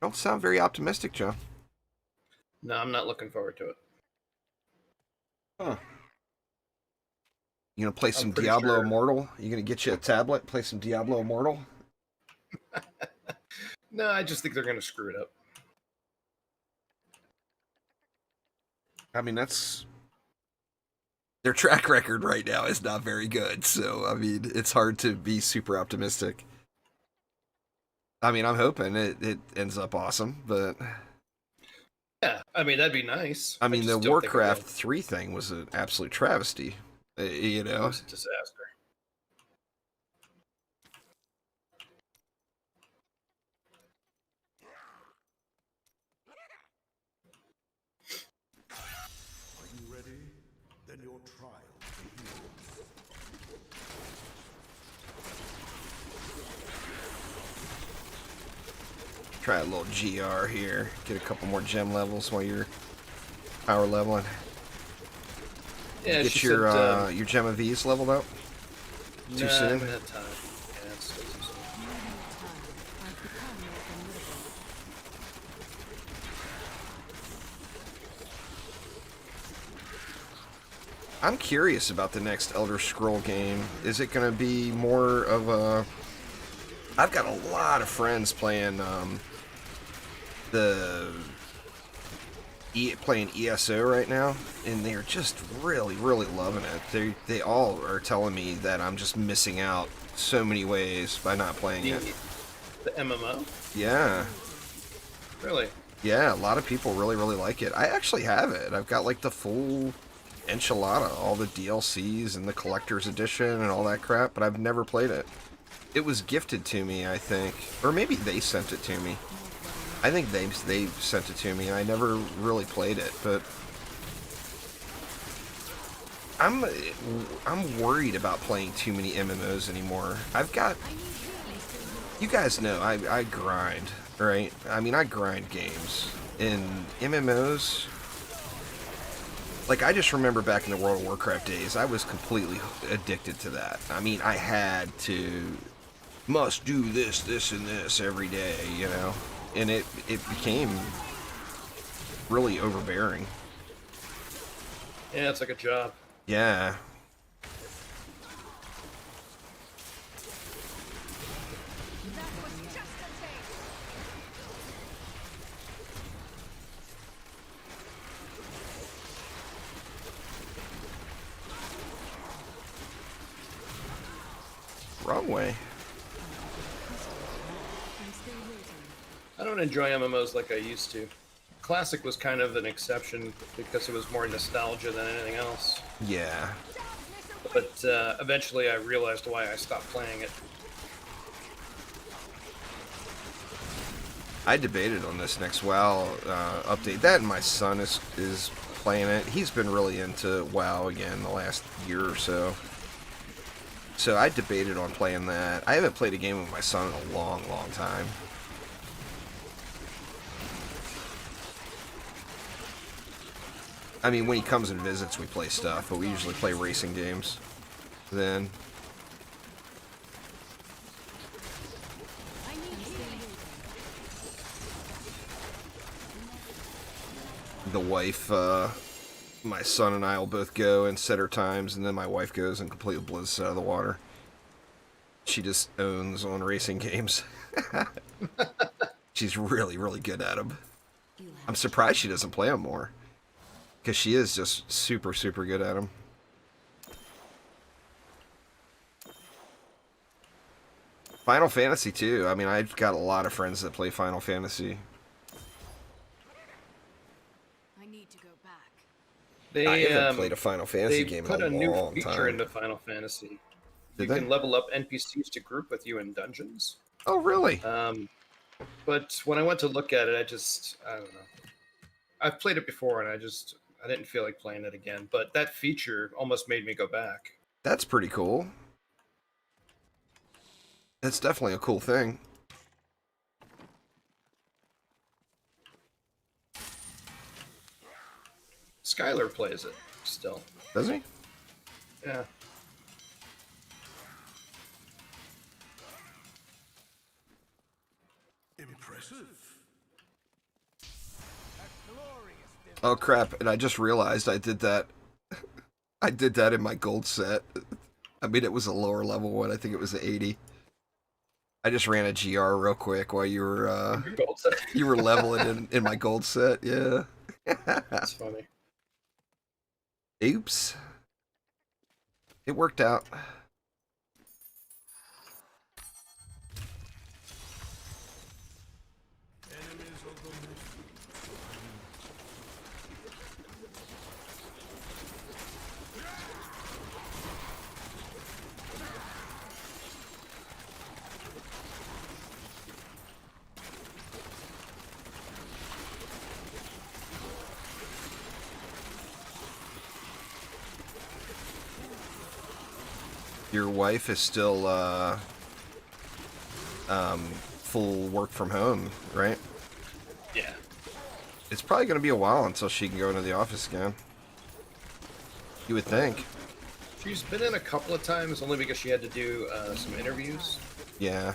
Speaker 1: Don't sound very optimistic, Joe.
Speaker 2: No, I'm not looking forward to it.
Speaker 1: Huh. You gonna play some
Speaker 2: pretty
Speaker 1: Diablo
Speaker 2: sure-
Speaker 1: Immortal? You gonna get you a tablet, play some Diablo Immortal?
Speaker 2: No, I just think they're going to screw it up.
Speaker 1: I mean, that's their track record right now is not very good. So, I mean, it's hard to be super optimistic. I mean, I'm hoping it ends up awesome, but
Speaker 2: Yeah, I mean, that'd be nice.
Speaker 1: I mean,
Speaker 2: just
Speaker 1: the
Speaker 2: don't think it
Speaker 1: Warcraft
Speaker 2: will.
Speaker 1: 3 thing was an absolute travesty. You
Speaker 2: It
Speaker 1: know,
Speaker 2: was a disaster.
Speaker 5: Are you ready? Then your trial begins.
Speaker 1: try a little GR here, get a couple more gem levels while you're power leveling.
Speaker 2: Yeah,
Speaker 1: Get
Speaker 2: she
Speaker 1: your
Speaker 2: said,
Speaker 1: your gem of V's leveled up. Too
Speaker 2: nah, I
Speaker 1: soon?
Speaker 2: haven't had time. Yeah, it's still too soon.
Speaker 4: We need more time. I've become more formidable.
Speaker 1: I'm curious about the next Elder Scroll game. Is it going to be more of a... I've got a lot of friends playing the playing ESO right now, and they're just really, really loving it. They all are telling me that I'm just missing out so many ways by not playing it.
Speaker 2: The MMO?
Speaker 1: Yeah.
Speaker 2: Really?
Speaker 1: Yeah, a lot of people really, really like it. I actually have it. I've got like the full enchilada, all the DLCs and the collector's edition and all that crap, but I've never played it. It was gifted to me, I think, or maybe they sent it to me. I think they sent it to me, and I never really played it, but I'm worried about playing too many MMOs anymore. You guys know I grind, right? I mean, I grind games. In MMOs, like, I just remember back in the World of Warcraft days, I was completely addicted to that. I mean, I had to must do this, this, and this every day, you know? And it became really overbearing.
Speaker 2: Yeah, it's like a job.
Speaker 1: Yeah. Wrong way.
Speaker 2: I don't enjoy MMOs like I used to. Classic was kind of an exception because it was more nostalgia than anything else.
Speaker 1: Yeah.
Speaker 2: But eventually I realized why I stopped playing it.
Speaker 1: I debated on this next WoW update. That and my son is playing it. He's been really into WoW again the last year or so. So I debated on playing that. I haven't played a game with my son in a long, long time. I mean, when he comes and visits, we play stuff, but we usually play racing games then. The wife, my son and I will both go and set her times, and then my wife goes and completely blows us out of the water. She just owns on racing games. She's really, really good at them. I'm surprised she doesn't play them more, because she is just super, super good at them. Final Fantasy too. I mean, I've got a lot of friends that play Final Fantasy.
Speaker 4: I need to go back.
Speaker 2: They
Speaker 1: I haven't played a Final Fantasy game in
Speaker 2: put
Speaker 1: a
Speaker 2: a new
Speaker 1: long
Speaker 2: feature
Speaker 1: time.
Speaker 2: into Final Fantasy.
Speaker 1: Did
Speaker 2: You
Speaker 1: they?
Speaker 2: can level up NPCs to group with you in dungeons.
Speaker 1: Oh, really?
Speaker 2: But when I went to look at it, I don't know. I've played it before, and I didn't feel like playing it again. But that feature almost made me go back.
Speaker 1: That's pretty cool. That's definitely a cool thing.
Speaker 2: Skylar plays it still.
Speaker 1: Does he?
Speaker 2: Yeah.
Speaker 5: Impressive.
Speaker 1: Oh crap, and I just realized I did that. I did that in my gold set. I mean, it was a lower level one. I think it was an 80. I just ran a GR real quick while you were
Speaker 2: Gold set.
Speaker 1: you were leveling in my gold set. Yeah.
Speaker 2: That's funny.
Speaker 1: Oops. It worked out. Your wife is still full work from home, right?
Speaker 2: Yeah.
Speaker 1: It's probably going to be a while until she can go into the office again. You would think.
Speaker 2: She's been in a couple of times, only because she had to do some interviews.
Speaker 1: Yeah.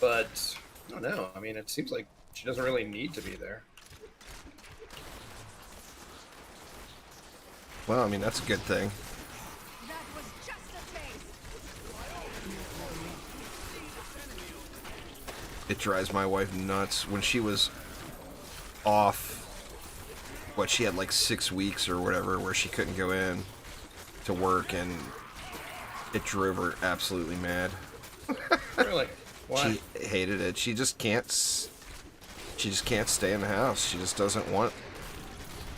Speaker 2: But I don't know. I mean, it seems like she doesn't really need to be there.
Speaker 1: Well, I mean, that's a good thing. It drives my wife nuts. When she was off what, she had like 6 weeks or whatever where she couldn't go in to work, and it drove her absolutely mad.
Speaker 2: Really? Why?
Speaker 1: She hated it. She just can't. She just can't stay in the house. She just doesn't want.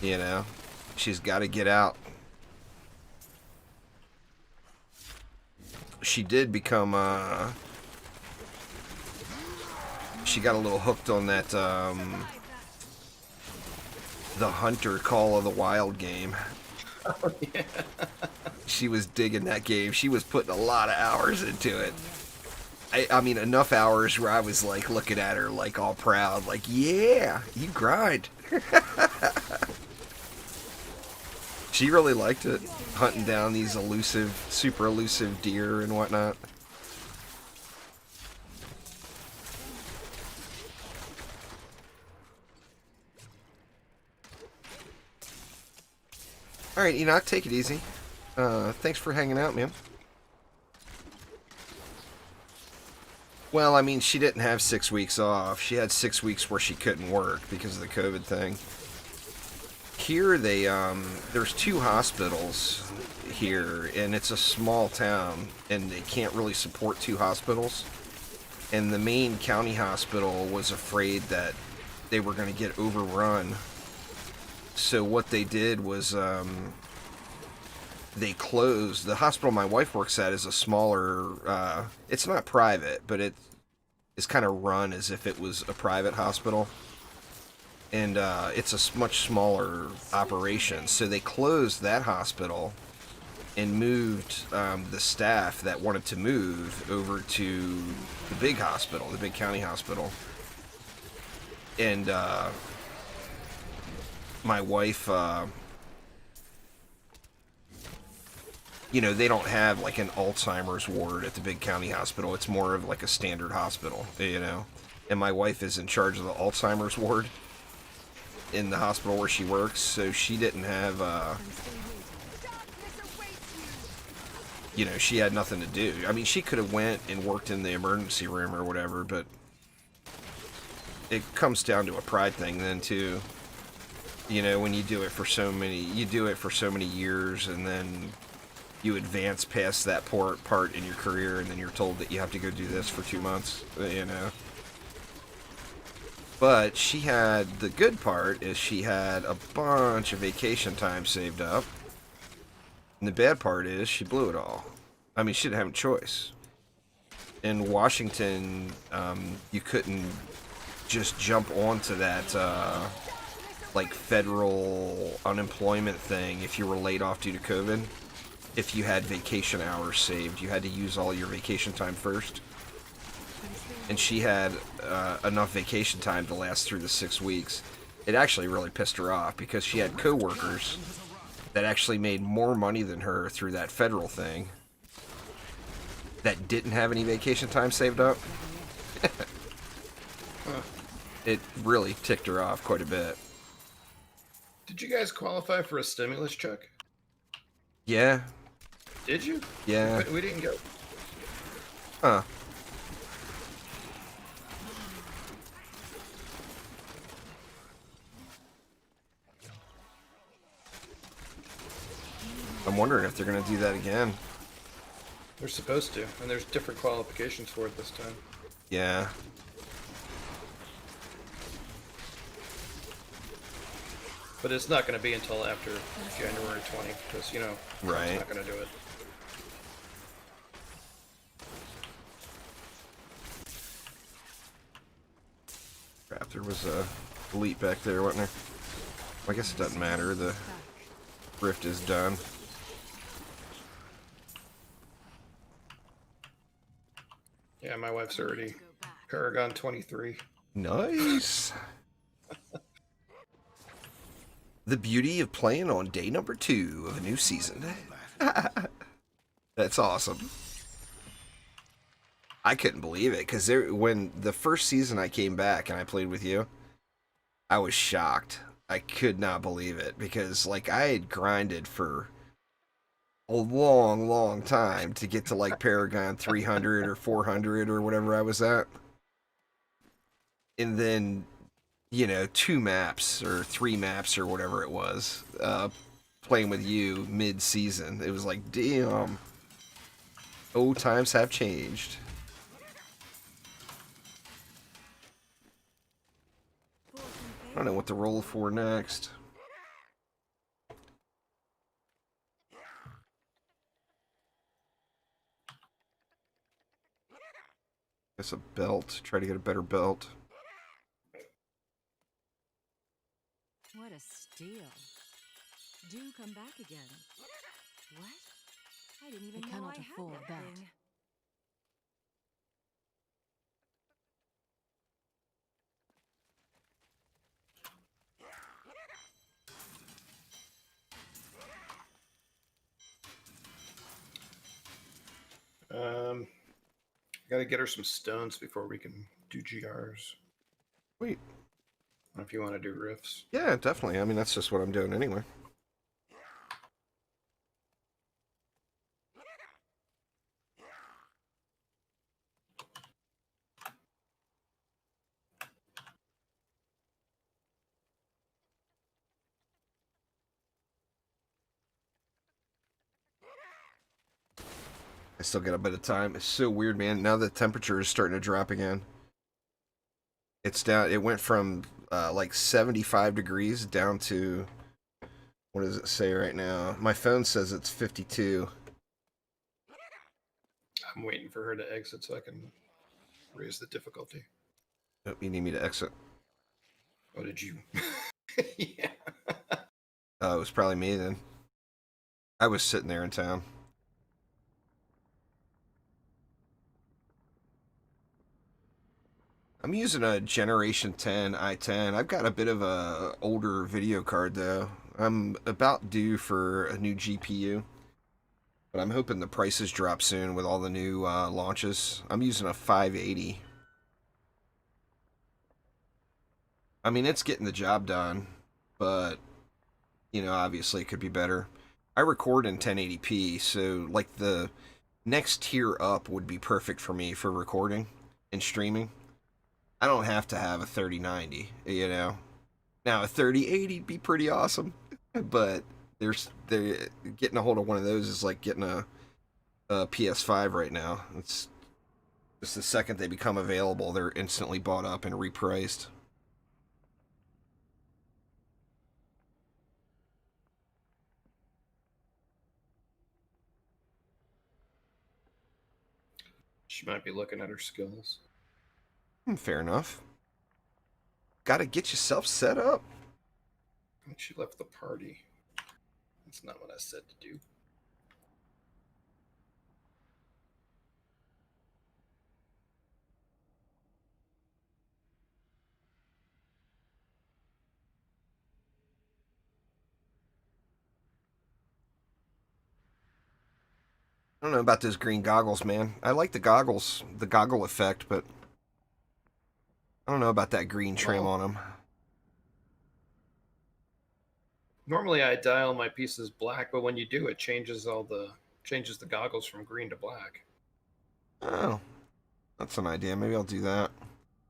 Speaker 1: You know, she's got to get out. She did become. She got a little hooked on that. The Hunter Call of the Wild game.
Speaker 2: Oh, yeah.
Speaker 1: She was digging that game. She was putting a lot of hours into it. I mean, enough hours where I was like looking at her like all proud, like, yeah, you grind. She really liked it, hunting down these elusive, super elusive deer and whatnot. Alright, Enoch, take it easy. Thanks for hanging out, man. Well, I mean, she didn't have 6 weeks off. She had 6 weeks where she couldn't work because of the COVID thing. Here, there's 2 hospitals here, and it's a small town, and they can't really support 2 hospitals. And the main county hospital was afraid that they were going to get overrun. So what they did was, they closed. The hospital my wife works at is a smaller, it's not private, but it's kind of run as if it was a private hospital. And it's a much smaller operation. So they closed that hospital and moved the staff that wanted to move over to the big hospital, the big county hospital. And my wife, you know, they don't have like an Alzheimer's ward at the big county hospital. It's more of like a standard hospital, you know. And my wife is in charge of the Alzheimer's ward in the hospital where she works, so she didn't have, you know, she had nothing to do. I mean, she could have went and worked in the emergency room or whatever, but it comes down to a pride thing then too. You know, when you do it for so many years, and then you advance past that part in your career, and then you're told that you have to go do this for 2 months, you know. But she had, the good part is she had a bunch of vacation time saved up. And the bad part is she blew it all. I mean, she didn't have a choice. In Washington, you couldn't just jump onto that, like, federal unemployment thing if you were laid off due to COVID. If you had vacation hours saved, you had to use all your vacation time first. And she had enough vacation time to last through the 6 weeks. It actually really pissed her off because she had coworkers that actually made more money than her through that federal thing that didn't have any vacation time saved up. It really ticked her off quite a bit.
Speaker 2: Did you guys qualify for a stimulus check?
Speaker 1: Yeah.
Speaker 2: Did you?
Speaker 1: Yeah.
Speaker 2: We didn't go.
Speaker 1: Huh. I'm wondering if they're going to do that again.
Speaker 2: They're supposed to, and there's different qualifications for it this time.
Speaker 1: Yeah.
Speaker 2: But it's not going to be until after January 20, because, you know,
Speaker 1: Right.
Speaker 2: it's not going to do it.
Speaker 1: Crap, there was a elite back there, wasn't there? I guess it doesn't matter. The rift is done.
Speaker 2: Yeah, my wife's already Paragon 23.
Speaker 1: Nice. The beauty of playing on day number 2 of a new season. That's awesome. I couldn't believe it, because when the first season I came back and I played with you, I was shocked. I could not believe it, because like I had grinded for a long, long time to get to like Paragon 300 or 400 or whatever I was at. And then you know, 2 maps or 3 maps or whatever it was, playing with you mid-season. It was like, damn. Oh, times have changed. I don't know what to roll for next. Guess a belt. Try to get a better belt.
Speaker 3: What a steal. Do come back again. What? I didn't even
Speaker 4: I
Speaker 3: know
Speaker 4: cannot
Speaker 3: I had
Speaker 4: afford
Speaker 3: that
Speaker 4: that.
Speaker 3: thing.
Speaker 2: Got to get her some stones before we can do GRs.
Speaker 1: Wait.
Speaker 2: If you want to do riffs.
Speaker 1: Yeah, definitely. I mean, that's just what I'm doing anyway. I still got a bit of time. It's so weird, man. Now the temperature is starting to drop again. It's down. It went from like 75 degrees down to, what does it say right now? My phone says it's 52.
Speaker 2: I'm waiting for her to exit so I can raise the difficulty.
Speaker 1: Oh, you need me to exit.
Speaker 2: Oh, did you? Yeah.
Speaker 1: Oh, it was probably me then. I was sitting there in town. I'm using a Generation 10 i10. I've got a bit of a older video card though. I'm about due for a new GPU, but I'm hoping the prices drop soon with all the new launches. I'm using a 580. I mean, it's getting the job done, but you know, obviously it could be better. I record in 1080p, so like the next tier up would be perfect for me for recording and streaming. I don't have to have a 3090, you know. Now a 3080 would be pretty awesome, but they're getting a hold of one of those is like getting a PS5 right now. It's just the second they become available, they're instantly bought up and repriced.
Speaker 2: She might be looking at her skills.
Speaker 1: Fair enough. Got to get yourself set up.
Speaker 2: I think she left the party. That's not what I said to do.
Speaker 1: I don't know about those green goggles, man. I like the goggles, the goggle effect, but I don't know about that green trim
Speaker 2: Well,
Speaker 1: on them.
Speaker 2: normally I dial my pieces black, but when you do, it changes the goggles from green to black.
Speaker 1: Oh, that's an idea. Maybe I'll do that.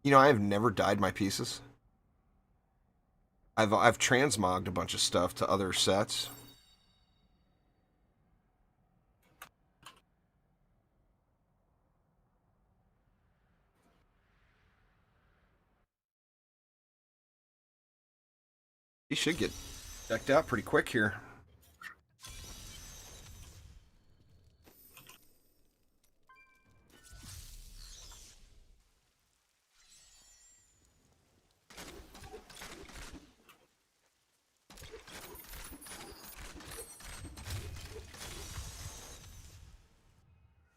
Speaker 1: You know, I have never dyed my pieces. I've transmogged a bunch of stuff to other sets. You should get decked out pretty quick here.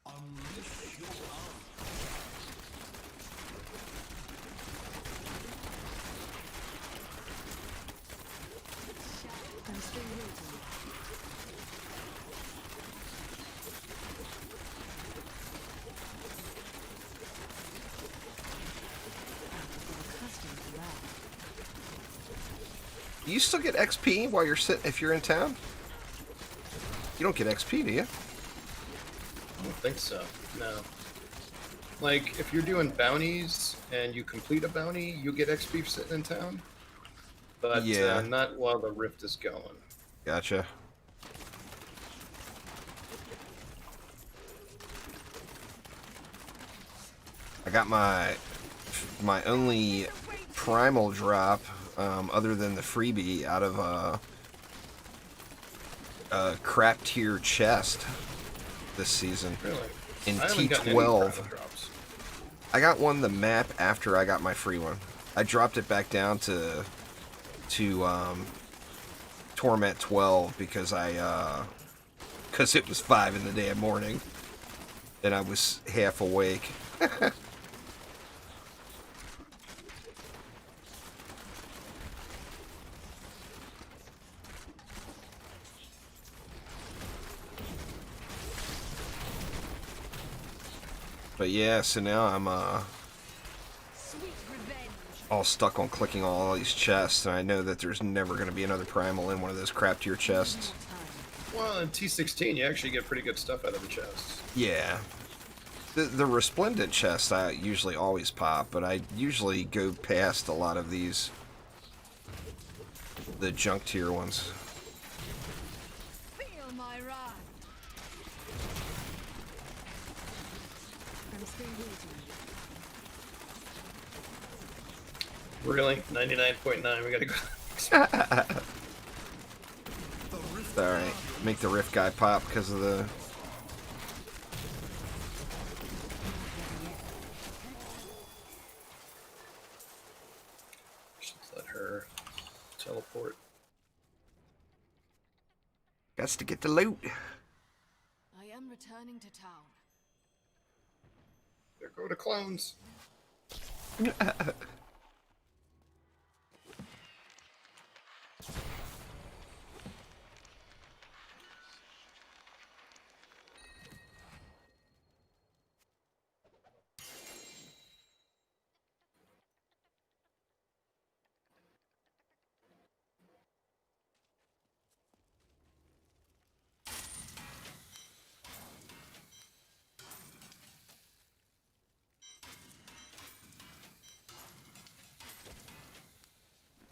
Speaker 5: Unleash your power.
Speaker 4: I'm still waiting. I have to get accustomed to that.
Speaker 1: Do you still get XP while you're sitting if you're in town? You don't get XP, do you?
Speaker 2: I don't think so. No. Like, if you're doing bounties and you complete a bounty, you get XP for sitting in town. But
Speaker 1: Yeah,
Speaker 2: not while the rift is going.
Speaker 1: gotcha. I got my only primal drop, other than the freebie, out of a crap tier chest this season
Speaker 2: Really?
Speaker 1: in
Speaker 2: I haven't gotten any
Speaker 1: T12.
Speaker 2: primal drops.
Speaker 1: I got one the map after I got my free one. I dropped it back down to Torment 12 because because it was 5 in the damn morning and I was half awake. But yeah, so now I'm all stuck on clicking all these chests, and I know that there's never going to be another primal in one of those crap tier chests.
Speaker 2: Well, in T16, you actually get pretty good stuff out of the chests.
Speaker 1: Yeah. The resplendent chests I usually always pop, but I usually go past a lot of these, the junk tier ones.
Speaker 4: Feel my wrath. I'm still waiting.
Speaker 2: Really? 99.9, we gotta go.
Speaker 1: It's alright. Make the rift guy pop because of the...
Speaker 2: Should let her teleport.
Speaker 1: Gots to get the loot.
Speaker 4: I am returning to town.
Speaker 2: There go the clones.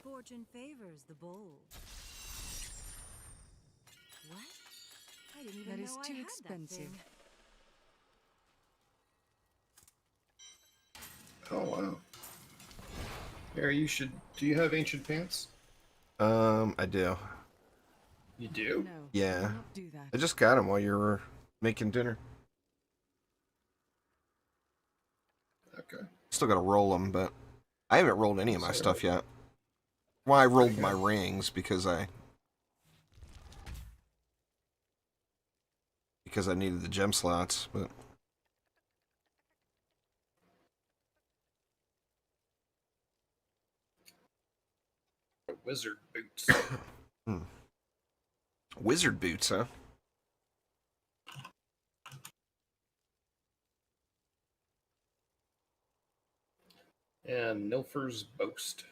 Speaker 3: Fortune favors the bold. What? I didn't even
Speaker 4: That
Speaker 3: know
Speaker 4: is
Speaker 3: I
Speaker 4: too
Speaker 3: had
Speaker 4: expensive.
Speaker 3: That thing.
Speaker 2: Oh, wow. Here, you should... Do you have ancient pants?
Speaker 1: I do.
Speaker 2: You do?
Speaker 4: No,
Speaker 1: Yeah.
Speaker 4: do not do
Speaker 1: I
Speaker 4: that.
Speaker 1: just got them while you were making dinner.
Speaker 2: Okay.
Speaker 1: Still gotta roll them, but I haven't rolled any of my
Speaker 2: Sorry.
Speaker 1: stuff yet. Well, I rolled
Speaker 2: Pretty
Speaker 1: my
Speaker 2: good.
Speaker 1: rings because I needed the gem slots, but
Speaker 2: Wizard boots.
Speaker 1: wizard boots, huh?
Speaker 2: And Nilfer's Boast.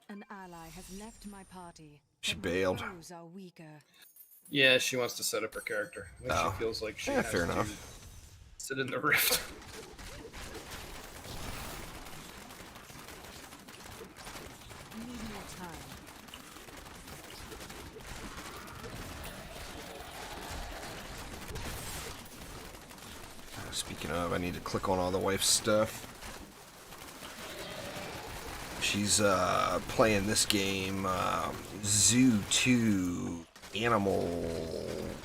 Speaker 4: An ally has left my party.
Speaker 1: She
Speaker 4: but my
Speaker 1: bailed.
Speaker 4: foes are weaker.
Speaker 2: Yeah, she wants to set up her character. I think
Speaker 1: Oh.
Speaker 2: she feels like she
Speaker 1: Yeah,
Speaker 2: has
Speaker 1: fair
Speaker 2: to
Speaker 1: enough.
Speaker 2: sit in the rift.
Speaker 4: I need more time.
Speaker 1: Speaking of, I need to click on all the wife's stuff. She's playing this game, Zoo 2 Animal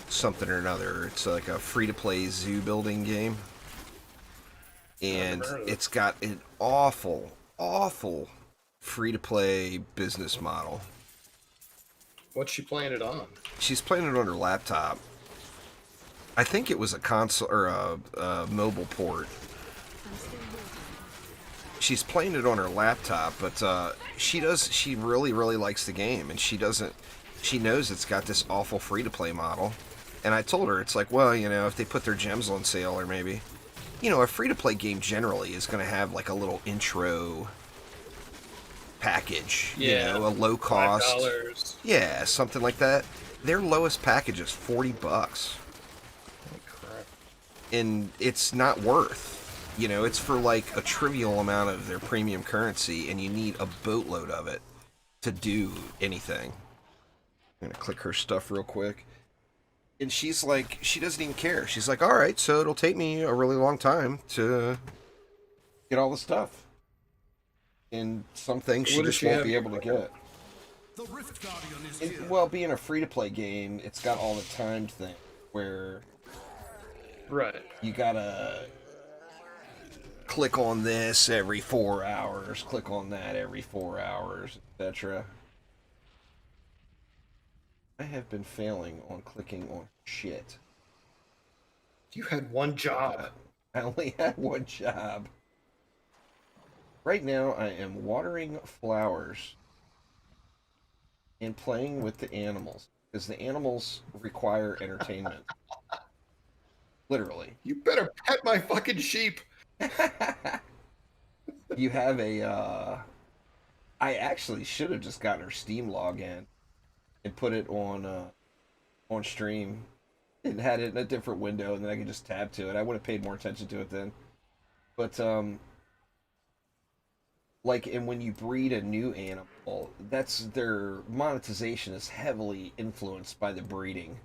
Speaker 1: something or another. It's like a free-to-play zoo building game. And
Speaker 2: never heard of it.
Speaker 1: it's got an awful, awful free-to-play business model.
Speaker 2: What's she playing it on?
Speaker 1: She's playing it on her laptop. I think it was a console or a mobile port.
Speaker 4: I'm still waiting.
Speaker 1: She's playing it on her laptop, but she really, really likes the game, and she knows it's got this awful free-to-play model. And I told her, it's like, well, you know, if they put their gems on sale, or maybe, you know, a free-to-play game generally is going to have like a little intro package,
Speaker 2: Yeah,
Speaker 1: you know, a low cost,
Speaker 2: $5.
Speaker 1: yeah, something like that. their lowest package is $40,
Speaker 2: Holy crap.
Speaker 1: and it's not worth. You know, it's for like a trivial amount of their premium currency, and you need a boatload of it to do anything. I'm gonna click her stuff real quick. And she's like, she doesn't even care. She's like, all right, so it'll take me a really long time to get all the stuff. And some things
Speaker 2: So
Speaker 1: she
Speaker 2: what does
Speaker 1: just
Speaker 2: she
Speaker 1: won't
Speaker 2: have
Speaker 1: be
Speaker 2: you
Speaker 1: able to
Speaker 2: clicking?
Speaker 1: get.
Speaker 5: The Rift Guardian is here.
Speaker 1: Well, being a free-to-play game, it's got all the timed thing where
Speaker 2: Right.
Speaker 1: you gotta click on this every 4 hours, click on that every 4 hours, etc. I have been failing on clicking on shit.
Speaker 2: You had one job.
Speaker 1: I only had one job. Right now, I am watering flowers and playing with the animals, because the animals require entertainment. Literally.
Speaker 2: You better pet my fucking sheep.
Speaker 1: You have a, I actually should have just gotten her Steam login and put it on stream and had it in a different window, and then I could just tab to it. I would have paid more attention to it then. But, like, and when you breed a new animal, that's their monetization is heavily influenced by the breeding.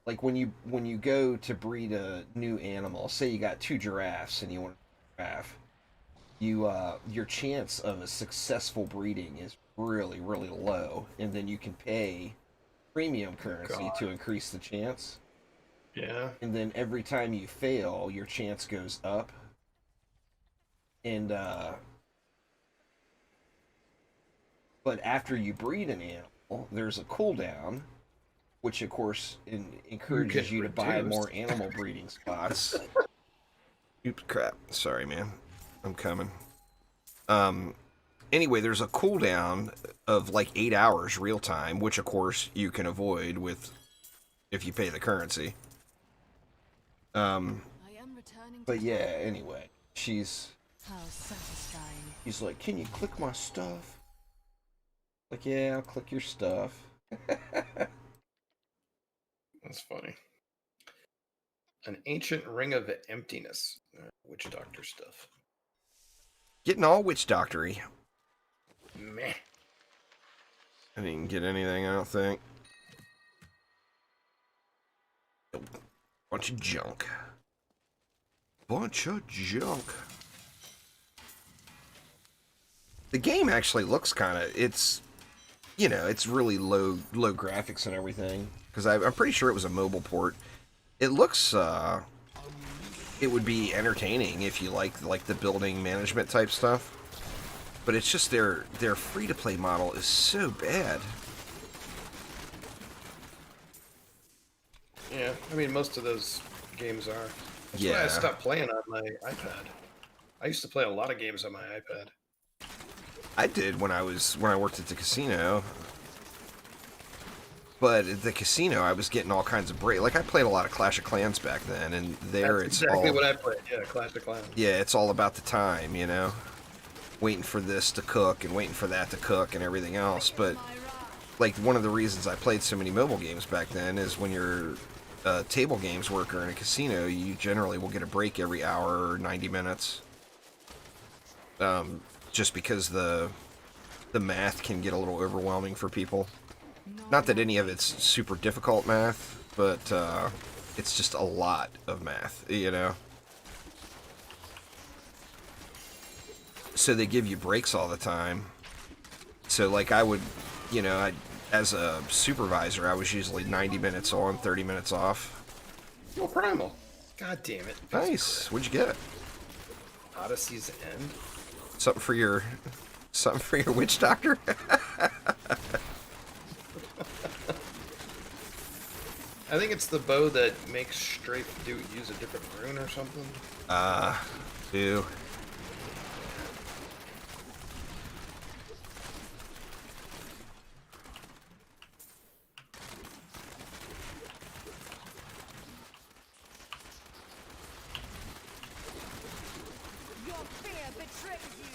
Speaker 1: Like when you go to breed a new animal, say you got 2 giraffes and you want a giraffe, your chance of a successful breeding is really, really low, and then you can pay premium currency to increase the chance.
Speaker 2: Yeah.
Speaker 1: And then every time you fail, your chance goes up. And but after you breed an animal, there's a cooldown, which of course encourages you to buy
Speaker 2: reduced.
Speaker 1: more animal breeding spots. Oops, crap. Sorry, man. I'm coming. Anyway, there's a cooldown of like 8 hours real time, which of course you can avoid with if you pay the currency.
Speaker 4: I am returning to
Speaker 1: But yeah, anyway, she's
Speaker 4: how satisfying.
Speaker 1: like, "Can you click my stuff?" Like, "Yeah, I'll click your stuff."
Speaker 2: That's funny. An ancient ring of emptiness. Witch doctor stuff.
Speaker 1: Getting all witch doctory.
Speaker 2: Meh.
Speaker 1: I didn't get anything, I don't think. Bunch of junk. Bunch of junk. The game actually looks kind of, it's, you know, it's really low graphics and everything. Because I'm pretty sure it was a mobile port. It looks, it would be entertaining if you like the building management type stuff. But it's just their free-to-play model is so bad.
Speaker 2: Yeah, I mean most of those games are. That's why
Speaker 1: Yeah.
Speaker 2: I stopped playing on my iPad. I used to play a lot of games on my iPad.
Speaker 1: I did when I worked at the casino. But at the casino, I was getting all kinds of break. Like, I played a lot of Clash of Clans back then, and there
Speaker 2: That's
Speaker 1: it's
Speaker 2: exactly
Speaker 1: all,
Speaker 2: what I played. Yeah, Clash of Clans.
Speaker 1: yeah, it's all about the time, you know, waiting for this to cook and waiting for that to cook and everything else. But like, one of the reasons I played so many mobile games back then is when you're a table games worker in a casino, you generally will get a break every hour or 90 minutes. Just because the math can get a little overwhelming for people. Not that any of it's super difficult math, but it's just a lot of math, you know? So they give you breaks all the time. So, like, I would, you know, as a supervisor, I was usually 90 minutes on, 30 minutes off.
Speaker 2: Oh, Primal. God damn it.
Speaker 1: Nice. What'd you get?
Speaker 2: Odyssey's End.
Speaker 1: Something for your witch doctor?
Speaker 2: I think it's the bow that makes Strafe use a different rune or something.
Speaker 1: Ew.
Speaker 4: Your fear betrays you.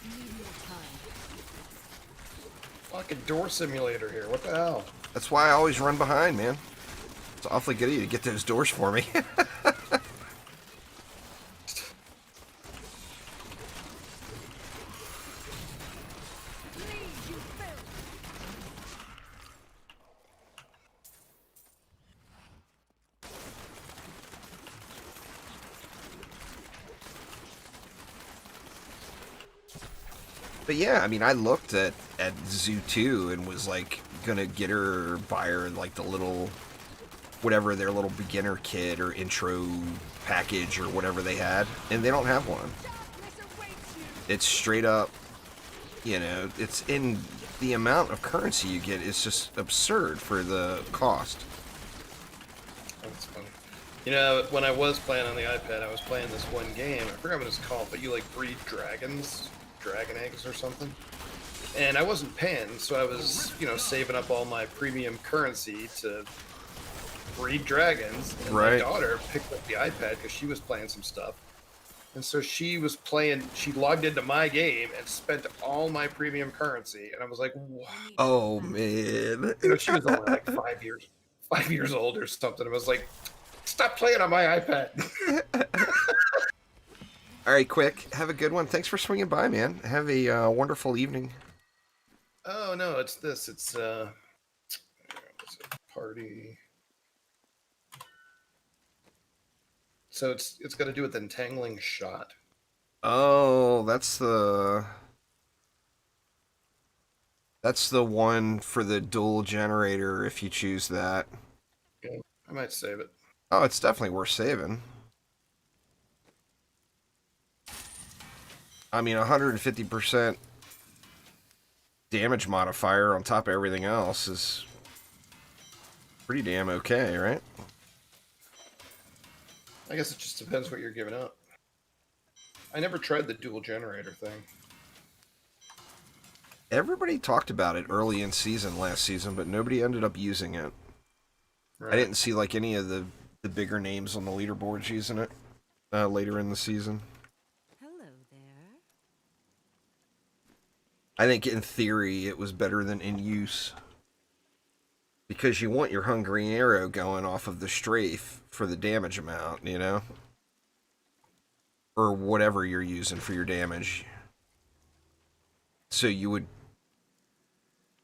Speaker 4: Need more time.
Speaker 2: Fucking door simulator here. What the hell?
Speaker 1: That's why I always run behind, man. It's awfully good of you to get those doors for me. But yeah, I mean, I looked at Zoo 2 and was like gonna get her, buy her like the little, whatever their little beginner kit or intro package or whatever they had, and they don't have one. It's straight up, you know, it's in the amount of currency you get is just absurd for the cost.
Speaker 2: That's funny. You know, when I was playing on the iPad, I was playing this one game. I forgot what it's called, but you like breed dragons, dragon eggs or something. And I wasn't paying, so I was, you know, saving up all my premium currency to breed dragons. And my
Speaker 1: Right.
Speaker 2: daughter picked up the iPad because she was playing some stuff. And so she was playing, she logged into my game and spent all my premium currency. And I was like, wow.
Speaker 1: Oh man.
Speaker 2: You know, she was only like 5 years old or something. I was like, stop playing on my iPad.
Speaker 1: All right, quick. Have a good one. Thanks for swinging by, man. Have a wonderful evening.
Speaker 2: Oh no, it's this. It's what's it? Party. So it's got to do with entangling shot.
Speaker 1: Oh, that's the one for the dual generator if you choose that.
Speaker 2: Yeah, I might save it.
Speaker 1: Oh, it's definitely worth saving. I mean, 150% damage modifier on top of everything else is pretty damn okay, right?
Speaker 2: I guess it just depends what you're giving up. I never tried the dual generator thing.
Speaker 1: Everybody talked about it early in season last season, but nobody ended up using it.
Speaker 2: Right.
Speaker 1: I didn't see like any of the bigger names on the leaderboards using it later in the season.
Speaker 3: Hello there.
Speaker 1: I think in theory it was better than in use. Because you want your hungry arrow going off of the strafe for the damage amount, you know? Or whatever you're using for your damage. So you would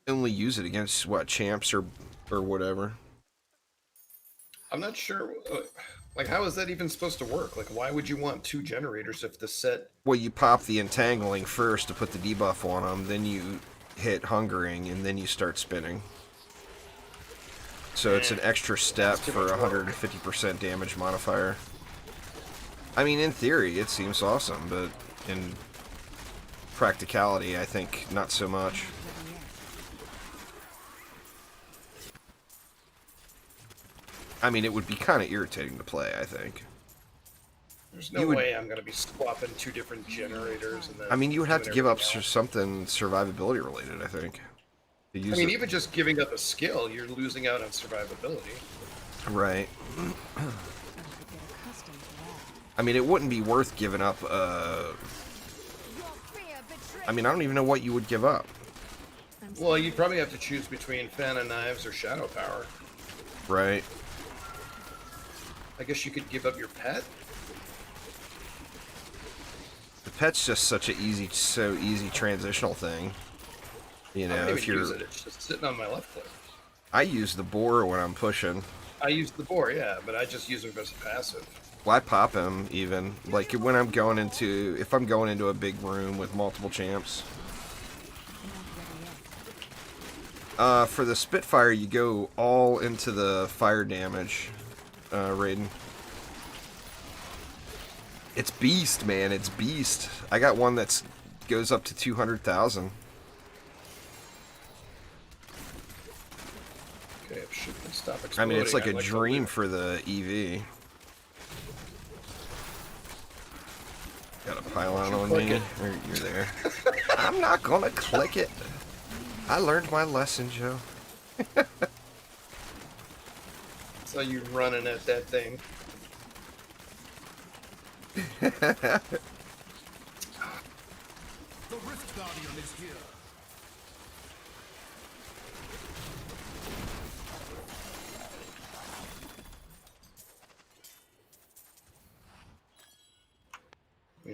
Speaker 1: only use it against, what, champs or whatever?
Speaker 2: I'm not sure. Like, how is that even supposed to work? Like, why would you want two generators if the set?
Speaker 1: Well, you pop the entangling first to put the debuff on them, then you hit hungering, and then you start spinning. So it's an extra step for 150% damage modifier. I mean, in theory, it seems awesome, but in practicality, I think not so much. I mean, it would be kind of irritating to play, I think.
Speaker 2: There's no way I'm going to be swapping two different generators. And then
Speaker 1: I mean, you would have to
Speaker 2: doing
Speaker 1: give up
Speaker 2: everything else.
Speaker 1: something survivability related, I think. To use
Speaker 2: I mean,
Speaker 1: it.
Speaker 2: even just giving up a skill, you're losing out on survivability.
Speaker 1: Right.
Speaker 4: I could get accustomed to that.
Speaker 1: I mean, it wouldn't be worth giving up, I mean, I don't even know what you would give up.
Speaker 2: Well, you'd probably have to choose between fan of knives or shadow power.
Speaker 1: Right.
Speaker 2: I guess you could give up your pet.
Speaker 1: The pet's just such a so easy transitional thing. You
Speaker 2: I
Speaker 1: know,
Speaker 2: don't
Speaker 1: if
Speaker 2: even
Speaker 1: you're...
Speaker 2: use it. It's just sitting on my left click.
Speaker 1: I use the boar when I'm pushing.
Speaker 2: I use the boar, yeah, but I just use them as a passive.
Speaker 1: Well, I pop him even. Like when I'm going into... If I'm going into a big room with multiple champs. For the Spitfire, you go all into the fire damage, Raiden. It's beast, man. It's beast. I got one that's goes up to 200,000.
Speaker 2: Okay, it should stop exploding.
Speaker 1: I mean, it's like a
Speaker 2: I'd
Speaker 1: dream
Speaker 2: to
Speaker 1: for the EV. Got a pylon on
Speaker 2: click
Speaker 1: me.
Speaker 2: it.
Speaker 1: You're there. I'm not gonna click it. I learned my lesson, Joe.
Speaker 2: So you running at that thing.
Speaker 5: The Rift Guardian is here.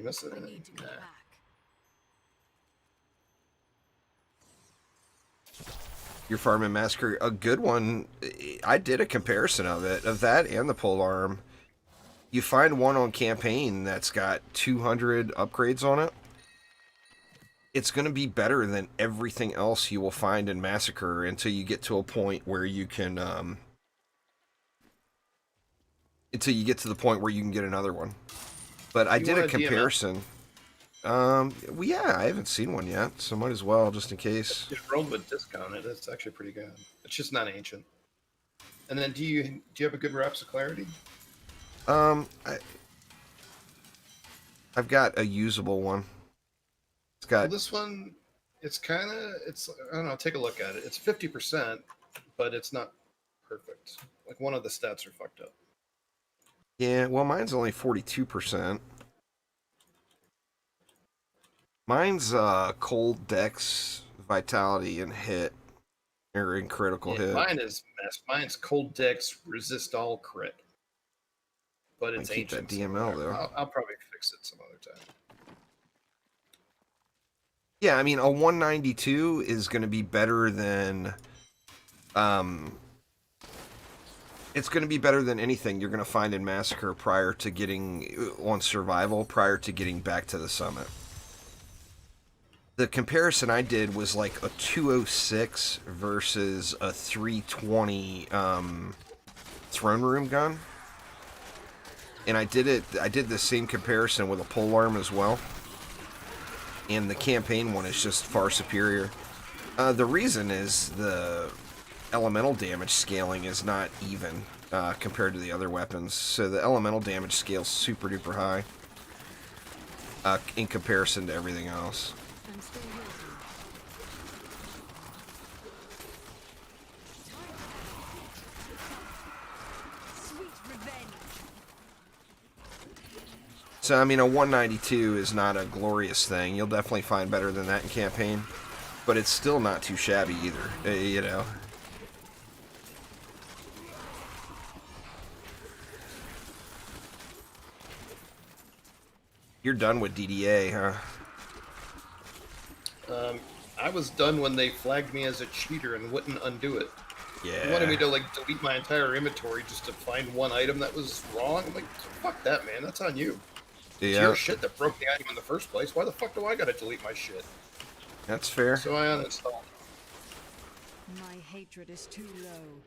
Speaker 2: missing
Speaker 4: I
Speaker 2: it?
Speaker 4: need to go
Speaker 2: Nah.
Speaker 4: back.
Speaker 1: Your Farming Massacre, a good one. I did a comparison of it, of that and the polearm. You find one on campaign that's got 200 upgrades on it. It's going to be better than everything else you will find in Massacre until you get to a point where you can, until you get to the point where you can get another one. But I
Speaker 2: You
Speaker 1: did a
Speaker 2: want a DML?
Speaker 1: comparison. Well, yeah, I haven't seen one yet, so might as well, just in case.
Speaker 2: Just rolled with discount it. It's actually pretty good. It's just not ancient. And then, do you have a good Raps of Clarity?
Speaker 1: Um, I, I've got a usable one. It's
Speaker 2: Well,
Speaker 1: got,
Speaker 2: this one, it's kind of, it's, I don't know, take a look at it. It's 50%, but it's not perfect. Like, one of the stats are fucked up.
Speaker 1: yeah, well, mine's only 42%. Mine's cold dex, vitality, and hit, or in critical
Speaker 2: Yeah,
Speaker 1: hit.
Speaker 2: mine is mess. Mine's Cold Dex, resist all crit. But
Speaker 1: I
Speaker 2: it's
Speaker 1: keep that
Speaker 2: ancient.
Speaker 1: DML
Speaker 2: So
Speaker 1: though.
Speaker 2: I'll probably fix it some other time.
Speaker 1: Yeah, I mean, a 192 is going to be better than, um, it's going to be better than anything you're going to find in Massacre prior to getting on survival, prior to getting back to the summit. The comparison I did was like a 206 versus a 320 throne room gun. And I did the same comparison with a polearm as well. And the campaign one is just far superior. The reason is the elemental damage scaling is not even compared to the other weapons. So the elemental damage scales super duper high in comparison to everything else.
Speaker 4: I'm still waiting. Sweet revenge.
Speaker 1: So, I mean, a 192 is not a glorious thing. You'll definitely find better than that in campaign. But it's still not too shabby either, you know. You're done with DDA, huh?
Speaker 2: I was done when they flagged me as a cheater and wouldn't undo it.
Speaker 1: Yeah.
Speaker 2: They wanted me to like delete my entire inventory just to find one item that was wrong. I'm like, fuck that, man. That's on you. It's
Speaker 1: Yeah,
Speaker 2: your shit that broke the item in the first place. Why the fuck do I gotta delete my shit?
Speaker 1: that's fair.
Speaker 2: So I uninstalled.
Speaker 4: My hatred is too low.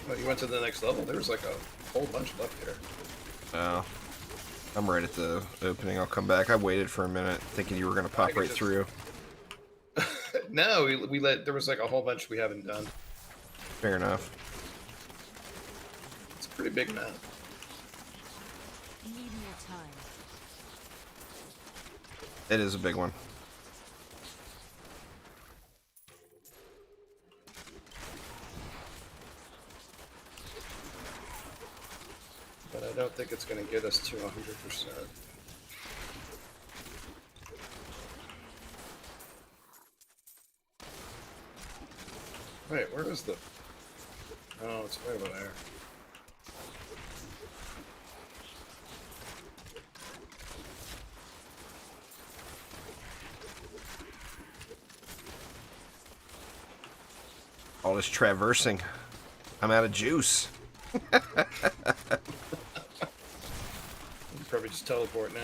Speaker 2: Well, you went to the next level. There was like a whole bunch left here.
Speaker 1: Oh. I'm right at the opening. I'll come back. I waited for a minute thinking you were going to pop
Speaker 2: could
Speaker 1: right
Speaker 2: just-
Speaker 1: through.
Speaker 2: No, we let there was like a whole bunch we haven't done.
Speaker 1: Fair enough.
Speaker 2: It's a pretty big map.
Speaker 4: Need more time.
Speaker 1: It is a big one.
Speaker 2: But I don't think it's going to get us to 100%. Wait, where is the... Oh, it's way over there.
Speaker 1: All this traversing. I'm out of juice.
Speaker 2: You can probably just teleport now.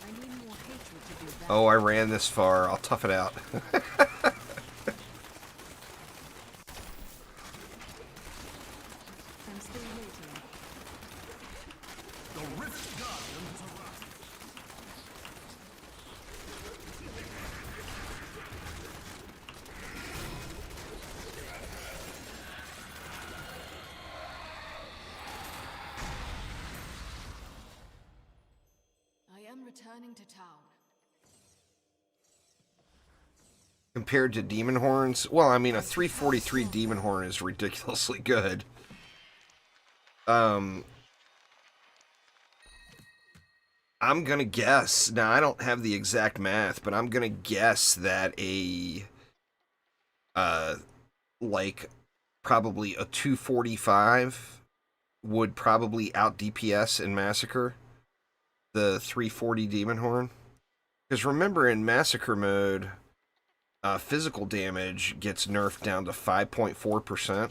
Speaker 4: I need more hatred to do that.
Speaker 1: Oh, I ran this far. I'll tough it out.
Speaker 4: I'm still waiting.
Speaker 5: The Rift Guardian has arrived.
Speaker 4: I am returning to town.
Speaker 1: Compared to Demon Horns, well, I mean, a 343 Demon Horn is ridiculously good. I'm gonna guess. Now I don't have the exact math, but I'm gonna guess that uh like probably a 245 would probably out DPS and massacre the 340 demon horn. Because remember, in massacre mode, physical damage gets nerfed down to 5.4%,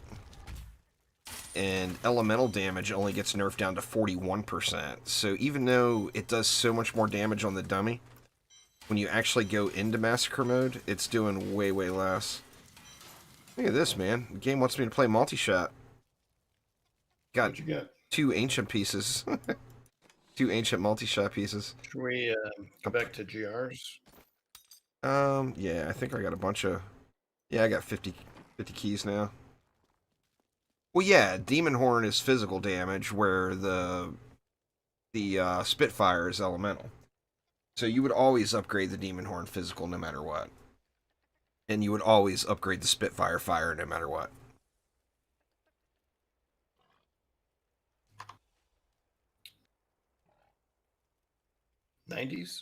Speaker 1: and elemental damage only gets nerfed down to 41%. So even though it does so much more damage on the dummy, when you actually go into massacre mode, it's doing way, way less. Look at this, man. The game wants me to play multi-shot. Got
Speaker 2: What'd you get?
Speaker 1: 2 ancient pieces. 2 ancient multi-shot pieces.
Speaker 2: Should we go back to GRs?
Speaker 1: Yeah, I think I got a bunch of... Yeah, I got 50 keys now. Well, yeah, Demon Horn is physical damage, where the Spitfire is elemental. So you would always upgrade the Demon Horn physical no matter what. And you would always upgrade the Spitfire fire no matter what.
Speaker 2: '90s.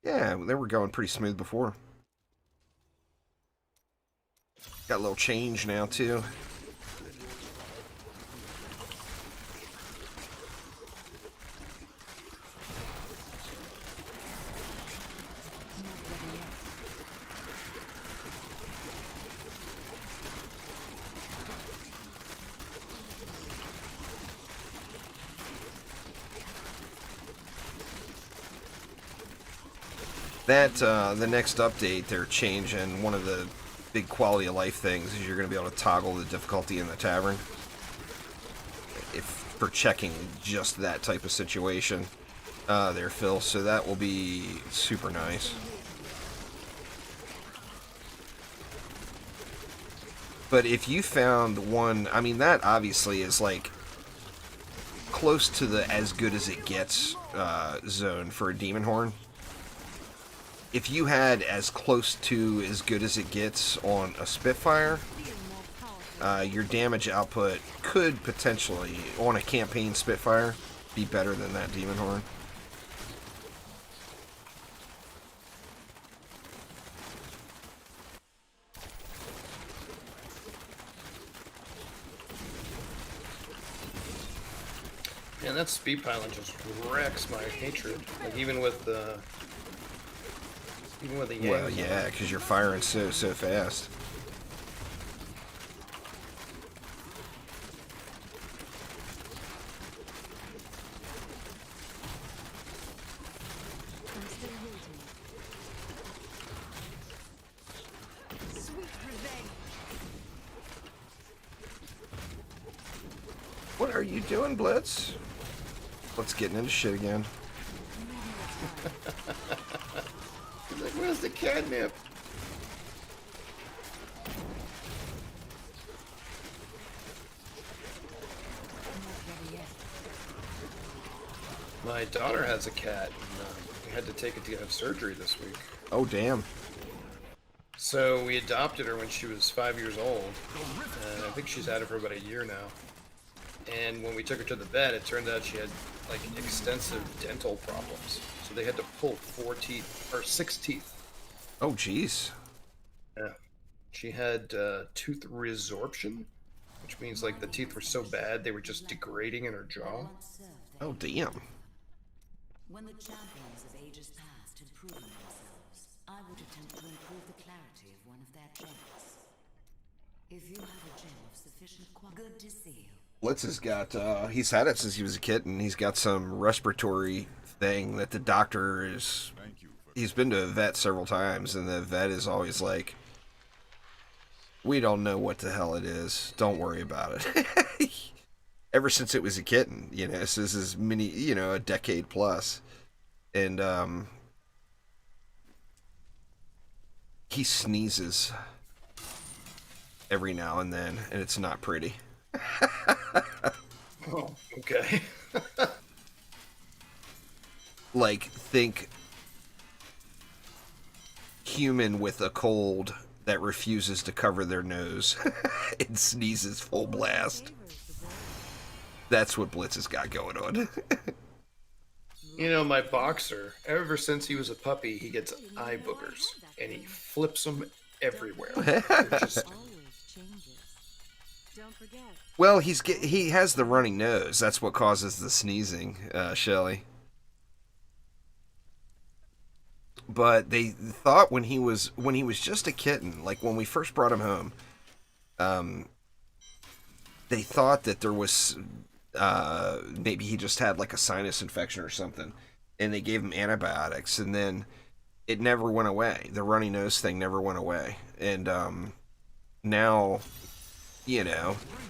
Speaker 1: Yeah, they were going pretty smooth before. Got a little change now, too. That, the next update, they're changing. One of the big quality of life things is you're going to be able to toggle the difficulty in the tavern. If for checking just that type of situation there, Phil. So that will be super nice. But if you found one, I mean, that obviously is like close to the as good as it gets zone for a Demon Horn. If you had as close to as good as it gets on a Spitfire, your damage output could potentially, on a campaign Spitfire, be better than that Demon Horn.
Speaker 2: Man, that speed pylon just wrecks my hatred. Like even with the Yang.
Speaker 1: Well, yeah, because you're firing so fast.
Speaker 4: I'm still waiting. Sweet revenge.
Speaker 1: What are you doing, Blitz? Let's get into shit again.
Speaker 2: He's like, where's the catnip? My daughter has a cat, and we had to take it to have surgery this week.
Speaker 1: Oh, damn.
Speaker 2: So we adopted her when she was 5 years old, and I think she's had her for about a year now. And when we took her to the vet, it turned out she had like extensive dental problems. So they had to pull 6 teeth.
Speaker 1: Oh, jeez.
Speaker 2: Yeah. She had tooth resorption, which means like the teeth were so bad they were just degrading in her jaw.
Speaker 1: Oh, damn.
Speaker 3: When the champions of ages past had proven themselves, I would attempt to improve the clarity of one of their gems. If you have a gem of sufficient quality, good to see you.
Speaker 1: Blitz has got, he's had it since he was a kitten. He's got some respiratory thing that the doctor is, he's been to a vet several times, and the vet is always like, we don't know what the hell it is. Don't worry about it. Ever since it was a kitten, you know, so this is a decade plus. And, he sneezes every now and then, and it's not pretty.
Speaker 2: Oh, okay.
Speaker 1: Like, think human with a cold that refuses to cover their nose and sneezes full blast. That's what Blitz has got going on.
Speaker 2: You know, my boxer, ever since he was a puppy, he gets eye boogers, and he flips them everywhere. They're just
Speaker 4: Always changes. Don't forget.
Speaker 1: Well, he has the running nose. That's what causes the sneezing, Shelly. But they thought when he was just a kitten, like when we first brought him home, they thought that there was maybe he just had like a sinus infection or something, and they gave him antibiotics, and then it never went away. The runny nose thing never went away, and now,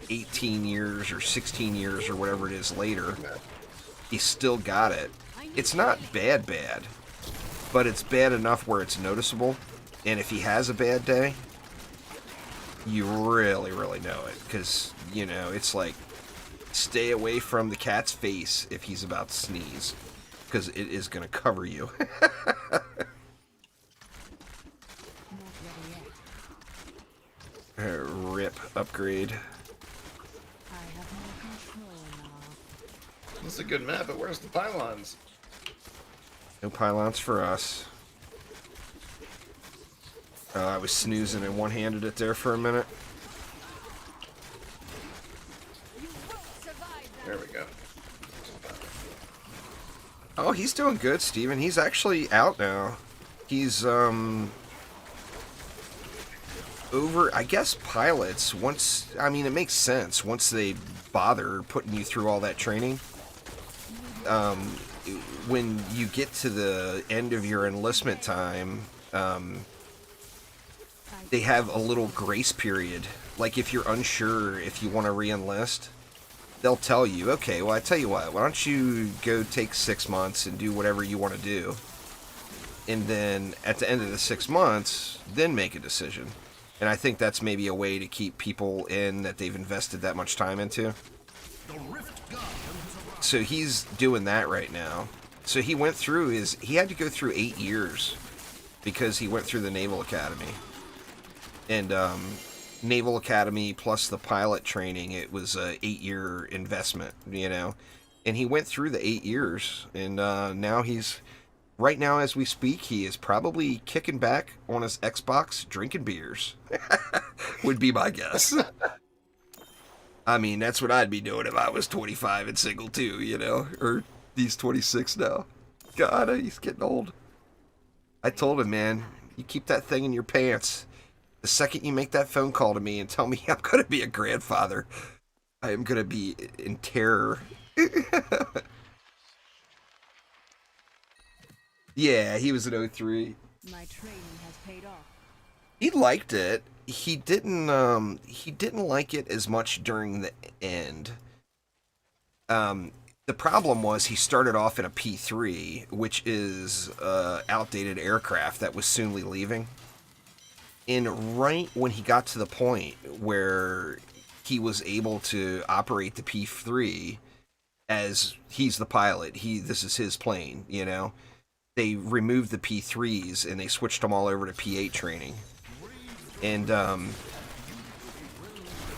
Speaker 1: 18 years or 16 years or whatever it is later, he's still got it. It's not bad, but it's bad enough where it's noticeable, and if he has a bad day, you really, really know it, because, it's like, stay away from the cat's face if he's about to sneeze, because it is going to cover you. Rip upgrade.
Speaker 4: I have more control now.
Speaker 2: this is a good map, but where's the pylons?
Speaker 1: No pylons for us. I was snoozing and one-handed it there for a minute.
Speaker 2: There we go.
Speaker 1: Oh, he's doing good, Steven. He's actually out now. He's, over, I guess, pilots, once, I mean, it makes sense, once they bother putting you through all that training. When you get to the end of your enlistment time, they have a little grace period. Like, if you're unsure if you want to re-enlist, they'll tell you, okay, well, I tell you what, why don't you go take 6 months and do whatever you want to do, and then at the end of the 6 months, then make a decision. And I think that's maybe a way to keep people in that they've invested that much time into. So he's doing that right now. So he went through he had to go through 8 years because he went through the Naval Academy. And Naval Academy plus the pilot training, it was a 8-year investment, And he went through the 8 years, and now right now as we speak, he is probably kicking back on his Xbox, drinking beers. Would be my guess. I mean, that's what I'd be doing if I was 25 and single too, Or he's 26 now. God, he's getting old. I told him, man, you keep that thing in your pants. The second you make that phone call to me and tell me I'm going to be a grandfather, I am going to be in terror. Yeah, he was an 03.
Speaker 4: My training has paid off.
Speaker 1: He liked it. He didn't like it as much during the end. The problem was he started off in a P3, which is outdated aircraft that was soonly leaving. And right when he got to the point where he was able to operate the P3 as he's the pilot, this is his plane, they removed the P3s and they switched them all over to P8 training. And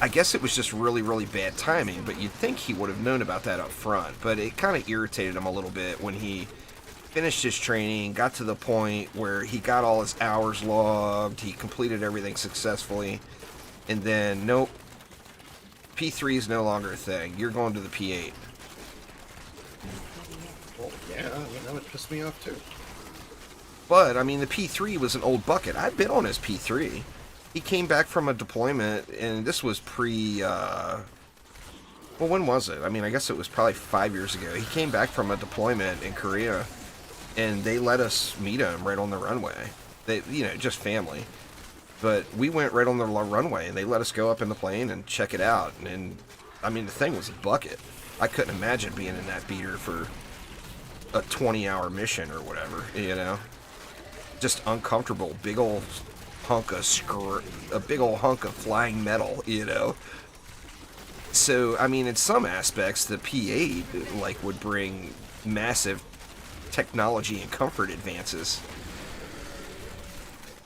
Speaker 1: I guess it was just really, really bad timing, but you'd think he would have known about that up front. But it kind of irritated him a little bit when he finished his training, got to the point where he got all his hours logged, he completed everything successfully, and then, nope, P3 is no longer a thing. You're going to the P8.
Speaker 2: Well, yeah, that would piss me off too.
Speaker 1: But, I mean, the P3 was an old bucket. I've been on his P3. He came back from a deployment, and this was well, when was it? I mean, I guess it was probably 5 years ago. He came back from a deployment in Korea, and they let us meet him right on the runway. They, just family. But we went right on the runway, and they let us go up in the plane and check it out. And I mean, the thing was a bucket. I couldn't imagine being in that beater for a 20-hour mission or whatever, Just uncomfortable, big old hunk of flying metal, So, I mean, in some aspects, the P8, would bring massive technology and comfort advances.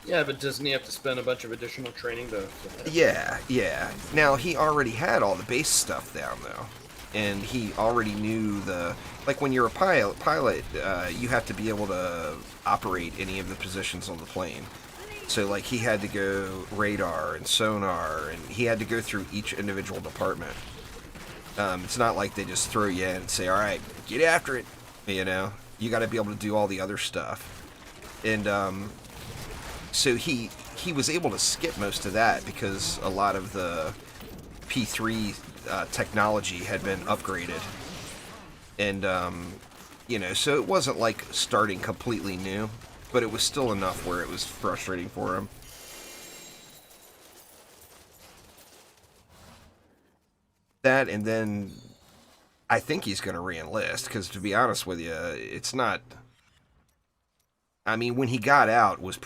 Speaker 2: Yeah, but doesn't he have to spend a bunch of additional training to
Speaker 1: Yeah. Now, he already had all the base stuff down, though. and he already knew like when you're a pilot, you have to be able to operate any of the positions on the plane. So like he had to go radar and sonar, and he had to go through each individual department. It's not like they just throw you in and say, all right, get after it. You know, you got to be able to do all the other stuff. And so he was able to skip most of that because a lot of the P3 technology had been upgraded. And, you know, so it wasn't like starting completely new, but it was still enough where it was frustrating for him. That, and then I think he's going to re-enlist, because to be honest with you, it's not... I mean, when he got out was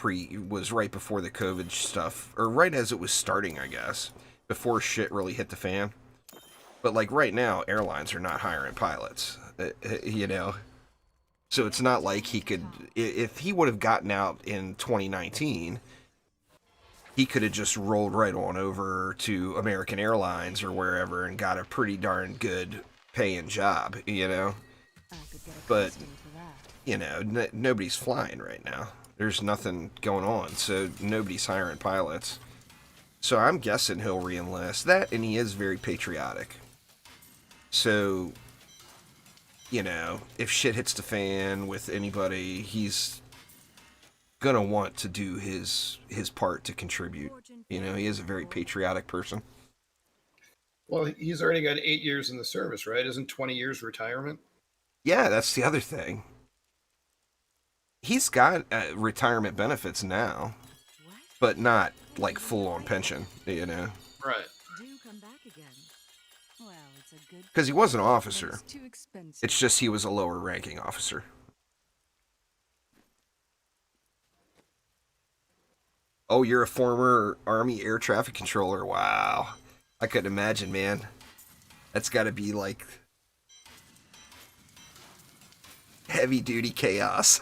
Speaker 1: right before the COVID stuff, or right as it was starting, I guess, before shit really hit the fan. But like right now, airlines are not hiring pilots, you know. So it's not like he could, if he would have gotten out in 2019, he could have just rolled right on over to American Airlines or wherever and got a pretty darn good paying job, you know.
Speaker 4: I could get
Speaker 1: But
Speaker 4: accustomed to that.
Speaker 1: you know, nobody's flying right now. There's nothing going on, so nobody's hiring pilots. So I'm guessing he'll re-enlist. That, and he is very patriotic. So, you know, if shit hits the fan with anybody, he's gonna want to do his part to contribute. You know, he is a very patriotic person.
Speaker 2: Well, he's already got 8 years in the service, right? Isn't 20 years retirement?
Speaker 1: Yeah, that's the other thing. He's got retirement benefits now,
Speaker 4: What?
Speaker 1: but not like full-on pension, you know.
Speaker 2: Right.
Speaker 4: Do come back again. Well, it's a good.
Speaker 1: Because he was an
Speaker 4: but
Speaker 1: officer.
Speaker 4: It's too expensive.
Speaker 1: It's just he was a lower ranking officer. Oh, you're a former Army air traffic controller. Wow. I couldn't imagine, man. That's got to be like heavy duty chaos.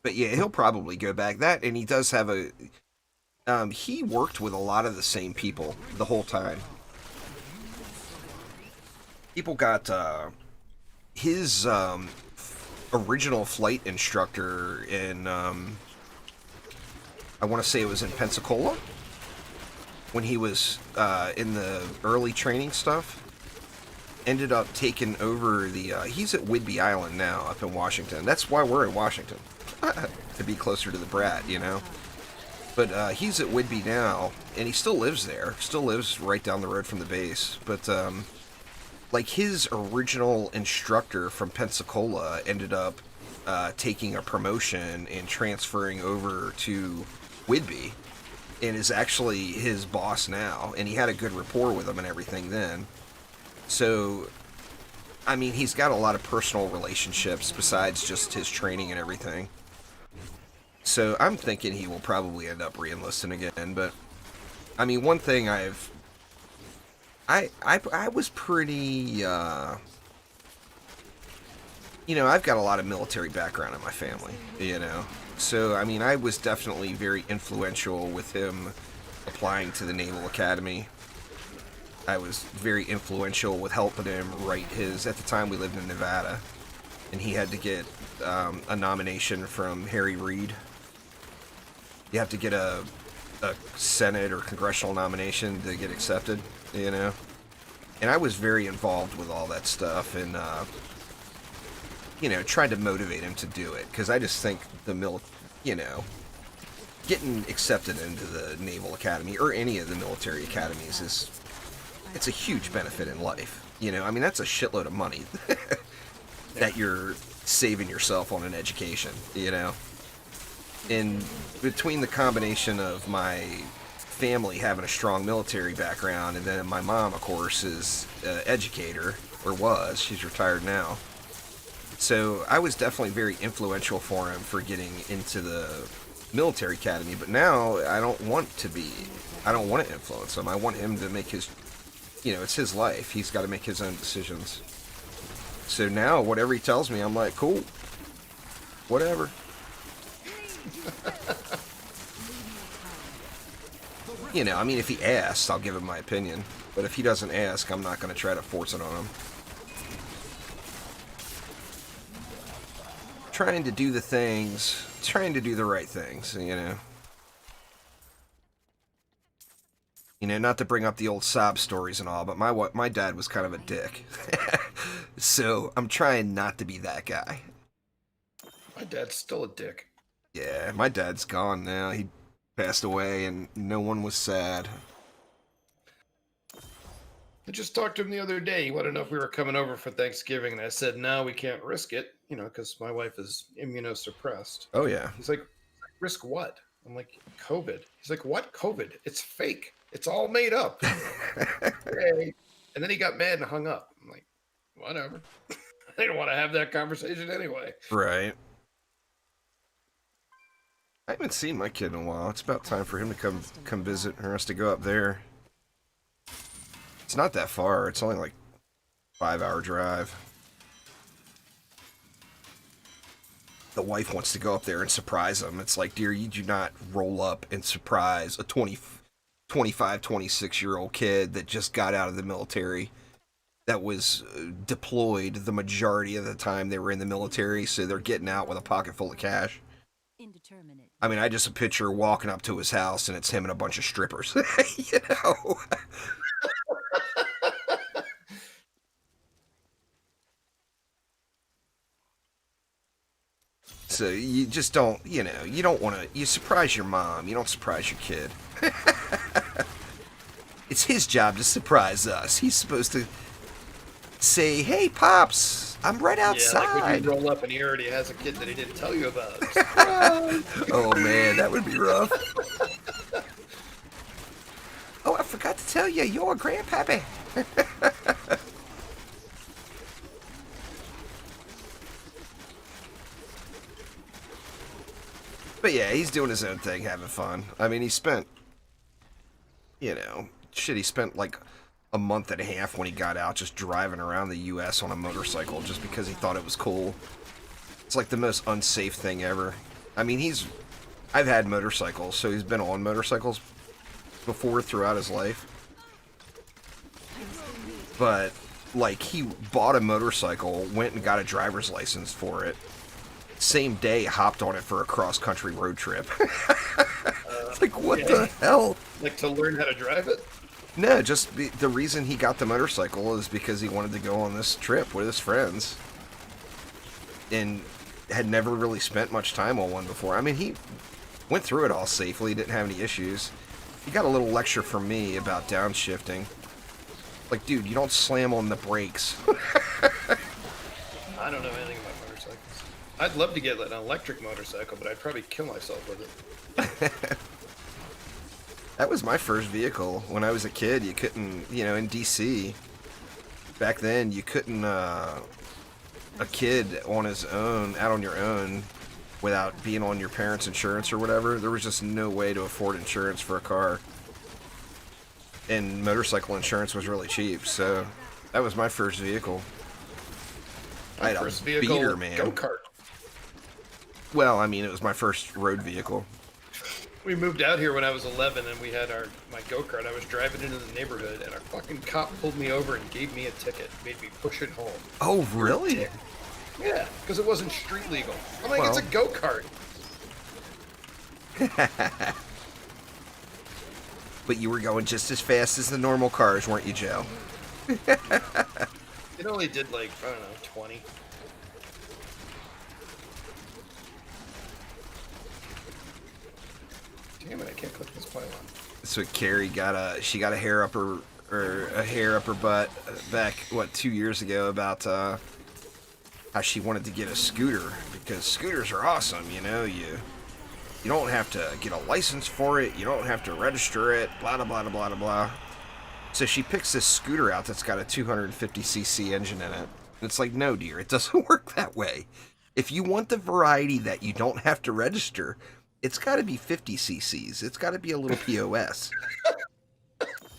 Speaker 1: But yeah, he'll probably go back. That, and he does have a... he worked with a lot of the same people the whole time. People got his original flight instructor in, I want to say it was in Pensacola, when he was in the early training stuff, ended up taking over the, he's at Whidbey Island now up in Washington. That's why we're in Washington, to be closer to the brat, you know. But he's at Whidbey now, and he still lives there, still lives right down the road from the base. But like his original instructor from Pensacola ended up taking a promotion and transferring over to Whidbey, and is actually his boss now, and he had a good rapport with him and everything then. So, I mean, he's got a lot of personal relationships besides just his training and everything. So I'm thinking he will probably end up re-enlisting again, but I mean, one thing I was pretty, you know, I've got a lot of military background in my family, you know. So, I mean, I was definitely very influential with him applying to the Naval Academy. I was very influential with helping him write his, at the time we lived in Nevada, and he had to get a nomination from Harry Reid. You have to get a Senate or congressional nomination to get accepted, you know. And I was very involved with all that stuff, and you know, tried to motivate him to do it, because I just think you know, getting accepted into the Naval Academy or any of the military academies it's a huge benefit in life. You know, I mean, that's a shitload of money that you're saving yourself on an education, you know. And between the combination of my family having a strong military background, and then my mom, of course, is an educator, or was, she's retired now. So I was definitely very influential for him for getting into the military academy, but now I don't want to influence him. I want him to make his, you know, it's his life. He's got to make his own decisions. So now, whatever he tells me, I'm like, cool, whatever. You know, I mean, if he asks, I'll give him my opinion. But if he doesn't ask, I'm not going to try to force it on him. Trying to do the things, trying to do the right things, you know. You know, not to bring up the old sob stories and all, but my dad was kind of a dick. So I'm trying not to be that guy.
Speaker 2: My dad's still a dick.
Speaker 1: Yeah, my dad's gone now. He passed away and no one was sad.
Speaker 2: I just talked to him the other day. He wanted to know if we were coming over for Thanksgiving, and I said, no, we can't risk it, you know, because my wife is immunosuppressed.
Speaker 1: Oh, yeah.
Speaker 2: He's like, risk what? I'm like, COVID. He's like, what COVID? It's fake. It's all made up. Okay. And then he got mad and hung up. I'm like, whatever. I didn't want to have that conversation anyway.
Speaker 1: Right. I haven't seen my kid in a while. It's about time for him to come visit or us to go up there. It's not that far. It's only like a 5-hour drive. The wife wants to go up there and surprise him. It's like, dear, you do not roll up and surprise a 25, 26-year-old kid that just got out of the military, that was deployed the majority of the time they were in the military, so they're getting out with a pocket full of cash.
Speaker 4: Indeterminate.
Speaker 1: I mean, I just picture walking up to his house and it's him and a bunch of strippers, you know? So you just don't, you know, you don't want to, you surprise your mom, you don't surprise your kid. It's his job to surprise us. He's supposed to say, hey, Pops, I'm right outside.
Speaker 2: Yeah, like when you roll up and he already has a kid that he didn't tell you about.
Speaker 1: Oh, man, that would be rough. Oh, I forgot to tell you, you're a grandpappy. But yeah, he's doing his own thing, having fun. I mean, he spent, you know, shit, he spent like a month and a half when he got out just driving around the U.S. on a motorcycle just because he thought it was cool. It's like the most unsafe thing ever. I mean, I've had motorcycles, so he's been on motorcycles before throughout his life. But, like, he bought a motorcycle, went and got a driver's license for it. Same day, hopped on it for a cross-country road trip. It's like, what the hell?
Speaker 2: Like to learn how to drive it?
Speaker 1: No, just the reason he got the motorcycle is because he wanted to go on this trip with his friends. And had never really spent much time on one before. I mean, he went through it all safely, didn't have any issues. He got a little lecture from me about downshifting. Like, dude, you don't slam on the brakes.
Speaker 2: I don't know anything about motorcycles. I'd love to get an electric motorcycle, but I'd probably kill myself with it.
Speaker 1: That was my first vehicle. When I was a kid, you couldn't, you know, in DC, back then, you couldn't, a kid on his own, out on your own, without being on your parents' insurance or whatever, there was just no way to afford insurance for a car. And motorcycle insurance was really cheap, so that was my first vehicle. I had
Speaker 2: First
Speaker 1: a
Speaker 2: vehicle,
Speaker 1: beater, man.
Speaker 2: go-kart.
Speaker 1: Well, I mean, it was my first road vehicle.
Speaker 2: We moved out here when I was 11, and we had my go-kart. I was driving into the neighborhood, and a fucking cop pulled me over and gave me a ticket. Made me push it home.
Speaker 1: Oh, really?
Speaker 2: Yeah, because it wasn't street legal. I'm like,
Speaker 1: Well.
Speaker 2: it's a go-kart.
Speaker 1: But you were going just as fast as the normal cars, weren't you, Joe?
Speaker 2: It only did like, I don't know, 20. Damn it, I can't click this pylon.
Speaker 1: So Carrie she got a hair up her butt back 2 years ago about how she wanted to get a scooter because scooters are awesome, you know, you don't have to get a license for it, you don't have to register it, blah blah blah blah blah blah. So she picks this scooter out that's got a 250cc engine in it. And it's like, no, dear, it doesn't work that way. If you want the variety that you don't have to register, it's got to be 50 cc's. It's got to be a little POS.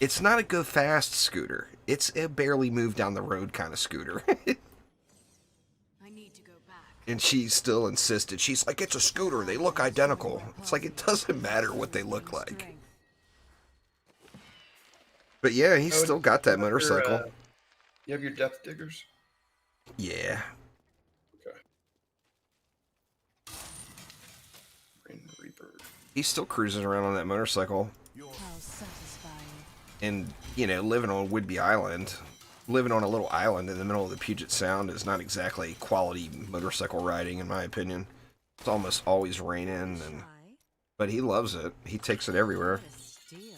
Speaker 1: It's not a go fast scooter. It's a barely move down the road kind of scooter.
Speaker 4: I need to go back.
Speaker 1: And she still insisted. She's like, it's a scooter. They look identical. It's like, it doesn't matter what they look like. But yeah, he's
Speaker 2: Oh,
Speaker 1: still got that motorcycle.
Speaker 2: You have your depth diggers?
Speaker 1: Yeah.
Speaker 2: Okay. Rain Reaper.
Speaker 1: He's still cruising around on that motorcycle.
Speaker 4: How satisfying.
Speaker 1: And, you know, living on Whidbey Island, living on a little island in the middle of the Puget Sound is not exactly quality motorcycle riding, in my opinion. It's almost always raining, but he loves it. He takes it everywhere.
Speaker 4: What a steal.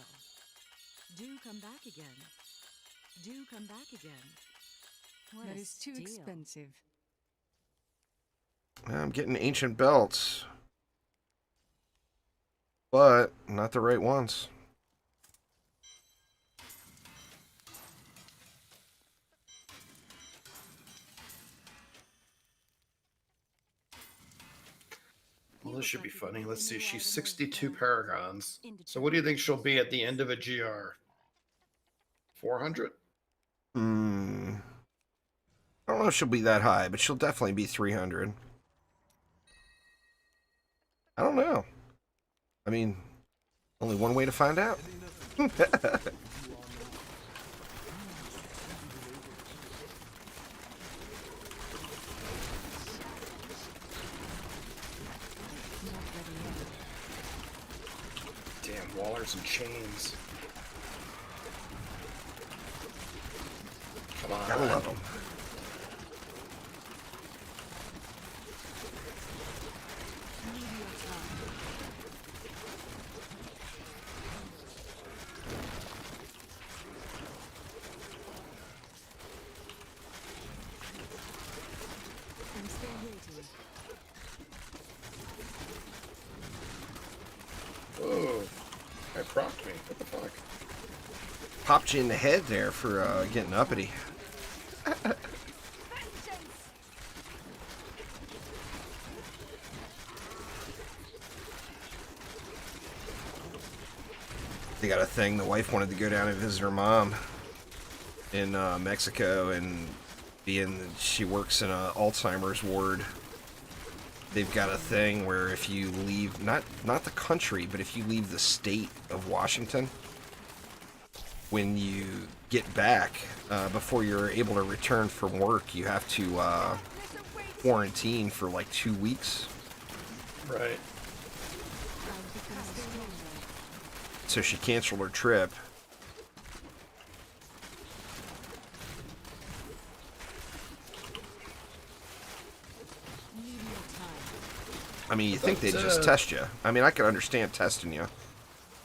Speaker 4: Do come back again. Do come back again. What
Speaker 7: That
Speaker 4: a
Speaker 7: is too
Speaker 4: steal.
Speaker 7: expensive.
Speaker 1: I'm getting ancient belts, but not the right ones.
Speaker 2: Well, this should be funny. Let's see. She's 62 paragons. So what do you think she'll be at the end of a GR? 400?
Speaker 1: I don't know if she'll be that high, but she'll definitely be 300. I don't know. I mean, only one way to find out.
Speaker 2: Damn, Wallers and chains. Come on.
Speaker 1: Gotta love them.
Speaker 4: I'm still waiting.
Speaker 2: Oh, I propped me. What the fuck?
Speaker 1: Popped you in the head there for getting uppity. They got a thing. The wife wanted to go down and visit her mom in Mexico, and she works in a Alzheimer's ward. They've got a thing where if you leave, not the country, but if you leave the state of Washington, when you get back, before you're able to return from work, you have to quarantine for like 2 weeks.
Speaker 2: Right.
Speaker 1: So she canceled her trip. I mean, you think they'd just test you. I mean, I could understand testing you.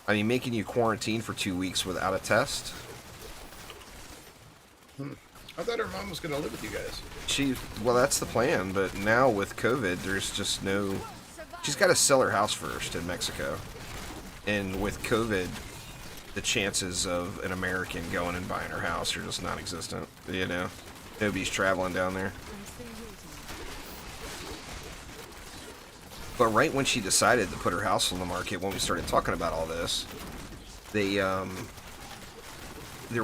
Speaker 1: I mean, making you quarantine for 2 weeks without a test.
Speaker 2: I thought her mom was going to live with you guys.
Speaker 1: Well, that's the plan, but now with COVID, there's just no... She's got to sell her house first in Mexico. And with COVID, the chances of an American going and buying her house are just non-existent, you know? Nobody's traveling down there. But right when she decided to put her house on the market, when we started talking about all this, there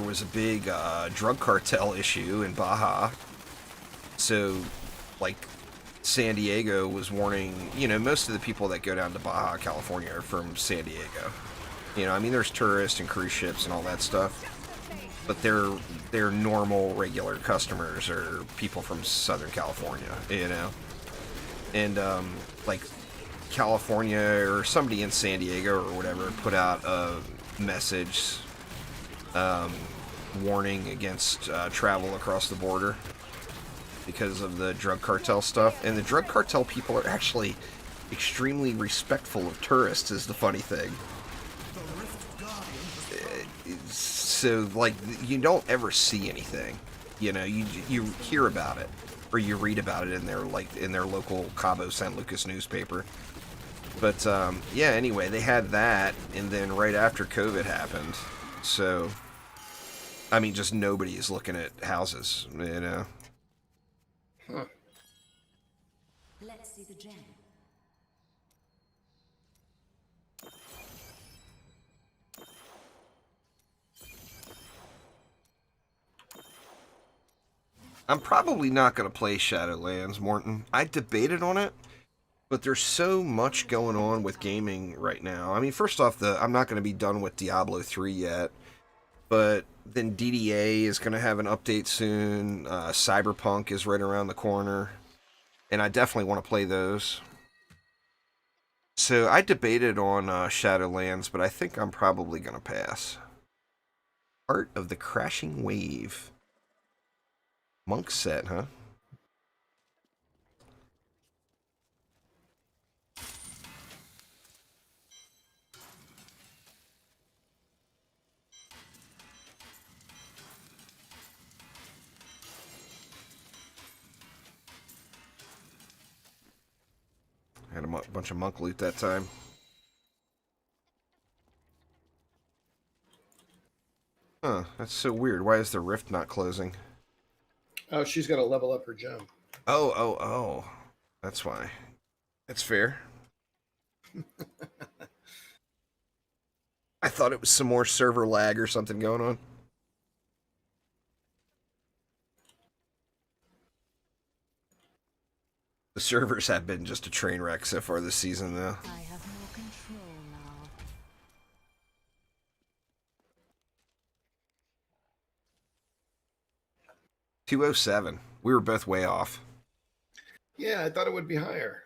Speaker 1: was a big drug cartel issue in Baja. So, like, San Diego was warning, you know, most of the people that go down to Baja, California are from San Diego. You know, I mean, there's tourists and cruise ships and all that stuff. But their normal, regular customers are people from Southern California, you know? And, like, California or somebody in San Diego or whatever put out a message warning against travel across the border because of the drug cartel stuff. And the drug cartel people are actually extremely respectful of tourists, is the funny thing. So, like, you don't ever see anything, you know, you hear about it, or you read about it in their local Cabo San Lucas newspaper. But, yeah, anyway, they had that, and then right after COVID happened, so, I mean, just nobody is looking at houses, you know?
Speaker 2: Huh.
Speaker 3: Let's see the gem.
Speaker 1: I'm probably not going to play Shadowlands, Morton. I debated on it, but there's so much going on with gaming right now. I mean, first off, I'm not going to be done with Diablo 3 yet, But then DDA is going to have an update soon. Cyberpunk is right around the corner. And I definitely want to play those. So I debated on Shadowlands, but I think I'm probably going to pass. Art of the Crashing Wave. Monk set, huh? Had a bunch of monk loot that time. Huh, that's so weird. Why is the rift not closing?
Speaker 2: Oh, she's got to level up her gem.
Speaker 1: Oh. That's why. That's fair. I thought it was some more server lag or something going on. The servers have been just a train wreck so far this season, though.
Speaker 4: I have more control now.
Speaker 1: 207. We were both way off.
Speaker 2: Yeah, I thought it would be higher.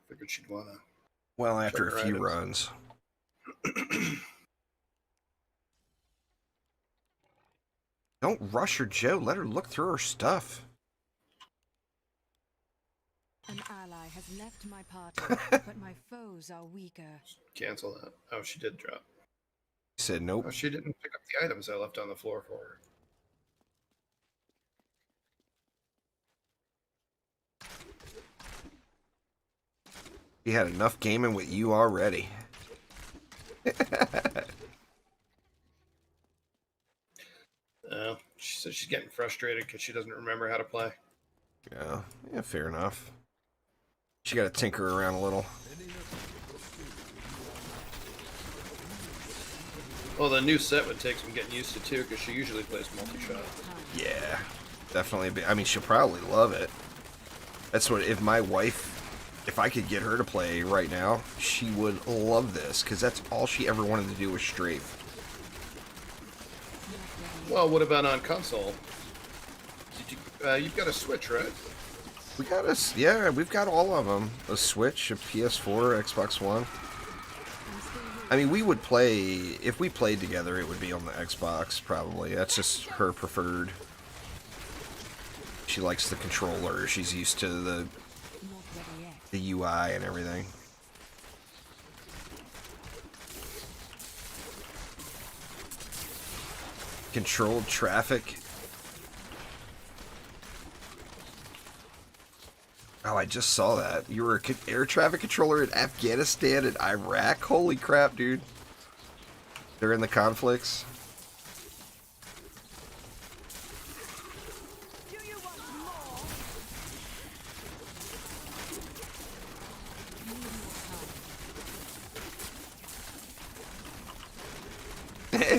Speaker 2: Figured she'd want to.
Speaker 1: Well, after a
Speaker 2: Check her
Speaker 1: few
Speaker 2: items.
Speaker 1: runs. Don't rush her, Joe. Let her look through her stuff.
Speaker 4: An ally has left my party, but my foes are weaker.
Speaker 2: Cancel that. Oh, she did drop.
Speaker 1: He said nope.
Speaker 2: Oh, she didn't pick up the items I left on the floor for her.
Speaker 1: He had enough gaming with you already.
Speaker 2: She says she's getting frustrated because she doesn't remember how to play.
Speaker 1: Yeah, fair enough. She got to tinker around a little.
Speaker 2: Well, the new set would take some getting used to too, because she usually plays multi-shot.
Speaker 1: Yeah, definitely. I mean, she'll probably love it. That's what, if my wife, if I could get her to play right now, she would love this, because that's all she ever wanted to do was strafe.
Speaker 2: Well, what about on console? Did you, you've got a Switch, right?
Speaker 1: We got us, yeah, we've got all of them. A Switch, a PS4, Xbox One. I mean, we would play, if we played together, it would be on the Xbox, probably. That's just her preferred. She likes the controller. She's used to the UI and everything. Controlled traffic. Oh, I just saw that. You were an air traffic controller in Afghanistan and Iraq? Holy crap, dude. During the conflicts.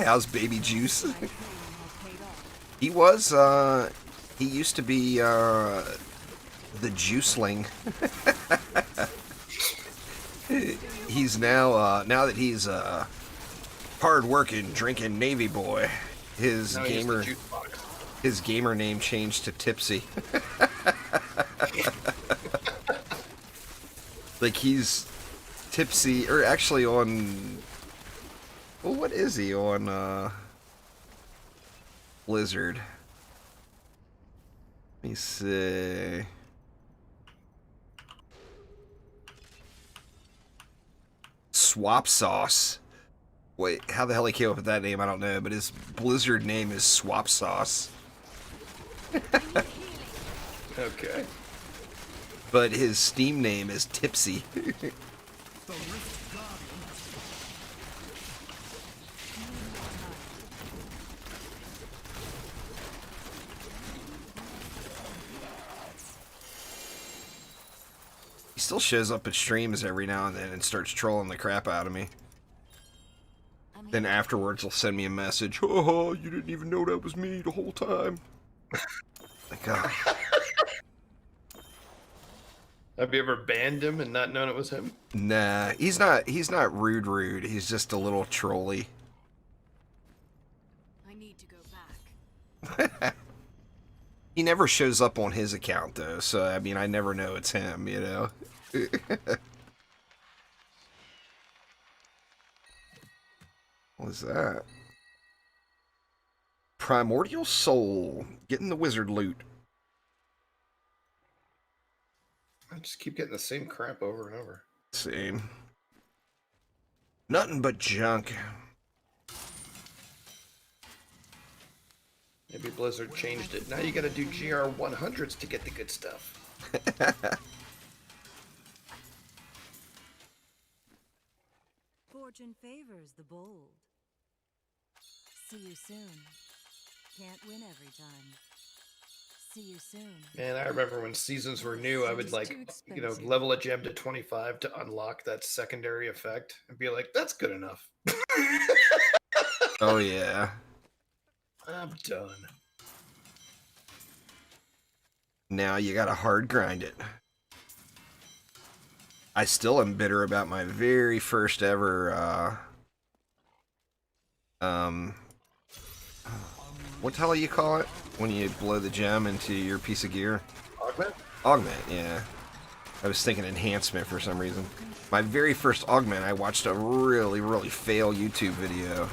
Speaker 1: How's Baby Juice? He was, he used to be, the Juiceling. He's now, now that he's a hard-working, drinking Navy boy, his gamer name changed to Tipsy. Like, he's tipsy, or actually on, well, what is he on, Blizzard? Let me see. Swap Sauce. Wait, how the hell he came up with that name, I don't know, but his Blizzard name is Swap Sauce.
Speaker 2: Okay.
Speaker 1: But his Steam name is Tipsy. He still shows up at streams every now and then and starts trolling the crap out of me. Then afterwards he'll send me a message. Oh, you didn't even know that was me the whole time. Like, oh.
Speaker 2: Have you ever banned him and not known it was him?
Speaker 1: Nah, he's not. He's not rude. He's just a little trolly.
Speaker 4: I need to go back.
Speaker 1: He never shows up on his account though, so I mean, I never know it's him. What was that? Primordial Soul. Getting the wizard loot.
Speaker 2: I just keep getting the same crap over and over.
Speaker 1: Same. Nothing but junk.
Speaker 2: Maybe Blizzard changed it. Now you gotta do GR 100s to get the good stuff.
Speaker 4: Fortune favors the bold. See you soon. Can't win every time. See you soon.
Speaker 2: Man, I remember when seasons were new, I would level a gem to 25 to unlock that secondary effect and be like, that's good enough.
Speaker 1: Oh yeah.
Speaker 2: I'm done.
Speaker 1: Now you gotta hard grind it. I still am bitter about my very first ever, what the hell do you call it? When you blow the gem into your piece of gear?
Speaker 2: Augment?
Speaker 1: Augment, yeah. I was thinking enhancement for some reason. My very first augment, I watched a really fail YouTube video.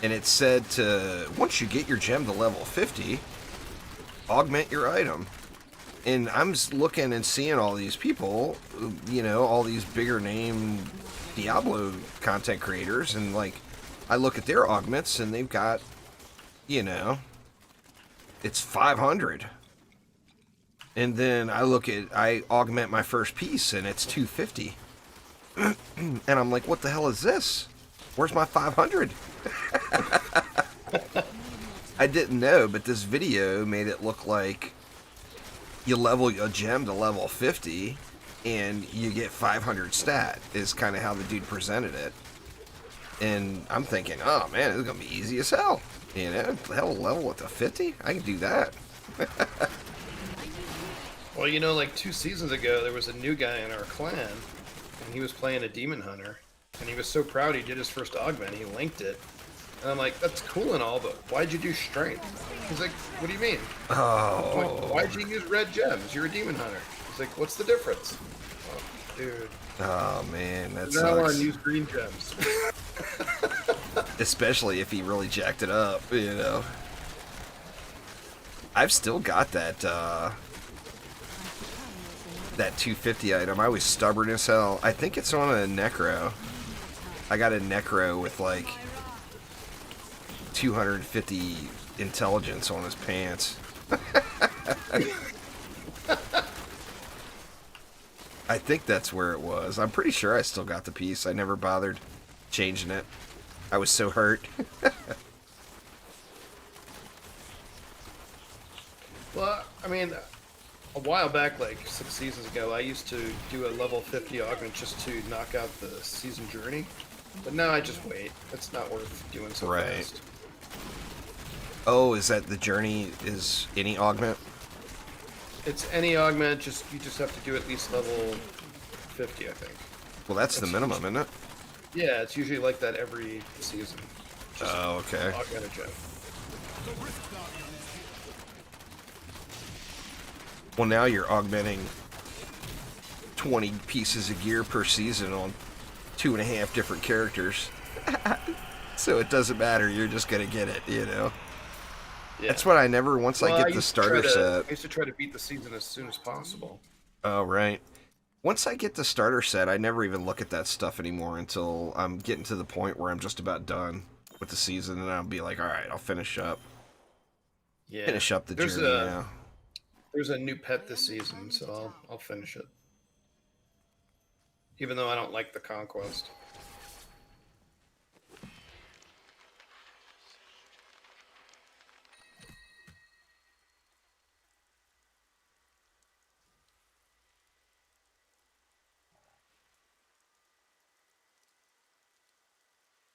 Speaker 1: And it said to, once you get your gem to level 50, augment your item. And I'm just looking and seeing all these people, all these bigger name Diablo content creators, and like, I look at their augments and they've got, it's 500. And then I augment my first piece and it's 250. And I'm like, what the hell is this? Where's my 500? I didn't know, but this video made it look like you level a gem to level 50 and you get 500 stat, is kind of how the dude presented it. And I'm thinking, oh man, this is going to be easy as hell. Hell, level it to 50? I can do that.
Speaker 2: Well, like 2 seasons ago, there was a new guy in our clan, and he was playing a demon hunter, and he was so proud he did his first augment, he linked it. And I'm like, that's cool and all, but why'd you do strength? He's like, what do you mean?
Speaker 1: Oh.
Speaker 2: Like, why'd you use red gems? You're a demon hunter. He's like, what's the difference? Oh, dude.
Speaker 1: Oh man, that
Speaker 2: now
Speaker 1: sucks.
Speaker 2: on use green gems.
Speaker 1: Especially if he really jacked it up, I've still got that 250 item. I was stubborn as hell. I think it's on a Necro. I got a Necro with like 250 intelligence on his pants. I think that's where it was. I'm pretty sure I still got the piece. I never bothered changing it. I was so hurt.
Speaker 2: Well, I mean, a while back, like 6 seasons ago, I used to do a level 50 augment just to knock out the season journey. But now I just wait. It's not worth doing so fast.
Speaker 1: Oh, is that the journey is any augment?
Speaker 2: It's any augment, you just have to do at least level 50, I think.
Speaker 1: Well, that's the minimum, isn't it?
Speaker 2: Yeah, it's usually like that every season. Just
Speaker 1: oh, okay.
Speaker 2: Augment a gem.
Speaker 1: Well, now you're augmenting 20 pieces of gear per season on 2.5 different characters. So it doesn't matter, you're just gonna get it, Yeah. That's what I never, once I get the starter set.
Speaker 2: I used to try to beat the season as soon as possible.
Speaker 1: Oh, right. Once I get the starter set, I never even look at that stuff anymore until I'm getting to the point where I'm just about done with the season, and I'll be like, alright, I'll finish up.
Speaker 2: Yeah.
Speaker 1: Finish up the journey now.
Speaker 2: There's a new pet this season, so I'll finish it. Even though I don't like the conquest.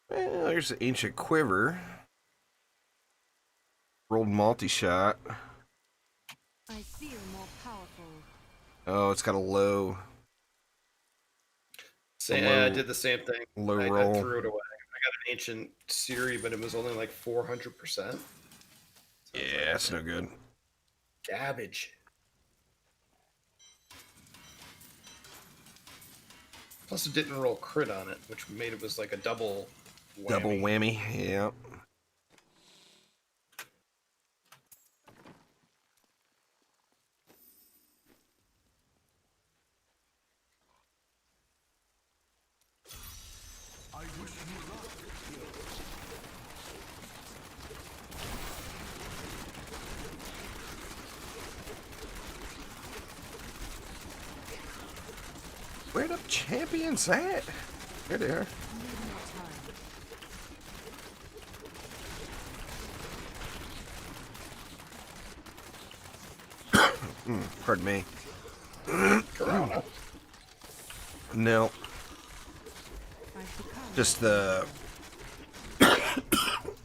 Speaker 1: Well, there's the ancient quiver. Rolled multi-shot.
Speaker 4: I fear more powerful.
Speaker 1: Oh, it's got a low
Speaker 2: Yeah, I did the same thing. I
Speaker 1: roll.
Speaker 2: threw it away. I got an ancient Siri, but it was only like 400%.
Speaker 1: Yeah, that's no good.
Speaker 2: Garbage. Plus, it didn't roll crit on it, which made it was like a double whammy.
Speaker 1: Double whammy. Yep.
Speaker 5: I wish you luck.
Speaker 1: Where the champions at? There they are. Pardon me.
Speaker 2: Corona.
Speaker 1: No. Just the...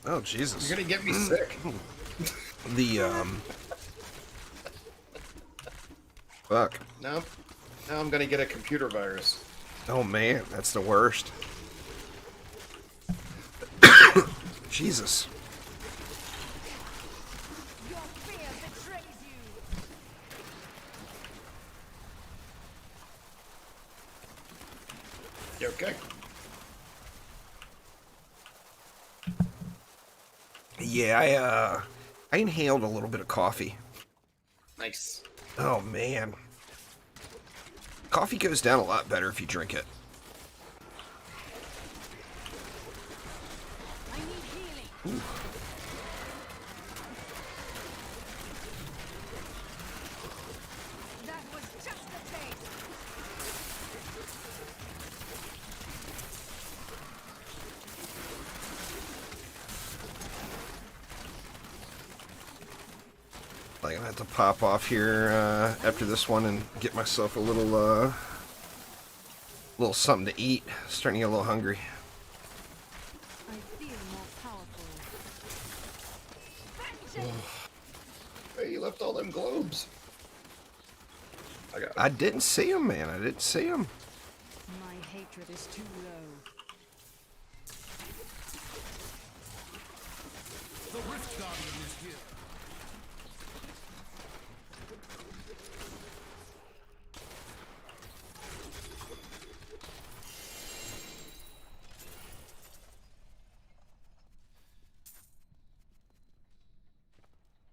Speaker 1: Oh, Jesus.
Speaker 2: You're gonna get me sick.
Speaker 1: The, Fuck.
Speaker 2: Now I'm gonna get a computer virus.
Speaker 1: Oh, man. That's the worst. Jesus.
Speaker 4: Your fear betrays you.
Speaker 2: You okay?
Speaker 1: Yeah, I inhaled a little bit of coffee.
Speaker 2: Nice.
Speaker 1: Oh, man. Coffee goes down a lot better if you drink it.
Speaker 4: I need healing. That was just a taste.
Speaker 1: I'm gonna have to pop off here after this one and get myself a little something to eat. Starting to get a little hungry.
Speaker 4: I feel more powerful.
Speaker 2: Hey, you left all them globes. I got 'em.
Speaker 1: I didn't see him, man. I didn't see him.
Speaker 4: My hatred is too low.
Speaker 5: The Rift Guardian is here.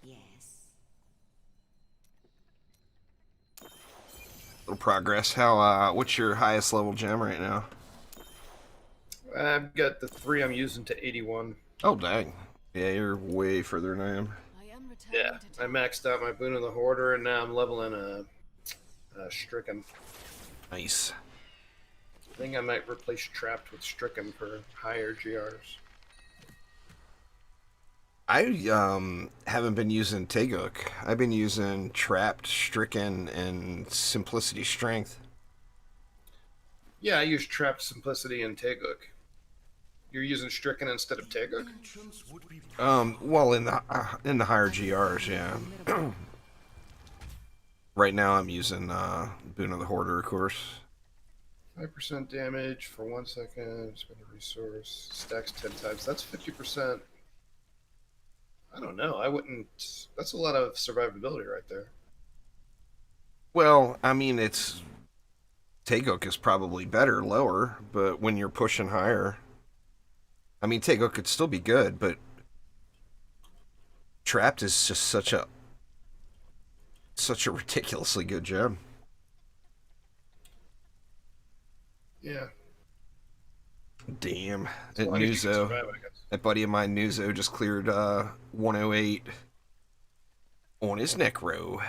Speaker 3: Yes.
Speaker 1: Little progress. How? What's your highest level gem right now?
Speaker 2: I've got the 3 I'm using to 81.
Speaker 1: Oh, dang. Yeah, you're way further than I am.
Speaker 4: I am returning
Speaker 2: Yeah,
Speaker 4: to
Speaker 2: I maxed out my Boon of the Hoarder, and now I'm leveling a Stricken.
Speaker 1: Nice.
Speaker 2: I think I might replace Trapped with Stricken for higher GRs.
Speaker 1: I haven't been using Teguk. I've been using Trapped, Stricken, and Simplicity Strength.
Speaker 2: Yeah, I use Trapped, Simplicity, and Teguk. You're using Stricken instead of Teguk?
Speaker 5: Entrance would be
Speaker 1: Well, in the higher GRs, yeah. Right now, I'm using Boon of the Hoarder, of course.
Speaker 2: 5% damage for 1 second. Spend a resource. Stacks 10 times. That's 50%. I don't know. I wouldn't. That's a lot of survivability right there.
Speaker 1: Well, I mean, it's Teguk is probably better lower, but when you're pushing higher, I mean, Teguk could still be good, but Trapped is just such a ridiculously good gem.
Speaker 2: Yeah.
Speaker 1: Damn.
Speaker 2: As
Speaker 1: At
Speaker 2: long as you can
Speaker 1: Nuzo,
Speaker 2: survive, I guess.
Speaker 1: that buddy of mine, Nuzo, just cleared 108 on his Necro.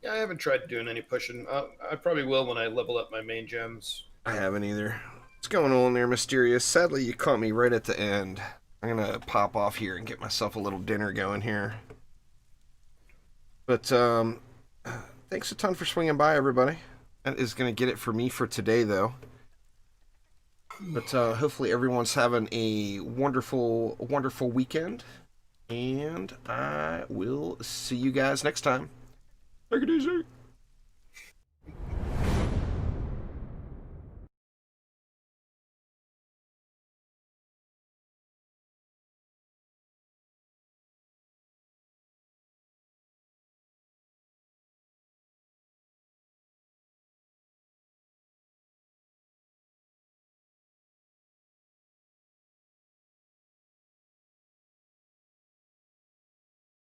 Speaker 2: Yeah, I haven't tried doing any pushing. I probably will when I level up my main gems.
Speaker 1: I haven't either. What's going on there, Mysterious? Sadly, you caught me right at the end. I'm gonna pop off here and get myself a little dinner going here. But thanks a ton for swinging by, everybody. That is gonna get it for me for today, though. But hopefully everyone's having a wonderful, wonderful weekend. And I will see you guys next time. Take it easy.